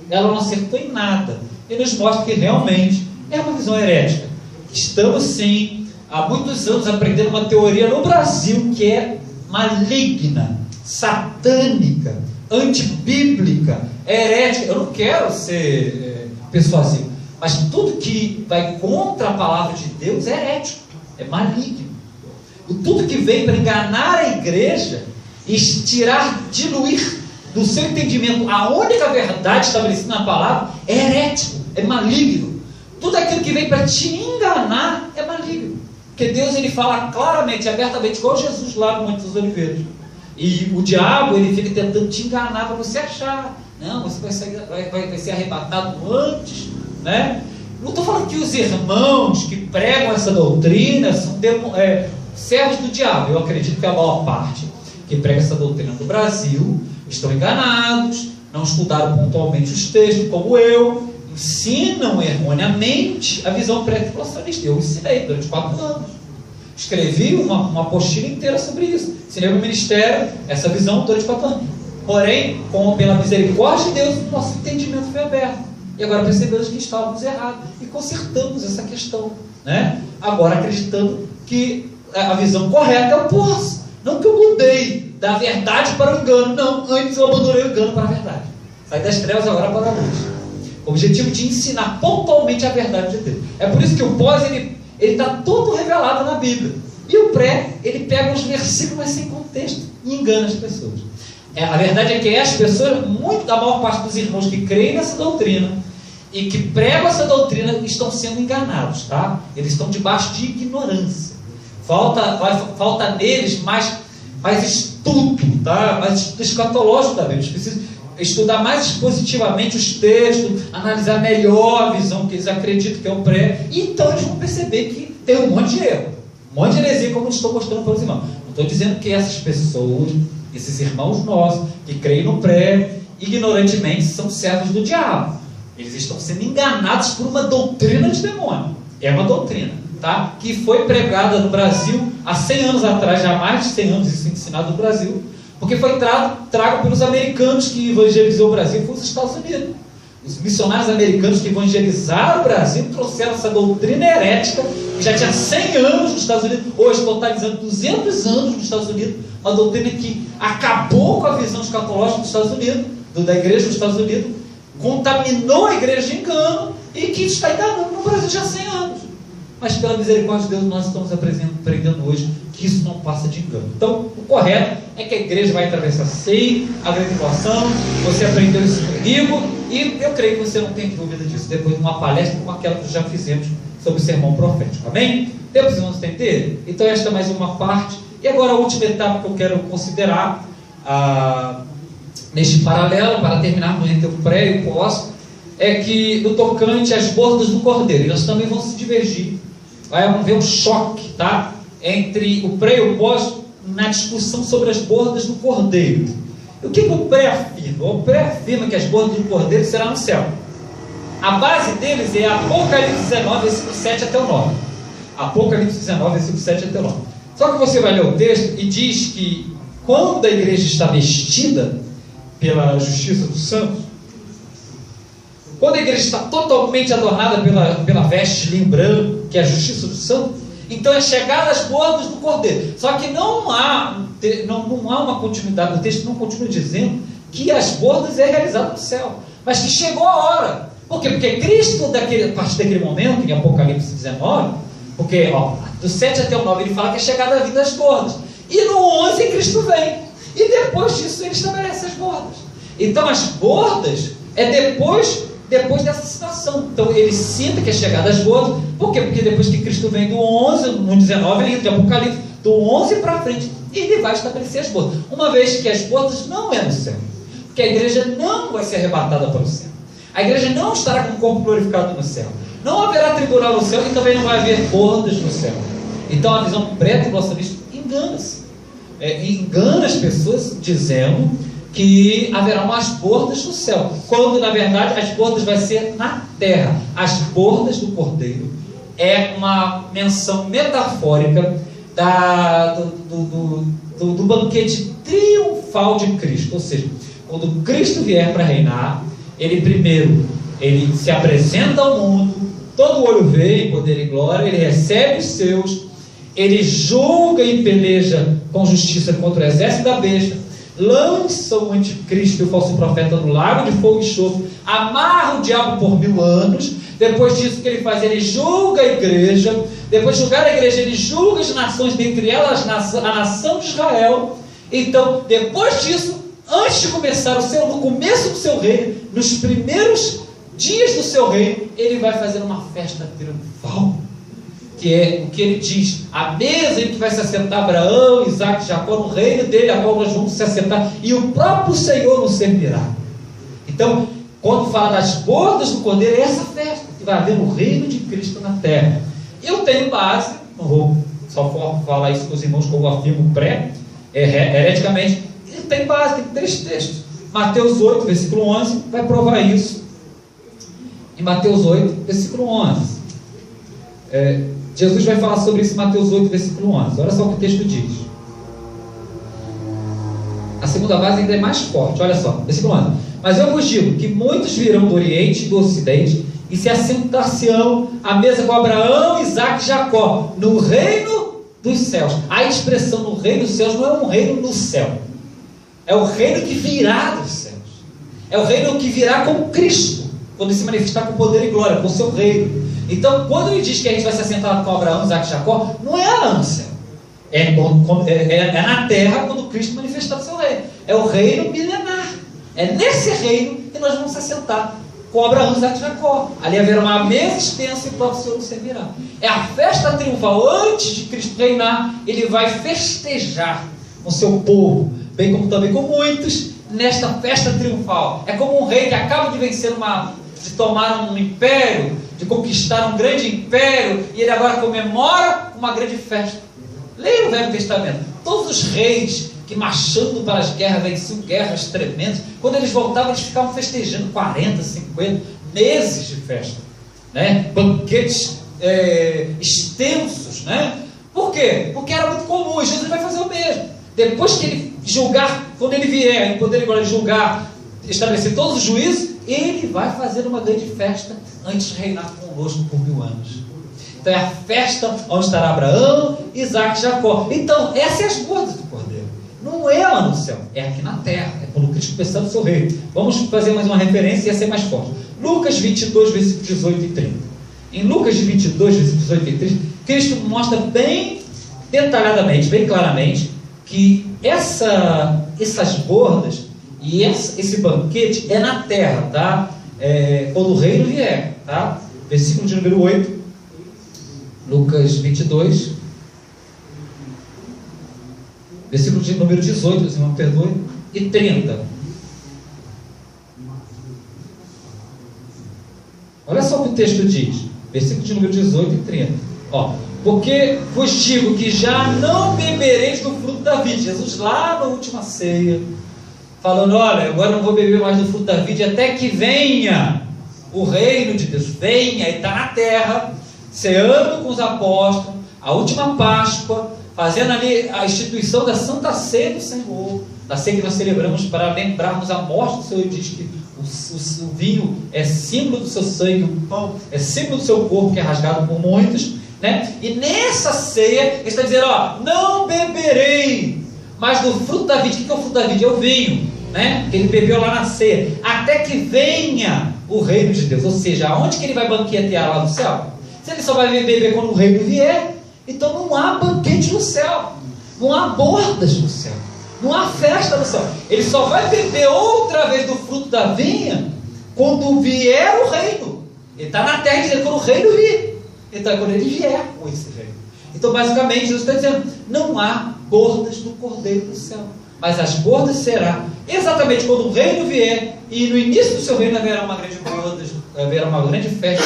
ela não acertou em nada. E nos mostra que realmente é uma visão herética. Estamos, sim, há muitos anos aprendendo uma teoria no Brasil que é maligna, satânica, antibíblica, herética. Eu não quero ser persuasivo, mas tudo que vai contra a palavra de Deus é herético, é maligno. E tudo que vem para enganar a igreja e diluir do seu entendimento a única verdade estabelecida na palavra é herético, é maligno. Tudo aquilo que vem para te enganar é maligno. Porque Deus, ele fala claramente, abertamente, igual Jesus lá no Monte das Oliveiras. E o diabo, ele fica tentando te enganar para você achar. Não, você vai ser arrebatado antes, né? Não estou falando que os irmãos que pregam essa doutrina são servos do diabo. Eu acredito que a maior parte que prega essa doutrina no Brasil estão enganados, não estudaram pontualmente os textos, como eu, ensinam erroneamente a visão pré-tribulacionista. Eu ensinei durante 4 anos. Escrevi uma apostila inteira sobre isso. Ensinei no ministério essa visão durante 4 anos. Porém, pela misericórdia de Deus, o nosso entendimento foi aberto. E agora percebemos que estávamos errados. E consertamos essa questão, né? Agora acreditando que a visão correta é o oposto. Não que eu mudei da verdade para o engano. Não, antes eu abandonei o engano para a verdade. Saí das trevas agora para a luz. O objetivo de ensinar pontualmente a verdade de Deus. É por isso que o pós, ele está todo revelado na Bíblia. E o pré, ele pega os versículos, mas sem contexto, e engana as pessoas. A verdade é que as pessoas, da maior parte dos irmãos que creem nessa doutrina, e que pregam essa doutrina, estão sendo enganados, tá? Eles estão debaixo de ignorância. Falta neles mais estudo, tá? Mais estudo escatológico da Bíblia. Eles precisam estudar mais expositivamente os textos, analisar melhor a visão que eles acreditam que é o pré, e então eles vão perceber que tem um monte de erro, um monte de heresia, como eu estou mostrando para os irmãos. Não estou dizendo que essas pessoas, esses irmãos nossos, que creem no pré, ignorantemente são servos do diabo. Eles estão sendo enganados por uma doutrina de demônio. É uma doutrina, tá? Que foi pregada no Brasil há 100 anos atrás, já há mais de 100 anos isso é ensinado no Brasil, porque foi trago pelos americanos que evangelizou o Brasil, foi os Estados Unidos. Os missionários americanos que evangelizaram o Brasil trouxeram essa doutrina herética, que já tinha 100 anos nos Estados Unidos, hoje totalizando 200 anos nos Estados Unidos, uma doutrina que acabou com a visão escatológica dos Estados Unidos, da igreja dos Estados Unidos, contaminou a igreja de engano e que está enganando no Brasil já há 100 anos. Mas pela misericórdia de Deus nós estamos aprendendo hoje que isso não passa de engano. Então o correto é que a igreja vai atravessar sem a grande tribulação. Você aprendeu isso comigo e eu creio que você não tem dúvida disso depois de uma palestra como aquela que já fizemos sobre o sermão profético. Amém? Temos irmãos entender? Então esta é mais uma parte. E agora a última etapa que eu quero considerar neste paralelo, para terminarmos entre o pré e o pós, é que no tocante às bordas do cordeiro, elas também vão se divergir. Vamos ver um choque, tá? Entre o pré e o pós na discussão sobre as bordas do cordeiro. E o que o pré afirma? O pré afirma que as bordas do cordeiro serão no céu. A base deles é Apocalipse 19, versículo 7 até o 9. Apocalipse 19, versículo 7 até o 9. Só que você vai ler o texto e diz que quando a igreja está vestida pela justiça dos santos, quando a igreja está totalmente adornada pela veste linho branco, que é a justiça dos santos, então é chegada às bordas do cordeiro. Só que não há uma continuidade, o texto não continua dizendo que as bordas é realizado no céu, mas que chegou a hora. Por quê? Porque Cristo, a partir daquele momento, em Apocalipse 19, porque do 7 até o 9 ele fala que é chegada a vida das bordas, e no 11 Cristo vem, e depois disso ele estabelece as bordas. Então as bordas é depois dessa situação. Então ele cita que é chegada às bordas. Por quê? Porque depois que Cristo vem do 11, no 19 ainda de Apocalipse, do 11 para frente, ele vai estabelecer as bordas, uma vez que as bordas não é no céu, porque a igreja não vai ser arrebatada para o céu, a igreja não estará com o corpo glorificado no céu, não haverá tribunal no céu e também não vai haver bordas no céu. Então a visão pré-tribulacionista engana-se, engana as pessoas dizendo que haverá umas bordas no céu, quando na verdade as bordas vai ser na terra. As bordas do cordeiro é uma menção metafórica do banquete triunfal de Cristo. Ou seja, quando Cristo vier para reinar, ele primeiro se apresenta ao mundo, todo olho vê em poder e glória, ele recebe os seus, ele julga e peleja com justiça contra o exército da besta, lança o anticristo e o falso profeta no lago de fogo e enxofre, amarra o diabo por 1000 anos. Depois disso, o que ele faz? Ele julga a igreja. Depois de julgar a igreja, ele julga as nações, dentre elas a nação de Israel. Então, depois disso, antes de começar no começo do seu reino, nos primeiros dias do seu reino, ele vai fazer uma festa triunfal, que é o que ele diz: a mesa em que vai se assentar Abraão, Isaac e Jacó, no reino dele, a qual nós vamos se assentar, e o próprio Senhor nos servirá. Então, quando fala das bordas do cordeiro, é essa festa que vai haver no reino de Cristo na terra. Eu tenho base, não vou só falar isso com os irmãos como eu afirmo hereticamente, tem base, tem 3 textos. Mateus 8, versículo 11, vai provar isso. Em Mateus 8, versículo 11. Jesus vai falar sobre isso em Mateus 8, versículo 11. Olha só o que o texto diz. segunda base ainda é mais forte. Olha só, versículo 11. Mas eu vos digo que muitos virão do Oriente e do Ocidente e se assentar-se-ão à mesa com Abraão, Isaque e Jacó, no reino dos céus. A expressão no reino dos céus não é um reino no céu. É o reino que virá dos céus. É o reino que virá com Cristo, quando ele se manifestar com poder e glória, com o seu reino. Então, quando ele diz que a gente vai se assentar com Abraão, Isaque e Jacó, não é lá no céu. É na terra, quando Cristo manifestar o seu reino. É o reino milenar. É nesse reino que nós vamos se assentar com Abraão, Isaque e Jacó. Ali haverá uma mesa extensa e o próprio Senhor nos servirá. É a festa triunfal. Antes de Cristo reinar, ele vai festejar com o seu povo, bem como também com muitos, nesta festa triunfal. É como um rei que acaba de vencer de tomar um império, de conquistar um grande império, e ele agora comemora uma grande festa. Leia o Velho Testamento. Todos os reis que marchando para as guerras, venciam guerras tremendas, quando eles voltavam, eles ficavam festejando 40, 50 meses de festa, né? Banquetes extensos, né? Por quê? Porque era muito comum, e Jesus vai fazer o mesmo. Depois que ele julgar, quando ele vier em poder e glória julgar, estabelecer todos os juízos, ele vai fazer uma grande festa antes de reinar conosco por 1000 anos. Então é a festa onde estará Abraão, Isaque e Jacó. Então essas são as bodas do Cordeiro. Não é lá no céu, é aqui na terra. É quando Cristo começar o seu reino. Vamos fazer mais uma referência e ia ser mais forte. Lucas 22, versículos 18 e 30. Em Lucas 22, versículos 18 e 30, Cristo mostra bem detalhadamente, bem claramente, que essas bordas e esse banquete é na terra, tá? Quando o reino vier, tá? Versículo de número 8, Lucas 22, versículo de número 18, se não me perdoe, e 30. Olha só o que o texto diz, versículo de número 18 e 30. Ó, porque vos digo que já não bebereis do fruto da vide. Jesus lá na última ceia, falando, olha, agora não vou beber mais do fruto da vide até que venha o reino de Deus. Venha, e está na terra, ceando com os apóstolos, a última Páscoa, fazendo ali a instituição da Santa Ceia do Senhor, da ceia que nós celebramos para lembrarmos a morte do Senhor. Ele diz que o vinho é símbolo do seu sangue, o pão é símbolo do seu corpo, que é rasgado por muitos, né? E nessa ceia, ele está dizendo, ó, não beberei mais do fruto da vide. O que é o fruto da vide? É o vinho, né? Que ele bebeu lá na ceia, até que venha o reino de Deus. Ou seja, aonde que ele vai banquetear lá no céu? Se ele só vai beber quando o reino vier, então não há banquete no céu, não há bordas no céu, não há festa no céu. Ele só vai beber outra vez do fruto da vinha quando vier o reino. Ele está na terra dizendo quando o reino vir. Então é quando ele vier com esse reino. Então basicamente Jesus está dizendo, não há bordas do Cordeiro do céu, mas as bordas será exatamente quando o reino vier, e no início do seu reino haverá uma grande borda, haverá uma grande festa,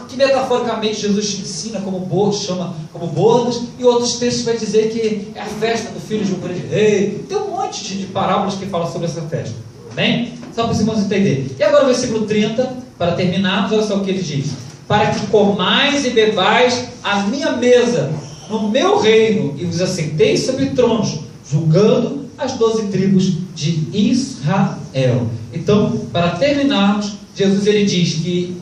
que metaforicamente Jesus ensina como bordas, chama como bordas, e outros textos vai dizer que é a festa do filho de um grande rei. Tem um monte de parábolas que falam sobre essa festa, amém? Só para vocês entender. E agora o versículo 30, para terminarmos, olha só o que ele diz: para que comais e bebais a minha mesa no meu reino, e vos assenteis sobre tronos, julgando as 12 tribos de Israel. Então, para terminarmos, Jesus ele diz que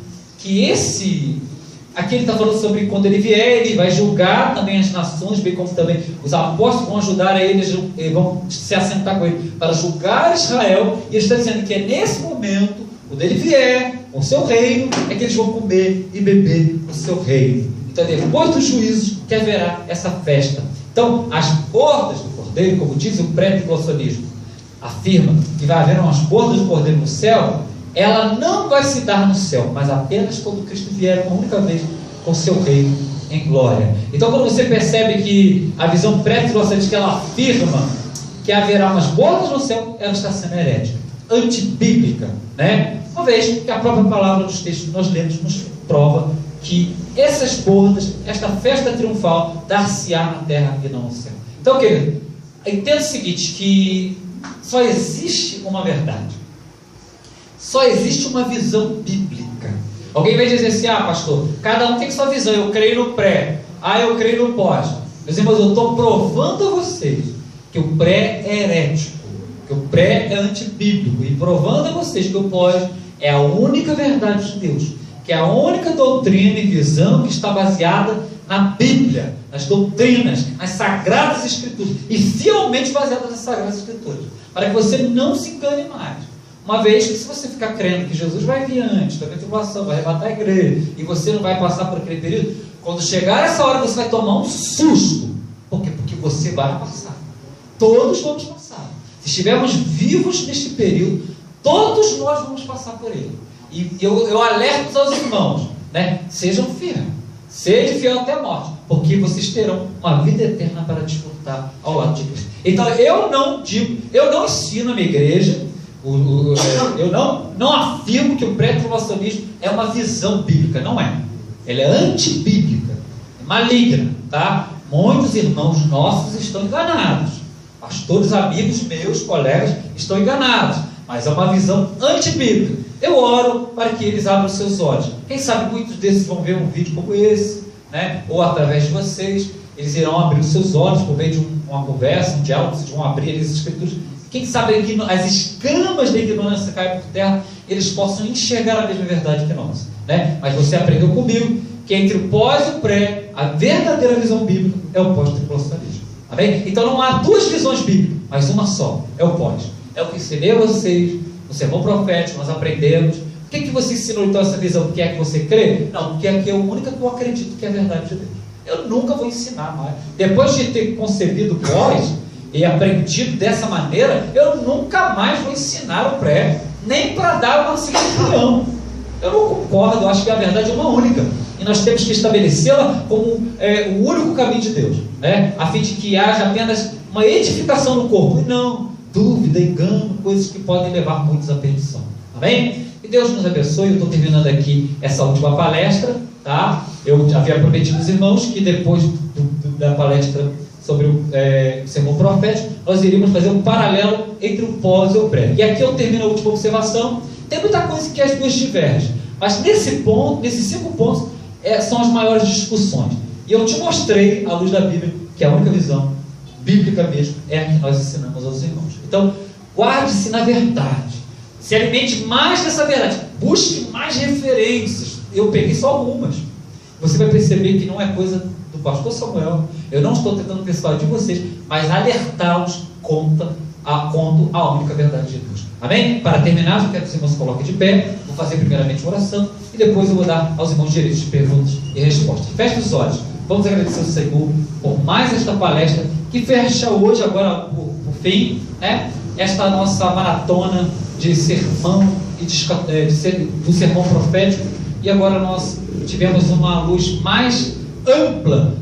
aqui ele está falando sobre quando ele vier, ele vai julgar também as nações, bem como também os apóstolos vão ajudar a eles, vão se assentar com ele para julgar Israel, e ele está dizendo que é nesse momento, quando ele vier com o seu reino, é que eles vão comer e beber o seu reino. Então é depois dos juízos que haverá essa festa. Então as bordas do Cordeiro, como diz o pré-tribulacionismo, afirma que vai haver umas bordas do Cordeiro no céu. Ela não vai se dar no céu, mas apenas quando Cristo vier uma única vez com o seu reino em glória. Então quando você percebe que a visão pré-tribulacionista, que ela afirma que haverá umas bordas no céu, ela está sendo herética, antibíblica, né? Uma vez que a própria palavra dos textos que nós lemos nos prova que essas bordas, esta festa triunfal, dar-se-á na terra e não no céu. Então, querido, entenda o seguinte, que só existe uma verdade, só existe uma visão bíblica. Alguém vai dizer assim, pastor, cada um tem sua visão, eu creio no pré, eu creio no pós. Meus irmãos, eu estou provando a vocês que o pré é herético, que o pré é antibíblico, e provando a vocês que o pós é a única verdade de Deus, que é a única doutrina e visão que está baseada na Bíblia, nas doutrinas, nas Sagradas Escrituras, e fielmente baseada nas Sagradas Escrituras, para que você não se engane mais. Uma vez que, se você ficar crendo que Jesus vai vir antes da tribulação, vai arrebatar a igreja, e você não vai passar por aquele período, quando chegar essa hora você vai tomar um susto. Por quê? Porque você vai passar. Todos vamos passar. Se estivermos vivos neste período, todos nós vamos passar por ele. E eu alerto aos irmãos, né? Sejam fiéis, sejam fiéis até a morte, porque vocês terão uma vida eterna para desfrutar ao lado de Cristo. Então eu não ensino a minha igreja, eu não afirmo que o pré-tribulacionismo é uma visão bíblica, não é. Ela é antibíblica, é maligna, tá? Muitos irmãos nossos estão enganados, pastores, amigos meus, colegas estão enganados, mas é uma visão antibíblica. Eu oro para que eles abram seus olhos. Quem sabe muitos desses vão ver um vídeo como esse, né? Ou através de vocês, eles irão abrir os seus olhos por meio de uma conversa, um diálogo, vocês vão abrir as escrituras. Quem sabe as escamas da ignorância caem por terra, eles possam enxergar a mesma verdade que nós, né? Mas você aprendeu comigo que entre o pós e o pré, a verdadeira visão bíblica é o pós-tribulacionismo. Amém? Então não há duas visões bíblicas, mas uma só, é o pós. É o que ensinei a vocês no sermão profético, nós aprendemos. Por que você ensinou então essa visão? Porque é que você crê? Não, porque aqui é a única que eu acredito que é a verdade de Deus. Eu nunca vou ensinar mais. Depois de ter concebido o pós e aprendido dessa maneira, eu nunca mais vou ensinar o pré, nem para dar uma segunda opinião. Eu não concordo, eu acho que a verdade é uma única, e nós temos que estabelecê-la como o único caminho de Deus, né? A fim de que haja apenas uma edificação no corpo, e não dúvida, engano, coisas que podem levar muitos à perdição. Amém? E Deus nos abençoe. Eu estou terminando aqui essa última palestra, tá? Eu havia prometido aos irmãos que depois da palestra sobre o sermão profético, nós iríamos fazer um paralelo entre o pós e o pré. E aqui eu termino a última observação. Tem muita coisa que as duas divergem, mas nesse ponto, nesses 5 pontos, são as maiores discussões. E eu te mostrei, à luz da Bíblia, que a única visão bíblica mesmo é a que nós ensinamos aos irmãos. Então, guarde-se na verdade, se alimente mais dessa verdade, busque mais referências. Eu peguei só algumas. Você vai perceber que não é coisa do pastor Samuel, eu não estou tentando persuadir vocês, mas alertá-los quanto à única verdade de Deus. Amém? Para terminar, eu quero que os irmãos se coloquem de pé. Vou fazer primeiramente uma oração e depois eu vou dar aos irmãos direitos de perguntas e respostas. Feche os olhos. Vamos agradecer ao Senhor por mais esta palestra que fecha hoje, agora por fim, né? Esta nossa maratona de sermão e do sermão profético. E agora nós tivemos uma luz mais ampla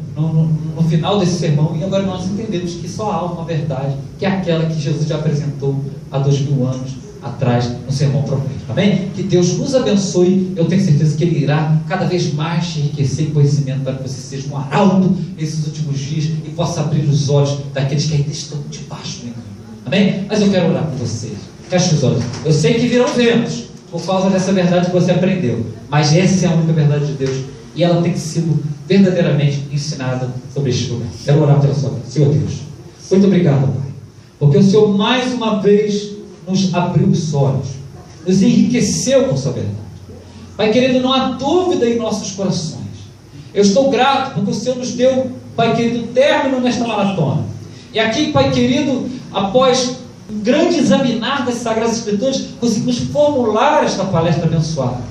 no final desse sermão, e agora nós entendemos que só há uma verdade, que é aquela que Jesus já apresentou há 2000 anos atrás no sermão profético. Amém? Que Deus nos abençoe. Eu tenho certeza que Ele irá cada vez mais te enriquecer em conhecimento, para que você seja um arauto nesses últimos dias e possa abrir os olhos daqueles que ainda estão debaixo do engano. Amém? Mas eu quero orar por vocês. Feche os olhos. Eu sei que virão ventos por causa dessa verdade que você aprendeu, mas essa é a única verdade de Deus, e ela tem sido verdadeiramente ensinada sobre este lugar. Quero orar pela sua vida. Senhor Deus, muito obrigado, Pai, porque o Senhor mais uma vez nos abriu os olhos, nos enriqueceu com sua verdade. Pai querido, não há dúvida em nossos corações. Eu estou grato porque o Senhor nos deu, Pai querido, término nesta maratona. E aqui, Pai querido, após um grande examinar das Sagradas Escrituras, conseguimos formular esta palestra abençoada.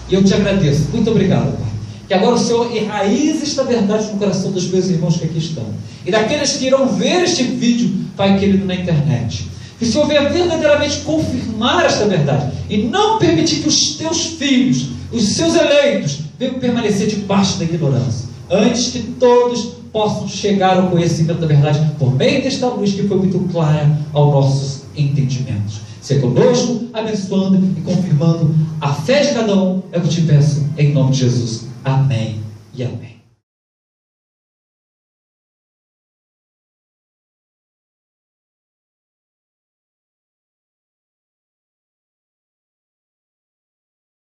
E eu te agradeço. Muito obrigado, Pai. Que agora o Senhor enraize esta verdade no coração dos meus irmãos que aqui estão, e daqueles que irão ver este vídeo, Pai querido, na internet. Que o Senhor venha verdadeiramente confirmar esta verdade, e não permitir que os teus filhos, os seus eleitos, venham permanecer debaixo da ignorância, antes que todos possam chegar ao conhecimento da verdade, por meio desta luz que foi muito clara aos nossos entendimentos. Seja conosco, abençoando e confirmando a fé de cada um, é o que te peço, em nome de Jesus. Amém e amém.